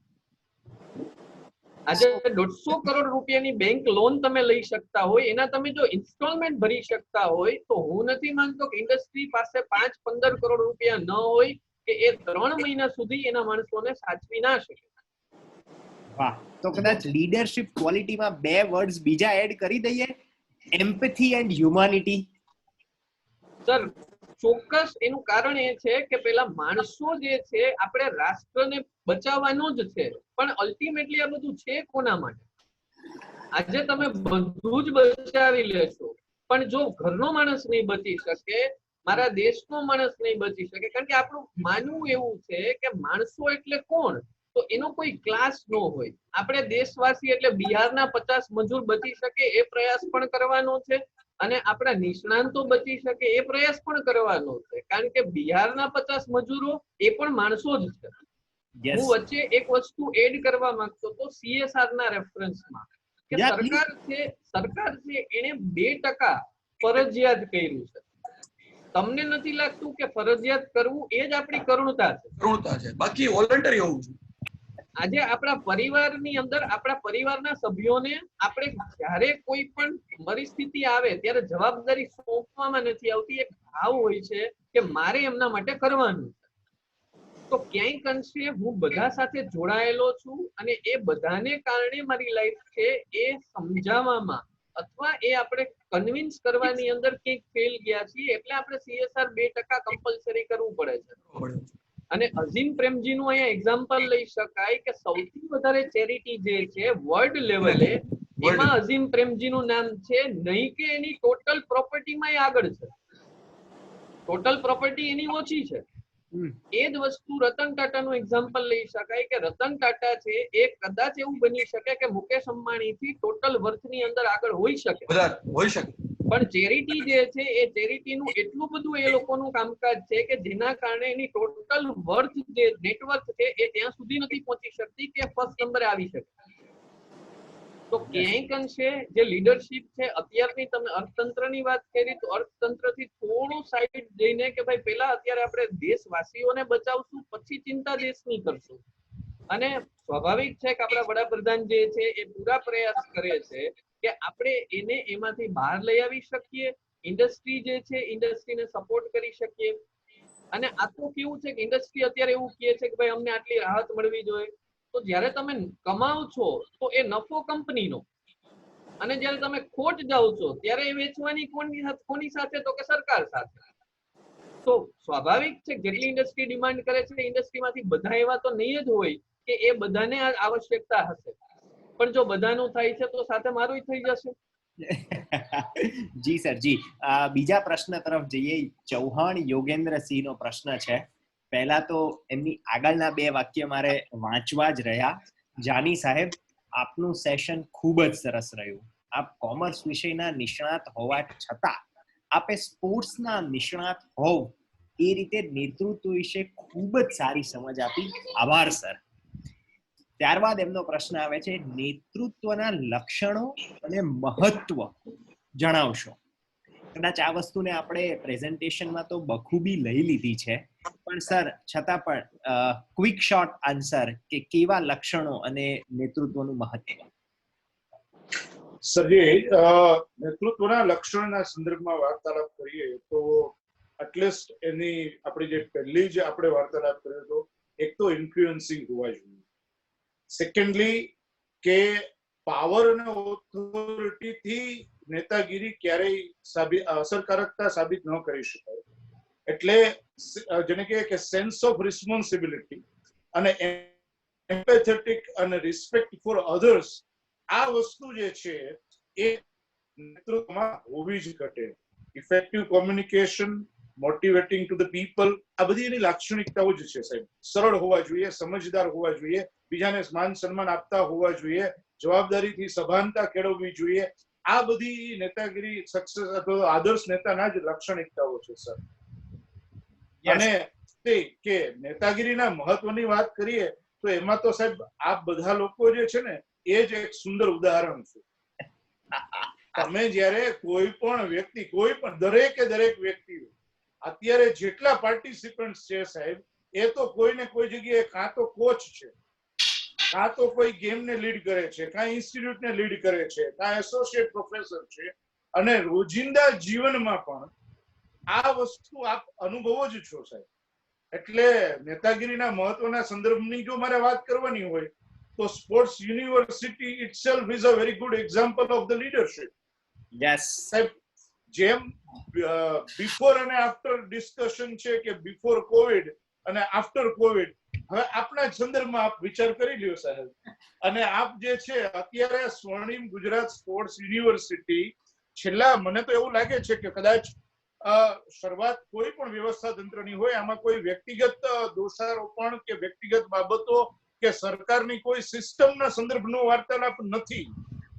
આજે 150 કરોડ રૂપિયાની બેંક લોન તમે લઈ શકતા હોય, એના તમે જો ઇન્સ્ટોલમેન્ટ ભરી શકતા હોય, તો હું નથી માનતો કે ઇન્ડસ્ટ્રી પાસે 5-15 કરોડ રૂપિયા ન હોય કે એ 3 મહિના સુધી એના માણસોને સાચવી ના શકે. વાહ! તો કદાચ લીડરશિપ ક્વોલિટીમાં 2 વર્ડ્સ બીજા એડ કરી દઈએ, એમ્પથી એન્ડ હ્યુમાનિટી. સર ચોક્કસ એનું કારણ એ છે કે પેલા માણસો જે છે આપણે રાષ્ટ્રને બચાવવાનો જ છે, પણ અલ્ટિમેટલી આ બધું છે કોના માટે? આજે તમે બધું જ બચાવી લેશો પણ જો ઘરનો માણસ નહીં બચી શકે, મારા દેશનો માણસ નહીં બચી શકે, કારણ કે આપણું માનવું એવું છે કે માણસો એટલે કોણ? તો એનો કોઈ ક્લાસ ન હોય. આપણે દેશવાસી એટલે બિહારના 50 મજૂર બચી શકે એ પ્રયાસ પણ કરવાનો છે, અને આપણા નિષ્ણાંતો બચી શકે એ પ્રયાસ પણ કરવાનો છે, કારણ કે બિહારના 50 મજૂરો એ પણ માણસો જ છે. હું વચ્ચે એક વસ્તુ એડ કરવા માંગતો તો CSR ના રેફરન્સમાં કે સરકાર છે એને 2% ફરજિયાત કર્યું છે. તમને નથી લાગતું કે ફરજિયાત કરવું એ જ આપણી કરુણતા છે? બાકી વોલન્ટરી હોવું જોઈએ. આજે આપણા પરિવારની અંદર આપણા પરિવારના સભ્યોને આપણે જ્યારે કોઈ પણ પરિસ્થિતિ આવે ત્યારે જવાબદારી સોંપવામાં નથી આવતી. એક ભાવ હોય છે કે મારે એમના માટે કરવાનું છે. તો ક્યાંક અંશે હું બધા સાથે જોડાયેલો છું અને એ બધાને કારણે મારી લાઈફ છે એ સમજાવવામાં અથવા એ આપણે કન્વિન્સ કરવાની અંદર કંઈક ફેલ ગયા છીએ એટલે આપણે CSR 2% કમ્પલસરી કરવું પડે છે. અને અઝીમ પ્રેમજીનું અહીંયા એક્ઝામ્પલ લઈ શકાય કે સૌથી વધારે ચેરિટી જે છે વર્લ્ડ લેવલે એમાં અઝીમ પ્રેમજીનું નામ છે, નહીં કે એની ટોટલ પ્રોપર્ટીમાં એ આગળ છે. ટોટલ પ્રોપર્ટી એની ઓછી છે. એ જ વસ્તુ રતન ટાટાનું એક્ઝામ્પલ લઈ શકાય કે રતન ટાટા છે એ કદાચ એવું બની શકે કે મુકેશ અંબાણીથી ટોટલ વર્થની અંદર આગળ હોઈ શકે, પણ ચેરિટી જે છે એ ચેરિટીનું એટલું બધું એ લોકોનું કામકાજ છે કે જેના કારણે એની ટોટલ વર્થ જે નેટવર્થ છે એ ત્યાં સુધી નથી પહોંચી શકતી કે ફર્સ્ટ નંબરે આવી શકે. તો ક્યાંક અંશે જે લીડરશિપ છે, અત્યારની તમે અર્થતંત્રની વાત કરી તો અર્થતંત્રથી થોડું સાઈડ જઈને કે ભાઈ પેલા અત્યારે આપણે દેશવાસીઓને બચાવશું પછી ચિંતા દેશની કરશું. અને સ્વાભાવિક છે કે આપણા વડાપ્રધાન જે છે એ પૂરા પ્રયાસ કરે છે કે આપણે એને એમાંથી બહાર લઈ આવી શકીએ, ઇન્ડસ્ટ્રી જે છે ઇન્ડસ્ટ્રીને સપોર્ટ કરી શકીએ. અને આ તો કેવું છે કે ઇન્ડસ્ટ્રી અત્યારે એવું કહે છે કે ભાઈ અમને આટલી રાહત મળવી જોઈએ. તો જ્યારે તમે કમાવ છો તો એ નફો કંપનીનો, અને જ્યારે તમે ખોટ જાઓ છો ત્યારે એ વેચવાની કોની સાથે તો કે સરકાર સાથે. તો સ્વાભાવિક છે જેટલી ઇન્ડસ્ટ્રી ડિમાન્ડ કરે છે ઇન્ડસ્ટ્રીમાંથી બધા એવા તો નહીં જ હોય કે એ બધાને આવશ્યકતા હશે, પણ જો બધાનું થાય છે તો સાથે મારું થઈ જશે. જી સર, જી બીજા પ્રશ્ન તરફ જઈએ. ચૌહાણ યોગેન્દ્રસિંહનો પ્રશ્ન છે. પહેલા તો એમની આગળના 2 વાક્ય મારે વાંચવા જ રહ્યા. જાની સાહેબ, આપનું સેશન ખૂબ જ સરસ રહ્યું. આપ કોમર્સ વિષયના નિષ્ણાત હોવા છતાં આપે સ્પોર્ટ્સના નિષ્ણાત હોવ એ રીતે નેતૃત્વ વિશે ખૂબ જ સારી સમજ આપી. આભાર સર. ત્યારબાદ એમનો પ્રશ્ન આવે છે, નેતૃત્વના લક્ષણો અને મહત્વ જણાવશો. કદાચ આ વસ્તુને આપણે પ્રેઝન્ટેશનમાં તો બખૂબી લઈ લીધી છે, પણ સર છતાં પણ ક્વિક શોર્ટ આન્સર કે કેવા લક્ષણો અને નેતૃત્વનું મહત્વ. સરજી, નેતૃત્વના લક્ષણના સંદર્ભમાં વાર્તાલાપ કરીએ તો એટલીસ્ટ એની આપણી જે પહેલી જે આપણે વાર્તાલાપ કર્યો હતો, એક તો ઇન્ફ્લુઅન્સિંગ હોવા જોઈએ. સેકન્ડલી કે પાવર અને ઓથોરિટીથી નેતાગીરી ક્યારેય અસરકારકતા સાબિત ન કરી શકાય. એટલે જેને કે સેન્સ ઓફ રિસ્પોન્સિબિલિટી અને એમ્પેથેટિક અને રિસ્પેક્ટ ફોર અધર્સ, આ વસ્તુ જે છે એ નેતૃત્વમાં હોવી જ ઘટે. Effective communication, motivating to the people, આ બધી એની લાક્ષણિકતાઓ જ છે સાહેબ. સરળ હોવા જોઈએ, સમજદાર હોવા જોઈએ, બીજાને માન સન્માન આપતા હોવા જોઈએ, જવાબદારીથી સભાનતા કેળવવી જોઈએ. આ બધી નેતાગીરી સક્સેસ અથવા આદર્શ નેતાના જ લાક્ષણિકતાઓ છે સર. અને તે કે નેતાગીરીના મહત્વની વાત કરીએ તો એમાં તો સાહેબ આ બધા લોકો જે છે ને એ જ એક સુંદર ઉદાહરણ છે. તમે જ્યારે કોઈ પણ વ્યક્તિ, કોઈ પણ દરેક વ્યક્તિ અત્યારે જેટલા પાર્ટિસિપન્ટ છે સાહેબ, એ તો કોઈ ને કોઈ જગ્યાએ કાં તો કોચ છે, કાં તો કોઈ ગેમને લીડ કરે છે, કાં ઇન્સ્ટિટ્યૂટને લીડ કરે છે, કાં એસોસિએટ પ્રોફેસર છે. અને રોજિંદા જીવનમાં પણ આ વસ્તુ આપ અનુભવો જ છો સાહેબ. એટલે નેતાગીરીના મહત્વના સંદર્ભની જો મારે વાત કરવાની હોય તો sports university itself is a very good example of the leadership. Yes સાહેબ, જેમ બિફોર અને આફ્ટર ડિસ્કશન છે કે બિફોર કોવિડ અને આફ્ટર કોવિડ, હવે આપના સંદર્ભમાં આપ વિચાર કરી લ્યો સાહેબ. અને આપ જે છે અત્યારે સ્વર્ણિમ ગુજરાત સ્પોર્ટ્સ યુનિવર્સિટી છેલ્લા, મને તો એવું લાગે છે કે કદાચ શરૂઆત કોઈ પણ વ્યવસ્થા તંત્રની હોય, આમાં કોઈ વ્યક્તિગત દોષારોપણ કે વ્યક્તિગત બાબતો કે સરકારની કોઈ સિસ્ટમના સંદર્ભનો વાર્તાલાપ નથી,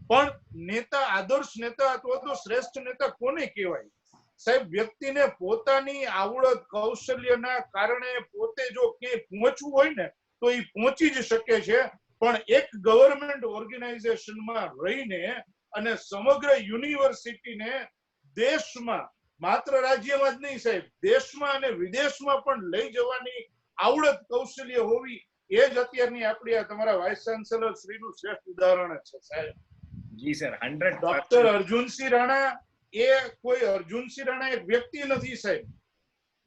પણ નેતા, આદર્શ નેતા અથવા તો શ્રેષ્ઠ નેતા કોને કહેવાય સાહેબ? વ્યક્તિને પોતાની આવડત કૌશલ્યના કારણે પોતે જો ક્યાંય પહોંચવું હોય ને તો એ પહોંચી જ શકે છે, પણ એક ગવર્મેન્ટ ઓર્ગેનાઇઝેશનમાં રહીને અને સમગ્ર યુનિવર્સિટીને દેશમાં, માત્ર રાજ્યમાં જ નહીં સાહેબ, દેશમાં અને વિદેશમાં પણ લઈ જવાની આવડત કૌશલ્ય હોવી, એ જ અત્યારની આપણી આ તમારા વાઇસ ચાન્સેલર શ્રીનું શ્રેષ્ઠ ઉદાહરણ છે સાહેબ. જી સર, 100%. ડોક્ટર અર્જુનસિંહ રાણા એ કોઈ અર્જુનસિંહ રાણા એક વ્યક્તિ નથી સાહેબ.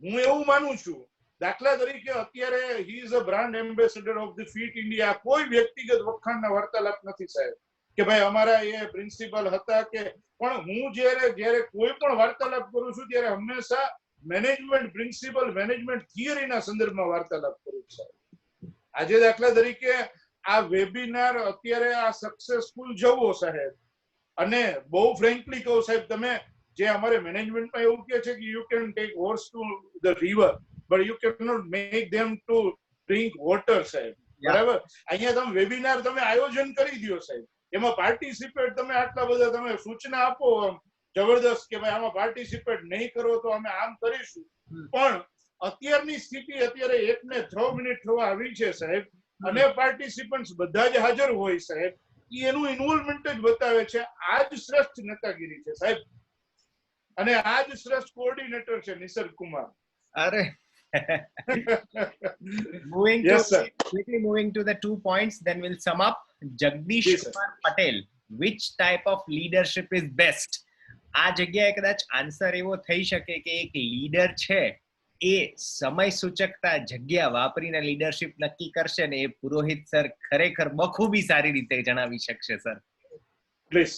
હું એવું માનું છું દાખલા તરીકે અત્યારે he is a brand ambassador of the fit India. કોઈ વ્યક્તિગત વખાણના વાર્તાલાપ નથી સાહેબ કે ભાઈ અમારા એ પ્રિન્સિપલ હતા કે, પણ હું જ્યારે કોઈ પણ વાર્તાલાપ કરું છું ત્યારે હંમેશા મેનેજમેન્ટ પ્રિન્સિપલ, મેનેજમેન્ટ થિયરીના સંદર્ભમાં વાર્તાલાપ કરું છું. આજે દાખલા તરીકે આ વેબિનાર અત્યારે આ સક્સેસફુલ જવો સાહેબ, અને બહુ ફ્રેન્કલી કહું સાહેબ, તમે જે અમારે મેનેજમેન્ટમાં એવું કહે છે કે you can take horse to the river but you can not make them to drink water સાહેબ. બરાબર, અહીંયા તમે વેબિનાર તમે આયોજન કરી દો સાહેબ, એમાં પાર્ટિસિપેટ તમે આટલા બધા તમે સૂચના આપો જબરદસ્ત કે ભાઈ આમાં પાર્ટિસિપેટ નહીં કરો તો અમે આમ કરીશું, પણ અત્યારની સ્થિતિ અત્યારે 1 ને 3 મિનિટ થવા આવી છે સાહેબ, અને પાર્ટિસિપન્ટ્સ બધા જ હાજર હોય સાહેબ, એનું ઇન્વોલ્વમેન્ટ જ બતાવે છે. આ જ શ્રેષ્ઠ નેતાગીરી છે સાહેબ, અને આ જ શ્રેષ્ઠ કોઓર્ડિનેટર છે નિસર્ગ કુમાર. અરે moving to the 2 points, then we'll sum up. Jagdish Kumar Patel, which type of leadership is best? આ જગ્યાએ કદાચ આન્સર એવો થઈ શકે કે એક લીડર છે એ સમય સૂચકતા જગ્યા વાપરીને લીડરશિપ નક્કી કરશે ને, એ પુરોહિત સર ખરેખર બખૂબી સારી રીતે જણાવી શકશે. Sir please.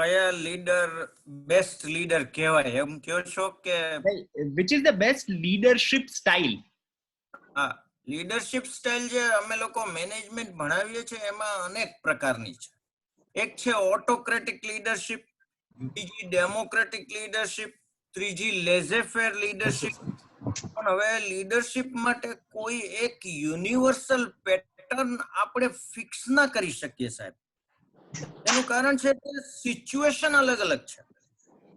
કયા લીડર બેસ્ટ લીડર કહેવાય એમ કહો છો કે which is the best leadership style? હા, લીડરશિપ સ્ટાઇલ જે અમે લોકો મેનેજમેન્ટ ભણાવીએ છીએ એમાં અનેક પ્રકારની છે. એક છે ઓટોક્રેટિક લીડરશિપ, બીજી ડેમોક્રેટિક લીડરશિપ, ત્રીજી લેઝે ફેર લીડરશિપ. પણ હવે લીડરશિપ માટે કોઈ એક યુનિવર્સલ પેટર્ન આપણે ફિક્સ ના કરી શકીએ સાહેબ. એનું કારણ છે કે સિચ્યુએશન અલગ અલગ છે.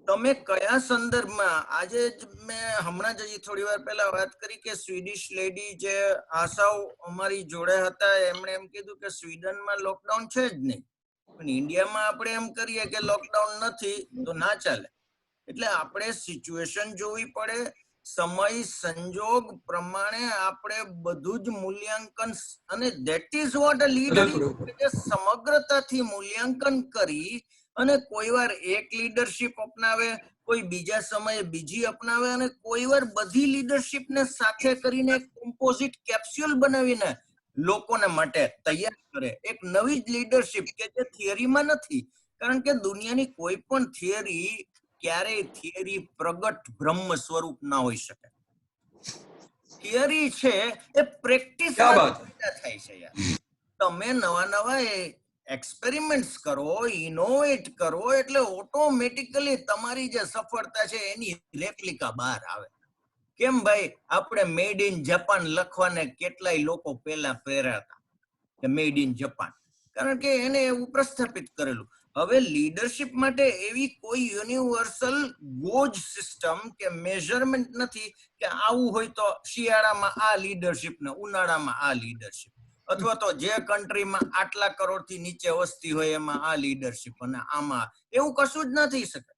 તમે કયા સંદર્ભમાં, આજે જ મેં હમણાં જ થોડી વાર પહેલા વાત કરી કે સ્વીડિશ લેડી જે આશાઓ અમારી જોડે હતા, એમણે એમ કીધું કે સ્વીડનમાં લોકડાઉન છે જ નહીં, પણ ઇન્ડિયામાં આપણે એમ કરીએ કે લોકડાઉન નથી તો ના ચાલે. એટલે આપણે સિચ્યુએશન જોવી પડે, સમય સંજોગ પ્રમાણે આપણે બધું જ મૂલ્યાંકન, અને that is what a leader, સમગ્રતાથી મૂલ્યાંકન કરી અને કોઈ વાર એક લીડરશિપ અપનાવે, કોઈ બીજા સમયે બીજી અપનાવે, અને કોઈ વાર બધી લીડરશિપને સાથે કરીને એક કોમ્પોઝિટ કેપ્સ્યુલ બનાવીને લોકોને માટે તૈયાર કરે. એક નવી જ લીડરશિપ કે જે થિયરીમાં નથી, કારણ કે દુનિયાની કોઈ પણ થિયરી ક્યારેય થિયરી પ્રગટ બ્રહ્મ સ્વરૂપ ના હોઈ શકે. થિયરી છે એ પ્રેક્ટિસ થાય છે યાર. તમે નવા એક્સપેરિમેન્ટ્સ કરો, ઇનોવેટ કરો, એટલે ઓટોમેટિકલી તમારી જે સફળતા છે એની રેપ્લિકા બહાર આવે. કેમ ભાઈ, આપણે મેડ ઇન જાપાન લખવાને કેટલાય લોકો પહેલા પ્રેરાતા કે મેડ ઇન જાપાન, કારણ કે એને એવું પ્રસ્થાપિત કરેલું. હવે લીડરશિપ માટે એવી કોઈ યુનિવર્સલ ગોજ સિસ્ટમ કે મેઝરમેન્ટ નથી કે આવું હોય તો શિયાળામાં આ લીડરશિપ ને ઉનાળામાં આ લીડરશિપ, અથવા તો જે કન્ટ્રીમાં આટલા કરોડથી નીચે વસ્તી હોય એમાં આ લીડરશિપ, અને આમાં એવું કશું જ નથી શકે.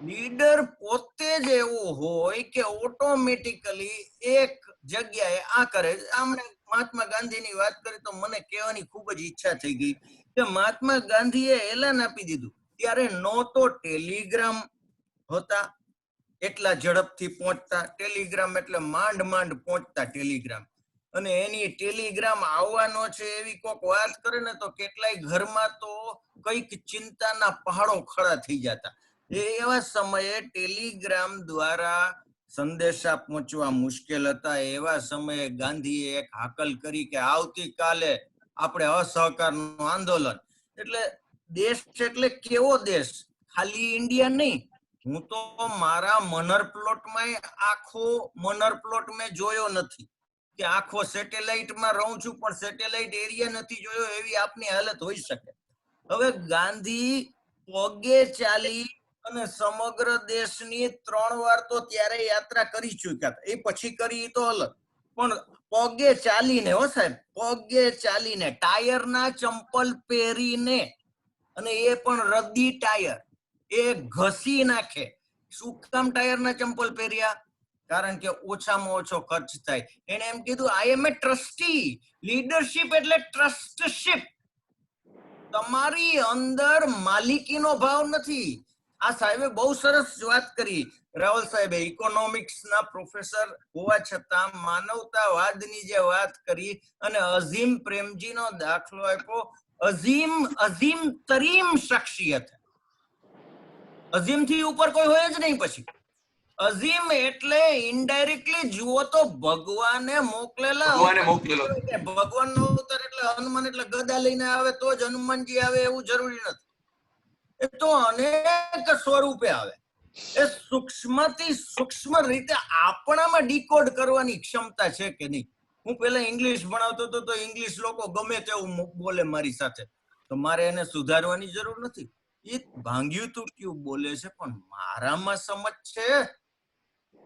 લીડર પોતે જ એવું હોય કે ઓટોમેટિકલી એક જગ્યાએ આ કરે. આમણે મહાત્મા ગાંધીની વાત કરી તો મને કહેવાની ખૂબ જ ઈચ્છા થઈ ગઈ કે મહાત્મા ગાંધીએ એલાન આપી દીધું, ત્યારે નો તો ટેલિગ્રામ હતા એટલા ઝડપથી પહોંચતા, ટેલિગ્રામ એટલે માંડ પહોંચતા ટેલિગ્રામ, અને એની ટેલિગ્રામ આવવાનો છે એવી કોક વાત કરે ને તો કેટલાય ઘરમાં તો કઈક ચિંતાના પહાડો ખડા થઈ જતા. એવા સમયે ટેલિગ્રામ દ્વારા સંદેશા પહોંચવા મુશ્કેલ હતા. એવા સમયે ગાંધીએ એક હાકલ કરી કે આવતીકાલે આપણે અસહકારનું આંદોલન. એટલે દેશ એટલે કેવો દેશ, ખાલી ઇન્ડિયા નહીં. હું તો મારા મનર પ્લોટમાં આખો મનર પ્લોટ મેં જોયો નથી કે આખો સેટેલાઇટમાં રહું છું પણ સેટેલાઇટ એરિયા નથી જોયો, એવી આપની હાલત હોઈ શકે. હવે ગાંધી પગે ચાલી અને સમગ્ર દેશની 3 વાર તો ત્યારે યાત્રા કરી ચૂક્યા હતા, એ પછી કરી તો અલગ, પણ પગે ચાલીને, હો સાહેબ, પગે ચાલીને, ટાયરના ચંપલ પહેરીને, અને એ પણ રદ્દી ટાયર, એ ઘસી નાખે. શું કામ ટાયરના ચંપલ પહેર્યા? કારણ કે ઓછામાં ઓછો ખર્ચ થાય. એને એમ કીધું આઈ એમ એ ટ્રસ્ટી. લીડરશિપ એટલે ટ્રસ્ટશિપ. તમારી અંદર માલિકીનો ભાવ નથી. આ સાહેબે બહુ સરસ વાત કરી. રાવલ સાહેબે ઇકોનોમિક્સના પ્રોફેસર હોવા છતાં માનવતાવાદની જે વાત કરી અને અઝીમ પ્રેમજીનો દાખલો આપ્યો. અઝીમ તરીમ શખ્સિયત. અઝીમથી ઉપર કોઈ હોય જ નહીં. પછી અઝીમ એટલે ઇનડાયરેક્ટલી જુઓ તો ભગવાને મોકલેલો. ભગવાનનો અવતાર એટલે હનુમાન એટલે ગદા લઈને આવે તો જ હનુમાનજી આવે એવું જરૂરી નથી. એ તો અનેક સ્વરૂપે આવે. એ સૂક્ષ્મથી સૂક્ષ્મ રીતે આપણામાં ડીકોડ કરવાની ક્ષમતા છે કે નહીં. હું પેલા ઇંગ્લિશ ભણાવતો હતો તો ઇંગ્લિશ લોકો ગમે તેવું બોલે મારી સાથે, તો મારે એને સુધારવાની જરૂર નથી. એ ભાંગ્યું તૂટ્યું બોલે છે પણ મારામાં સમજ છે.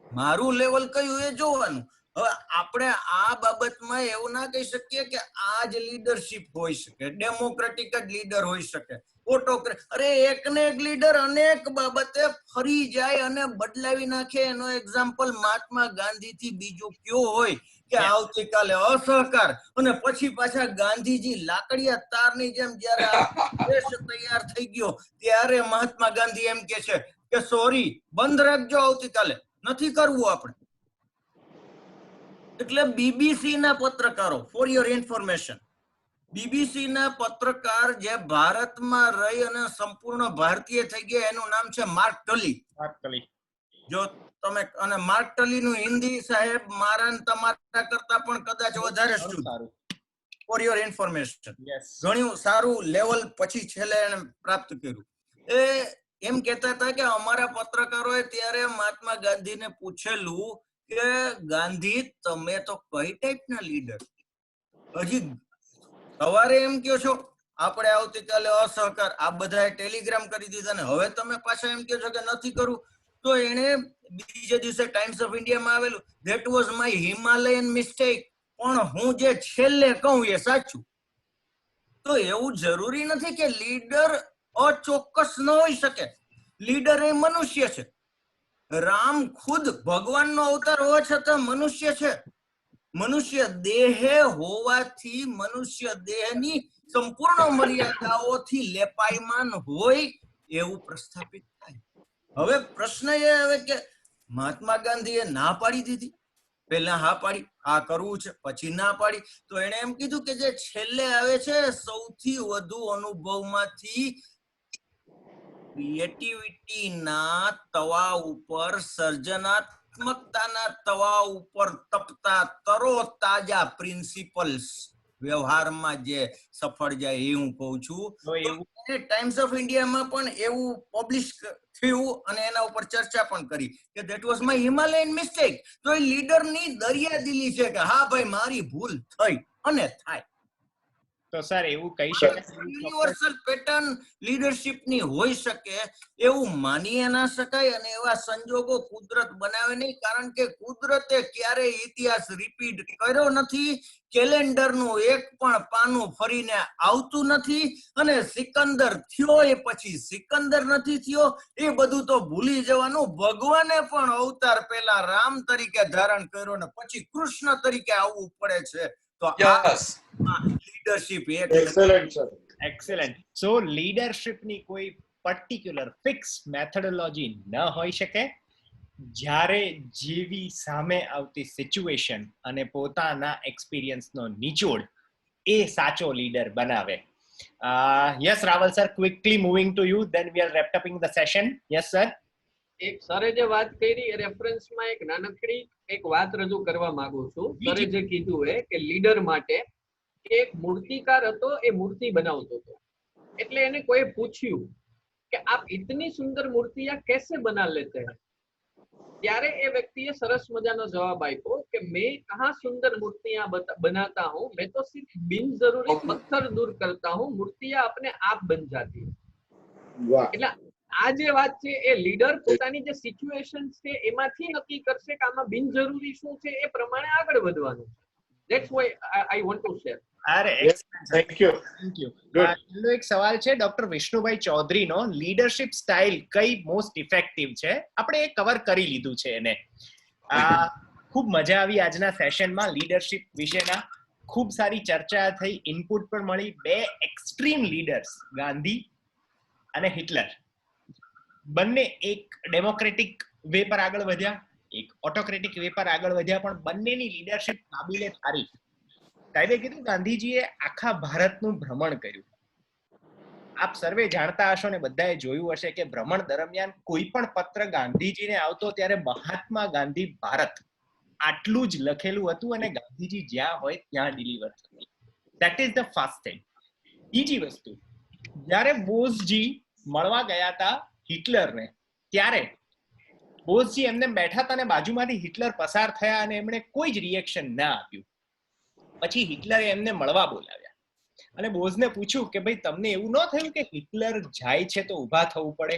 મારું લેવલ કયું એ જોવાનું. હવે આપણે આ બાબતમાં એવું ના કહી શકીએ કે આ જ લીડરશિપ હોઈ શકે, ડેમોક્રેટિક જ લીડર હોઈ શકે, અરે એકને એક લીડર અનેક બાબતે ફરી જાય અને બદલાવી નાખે. એનો એક્ઝામ્પલ મહાત્મા ગાંધી થી બીજું કયો હોય કે આવતીકાલે અસહકાર અને પછી પાછા ગાંધીજી લાકડિયા તારની જેમ જયારે દેશ તૈયાર થઈ ગયો ત્યારે મહાત્મા ગાંધી એમ કે છે કે સોરી બંધ રાખજો, આવતીકાલે નથી કરવું આપણે. એટલે બીબીસી ના પત્રકારો, ફોર યોર ઇન્ફોર્મેશન, બીબીસી ના પત્રકાર જે ભારતમાં રહી અને સંપૂર્ણ ભારતીય થઈ ગયા, એનું નામ છે માર્ક ટલી. જો તમે અને માર્ક ટલી નું હિન્દી સાહેબ મારા તમારા કરતા પણ કદાચ વધારે શુદ્ધ. ફોર યોર ઇન્ફોર્મેશન, ઘણું સારું લેવલ પછી છેલ્લે એને પ્રાપ્ત કર્યું. એ એમ કહેતા હતા કે અમારા પત્રકારોએ ત્યારે મહાત્મા ગાંધીને પૂછેલું કે ગાંધી તમે તો કઈ ટાઈપના લીડર, હજી સવારે એમ કહો છો આપણે આવતીકાલે અસહકાર, આ બધાએ ટેલિગ્રામ કરી દીધા ને હવે તમે પાછા એમ કહો છો કે નથી કરવું. તો એને બીજે દિવસે ટાઈમ્સ ઓફ ઇન્ડિયામાં આવેલું that was my Himalayan mistake, પણ હું જે છેલ્લે કહું એ સાચું. તો એવું જરૂરી નથી કે લીડર અચોક્કસ ન હોઈ શકે. લીડર એ મનુષ્ય છે. રામ ખુદ ભગવાનનો અવતાર હોવા છતાં મનુષ્ય છે. મનુષ્ય દેહ હોવાથી મનુષ્ય દેહની સંપૂર્ણ મર્યાદાઓથી લેપાયમાન હોય એવું પ્રસ્થાપિત થાય. હવે પ્રશ્ન એ આવે કે મહાત્મા ગાંધીએ ના પાડી દીધી, પહેલા હા પાડી, આ કરવું છે, પછી ના પાડી. તો એને એમ કીધું કે જે છેલ્લે આવે છે સૌથી વધુ અનુભવમાંથી ક્રિએટિવિટીના તવા ઉપર, સર્જનાત્મકતાના તવા ઉપર તપતા તરો તાજા પ્રિન્સિપલ્સ વ્યવહારમાં જે સફળ જાય એ હું કહું છું. ટાઈમ્સ ઓફ ઇન્ડિયામાં પણ એવું પબ્લિશ થયું અને એના ઉપર ચર્ચા પણ કરી કે that was my Himalayan mistake. તો એ લીડરની દરિયાદિલી છે કે હા ભાઈ મારી ભૂલ થઈ અને થાય. તો સર એવું કહી શકાય યુનિવર્સલ પેટર્ન લીડરશિપની હોઈ શકે એવું માની ના શકાય અને એવા સંજોગો કુદરત બનાવે નહીં, કારણ કે કુદરતે ક્યારેય ઇતિહાસ રિપીટ કર્યો નથી. કેલેન્ડરનું એક પણ પાનું ફરીને આવતું નથી અને સિકંદર થયો એ પછી સિકંદર નથી થયો એ બધું તો ભૂલી જવાનું. ભગવાને પણ અવતાર પહેલા રામ તરીકે ધારણ કર્યો ને પછી કૃષ્ણ તરીકે આવવું પડે છે. તો લીડરશિપ એક્સેલન્ટ. સો લીડરશિપની કોઈ પર્ટિક્યુલર ફિક્સ મેથોડોલોજી ન હોઈ શકે. જ્યારે જેવી સામે આવતી સિચ્યુએશન અને પોતાના એક્સપિરિયન્સનો નિચોડ એ સાચો લીડર બનાવે. Yes Raval sir, quickly moving to you, then we are wrapping up the session. Yes sir. એક સરે જે વાત કરી એ રેફરન્સમાં એક નાનકડી એક વાત રજૂ કરવા માંગુ છું. સરે જે કીધું કે લીડર માટે એક મૂર્તિકાર હતો, એ મૂર્તિ બનાવતો હતો. એટલે એને કોઈ પૂછ્યું કે આપ ઇતની સુંદર મૂર્તિयां कैसे बना लेते हैं? ત્યારે એ વ્યક્તિએ સરસ મજાનો જવાબ આપ્યો કે मैं कहाँ सुंदर मूर्तियां बनाता हूँ, मैं तो सिर्फ बिन जरूरी पत्थर दूर करता हूँ, मूर्तियां अपने आप बन जाती है. એટલે આ જે વાત છે એ લીડર પોતાની જે સિચ્યુએશન છે એમાંથી નક્કી કરશે કે આમાં બિનજરૂરી શું છે, એ પ્રમાણે આગળ વધવાનું છે. That's why I want to share. અરે થેન્ક યુ. પહેલો એક સવાલ છે ડોક્ટર વિષ્ણુભાઈ ચૌધરીનો, લીડરશિપ સ્ટાઇલ કઈ મોસ્ટ ઇફેક્ટિવ છે? આપણે એ કવર કરી લીધું છે એને. ખૂબ મજા આવી આજના સેશનમાં. લીડરશિપ વિશેના ખૂબ સારી ચર્ચા થઈ, ઇનપુટ પણ મળી. બે એક્સ્ટ્રીમ લીડર્સ, ગાંધી અને હિટલર, બંને એક ડેમોક્રેટિક વે પર આગળ વધ્યા, એક ઓટોક્રેટિક વે પર આગળ વધ્યા, પણ બંનેની લીડરશિપ કાબિલે તારીફ. સાહેબે કીધું ગાંધીજીએ આખા ભારતનું ભ્રમણ કર્યું. આપ સર્વે જાણતા હશો ને બધાએ જોયું હશે કે ભ્રમણ દરમિયાન કોઈ પણ પત્ર ગાંધીજીને આવતો ત્યારે મહાત્મા ગાંધી ભારત આટલું જ લખેલું હતું અને ગાંધીજી જ્યાં હોય ત્યાં ડિલિવર થતું. That is the first thing. બીજી વસ્તુ, જ્યારે બોઝજી મળવા ગયા હતા હિટલરને, ત્યારે બોઝજી એમને બેઠા હતા અને બાજુમાંથી હિટલર પસાર થયા અને એમણે કોઈ જ રિએક્શન ના આપ્યું. પછી હિટલરે એમને મળવા બોલાવ્યા અને બોઝને પૂછ્યું કે ભાઈ તમને એવું ન થયું કે હિટલર જાય છે તો ઊભા થવું પડે?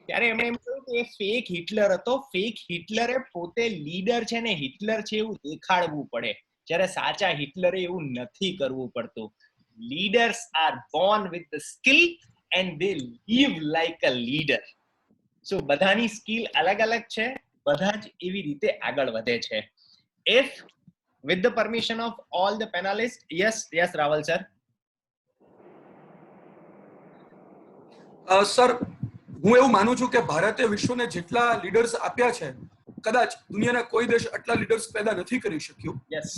ત્યારે એમણે એમ કહ્યું કે એ ફેક હિટલર હતો. ફેક હિટલરે પોતે લીડર છે ને હિટલર છે એવું દેખાડવું પડે, જ્યારે સાચા હિટલરે એવું નથી કરવું પડતું. Leaders are born with the skill and they live like a leader. So બધાની સ્કિલ અલગ અલગ છે, બધા જ એવી રીતે આગળ વધે છે. If with the permission of all the panelists, yes Raval sir. Sir, હું એવું માનું છું કે ભારતે વિશ્વને જેટલા લીડર્સ આપ્યા છે, કદાચ દુનિયાના કોઈ દેશ આટલા લીડર્સ પેદા નથી કરી શક્યું. યસ.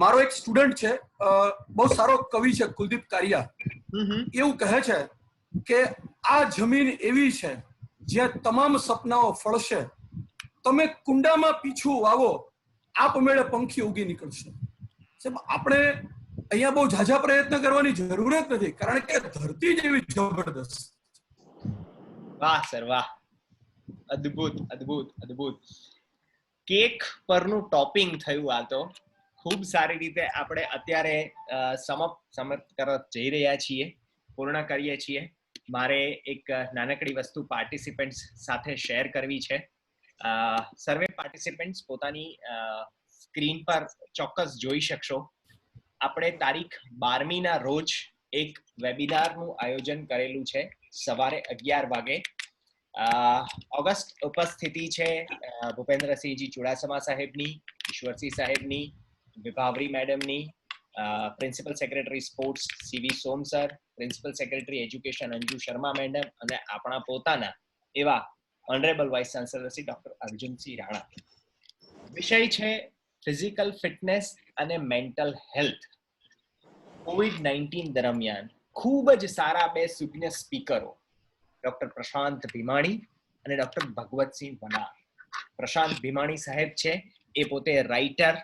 મારો એક સ્ટુડન્ટ છે, બહુ સારો કવિ છે, કુલદીપ કારિયા. એવું કહે છે કે આ જમીન એવી છે જ્યાં તમામ સપનાઓ ફળશે, તમે કુંડામાં પીછું વાવો, આપમેળે પંખી ઉગી નીકળશે. આપણે અહીંયા બહુ ઝાઝા પ્રયત્ન કરવાની જરૂર જ નથી, કારણ કે ધરતી જ એવી જબરદસ્ત. વાહ સર વાહ, અદ્ભુત અદ્ભુત અદ્ભુત. કેક પરનું ટોપિંગ થયું આ તો. ખૂબ સારી રીતે આપણે અત્યારે સમાપ્ત કરવા જઈ રહ્યા છીએ, પૂર્ણ કરીએ છીએ. મારે એક નાનકડી વસ્તુ પાર્ટિસિપન્ટ્સ સાથે શેર કરવી છે. સર્વે પાર્ટિસિપન્ટ્સ પોતાની સ્ક્રીન પર ચોક્કસ જોઈ શકશો. આપણે તારીખ 12મી રોજ એક વેબિનારનું આયોજન કરેલું છે સવારે 11 વાગે. ઓગસ્ટ ઉપસ્થિતિ છે ભૂપેન્દ્રસિંહજી ચુડાસમા સાહેબની, ઈશ્વરસિંહ સાહેબની, વિભાવરી મેડમની, principal secretary sports CV Som sir, principal secretary education Anju Sharma madam અને આપણા પોતાના એવા honourable vice chancellor Shri doctor Arjunsinh Rana. વિષય છે ફિઝિકલ ફિટનેસ અને મેન્ટલ હેલ્થ. કોવિડ-19 દરમિયાન ખૂબ જ સારા બે સુજ્ઞ સ્પીકરો ડોક્ટર પ્રશાંત ભીમાણી અને ડોક્ટર ભગવતસિંહ વનાર. પ્રશાંત ભીમાણી સાહેબ છે એ પોતે રાઇટર,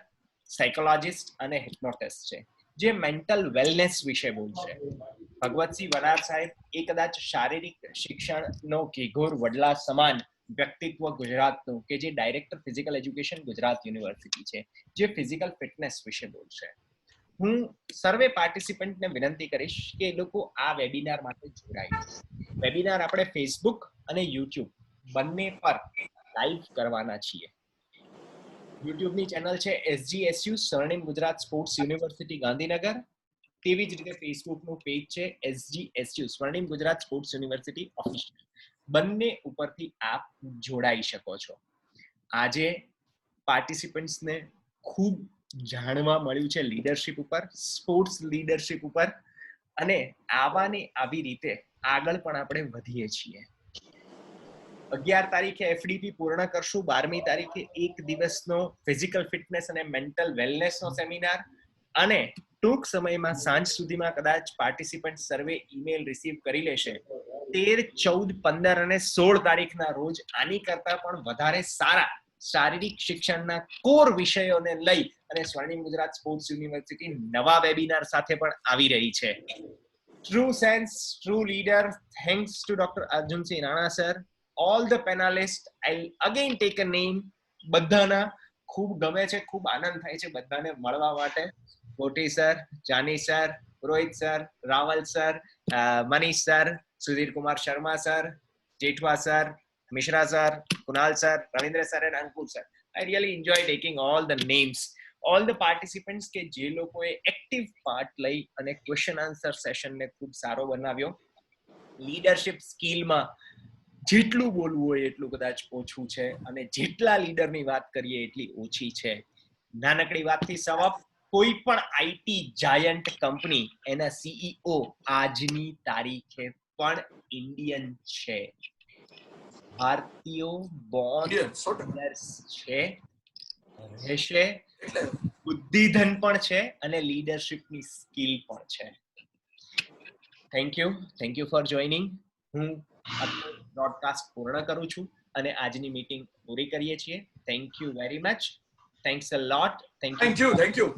સાયકોલોજિસ્ટ અને હિપ્નોટિસ્ટ છે, જે મેન્ટલ વેલનેસ વિશે બોલશે. ભગવતસિંહ વનાર સાહેબ એ કદાચ શારીરિક શિક્ષણનો ઘેઘોર વડલા સમાન વ્યક્તિત્વ ગુજરાતનું, કે જે director physical education Gujarat university છે, જે ફિઝિકલ ફિટનેસ વિશે બોલશે. હું સર્વે પાર્ટિસિપન્ટને વિનંતી કરીશ કે એ લોકો આ વેબિનાર માટે જોડાય. વેબિનાર આપણે ફેસબુક અને યુટ્યુબ બંને પર લાઈવ કરવાના છીએ. યુટ્યુબની ચેનલ છે SGSU સ્વર્ણિમ ગુજરાત સ્પોર્ટ્સ યુનિવર્સિટી ગાંધીનગર. તેવી જ રીતે ફેસબુકનું પેજ છે SGSU સ્વર્ણિમ ગુજરાત સ્પોર્ટ્સ યુનિવર્સિટી ઓફિશિયલ. બંને ઉપરથી આપ જોડાઈ શકો છો. આજે પાર્ટિસિપન્ટ્સને ખૂબ જાણવા મળ્યું છે લીડરશિપ ઉપર, સ્પોર્ટ્સ લીડરશિપ ઉપર, અને આવાની આવી રીતે આગળ પણ આપણે વધીએ છીએ. 11 તારીખે FDP પૂર્ણ કરશું. 12મી તારીખે એક દિવસનો ફિઝિકલ ફિટનેસ અને મેન્ટલ વેલનેસનો સેમિનાર, અને ટૂંક સમયમાં સાંજ સુધીમાં કદાચ પાર્ટિસિપન્ટ સર્વે ઈમેલ રિસીવ કરી લેશે. 13, 14, 15 અને 16 તારીખના રોજ આની કરતા પણ વધારે સારા શારીરિક શિક્ષણના કોર વિષયોને લઈ અને સ્વર્ણિમ ગુજરાત સ્પોર્ટ્સ યુનિવર્સિટી નવા વેબિનાર સાથે પણ આવી રહી છે. True sense, true leader. Thanks to Dr. Arjunsiંહ Rana sir. All the panelists, I'll again take a name. બધાના ખૂબ ગમે છે, ખૂબ આનંદ થાય છે બધાને મળવા માટે. Koti sir, Jani sir, Rohit sir, Raval sir, Manish sir, Sudhir Kumar Sharma sir, Jethwa sir, Mishra sir, Kunal sir, Ravindra sir and Ankur sir. I really enjoy taking all the names. All the participants કે જે લોકોએ એક્ટિવ પાર્ટ લઈ અને ક્વેશ્ચન આન્સર સેશનને ખૂબ સારો બનાવ્યો. લીડરશિપ સ્કિલમાં જેટલું બોલવું હોય એટલું કદાચ ઓછું છે, અને જેટલા લીડરની વાત કરીએ એટલી ઓછી છે. નાનકડી વાતથી સમાપ્ત. કોઈ પણ આઈટી જાયન્ટ કંપની, એના CEO આજની તારીખે પણ ઇન્ડિયન છે. ભારતીયો બોર્ન Clear, 100%. છે, રહેશે, એટલે બુદ્ધિધન પણ છે અને લીડરશિપની સ્કિલ પણ છે. Thank you for joining. હું બ્રોડકાસ્ટ પૂર્ણ કરું છું અને આજની મીટિંગ પૂરી કરીએ છીએ. Thank you very much. Thanks a lot. Thank you. Thank you.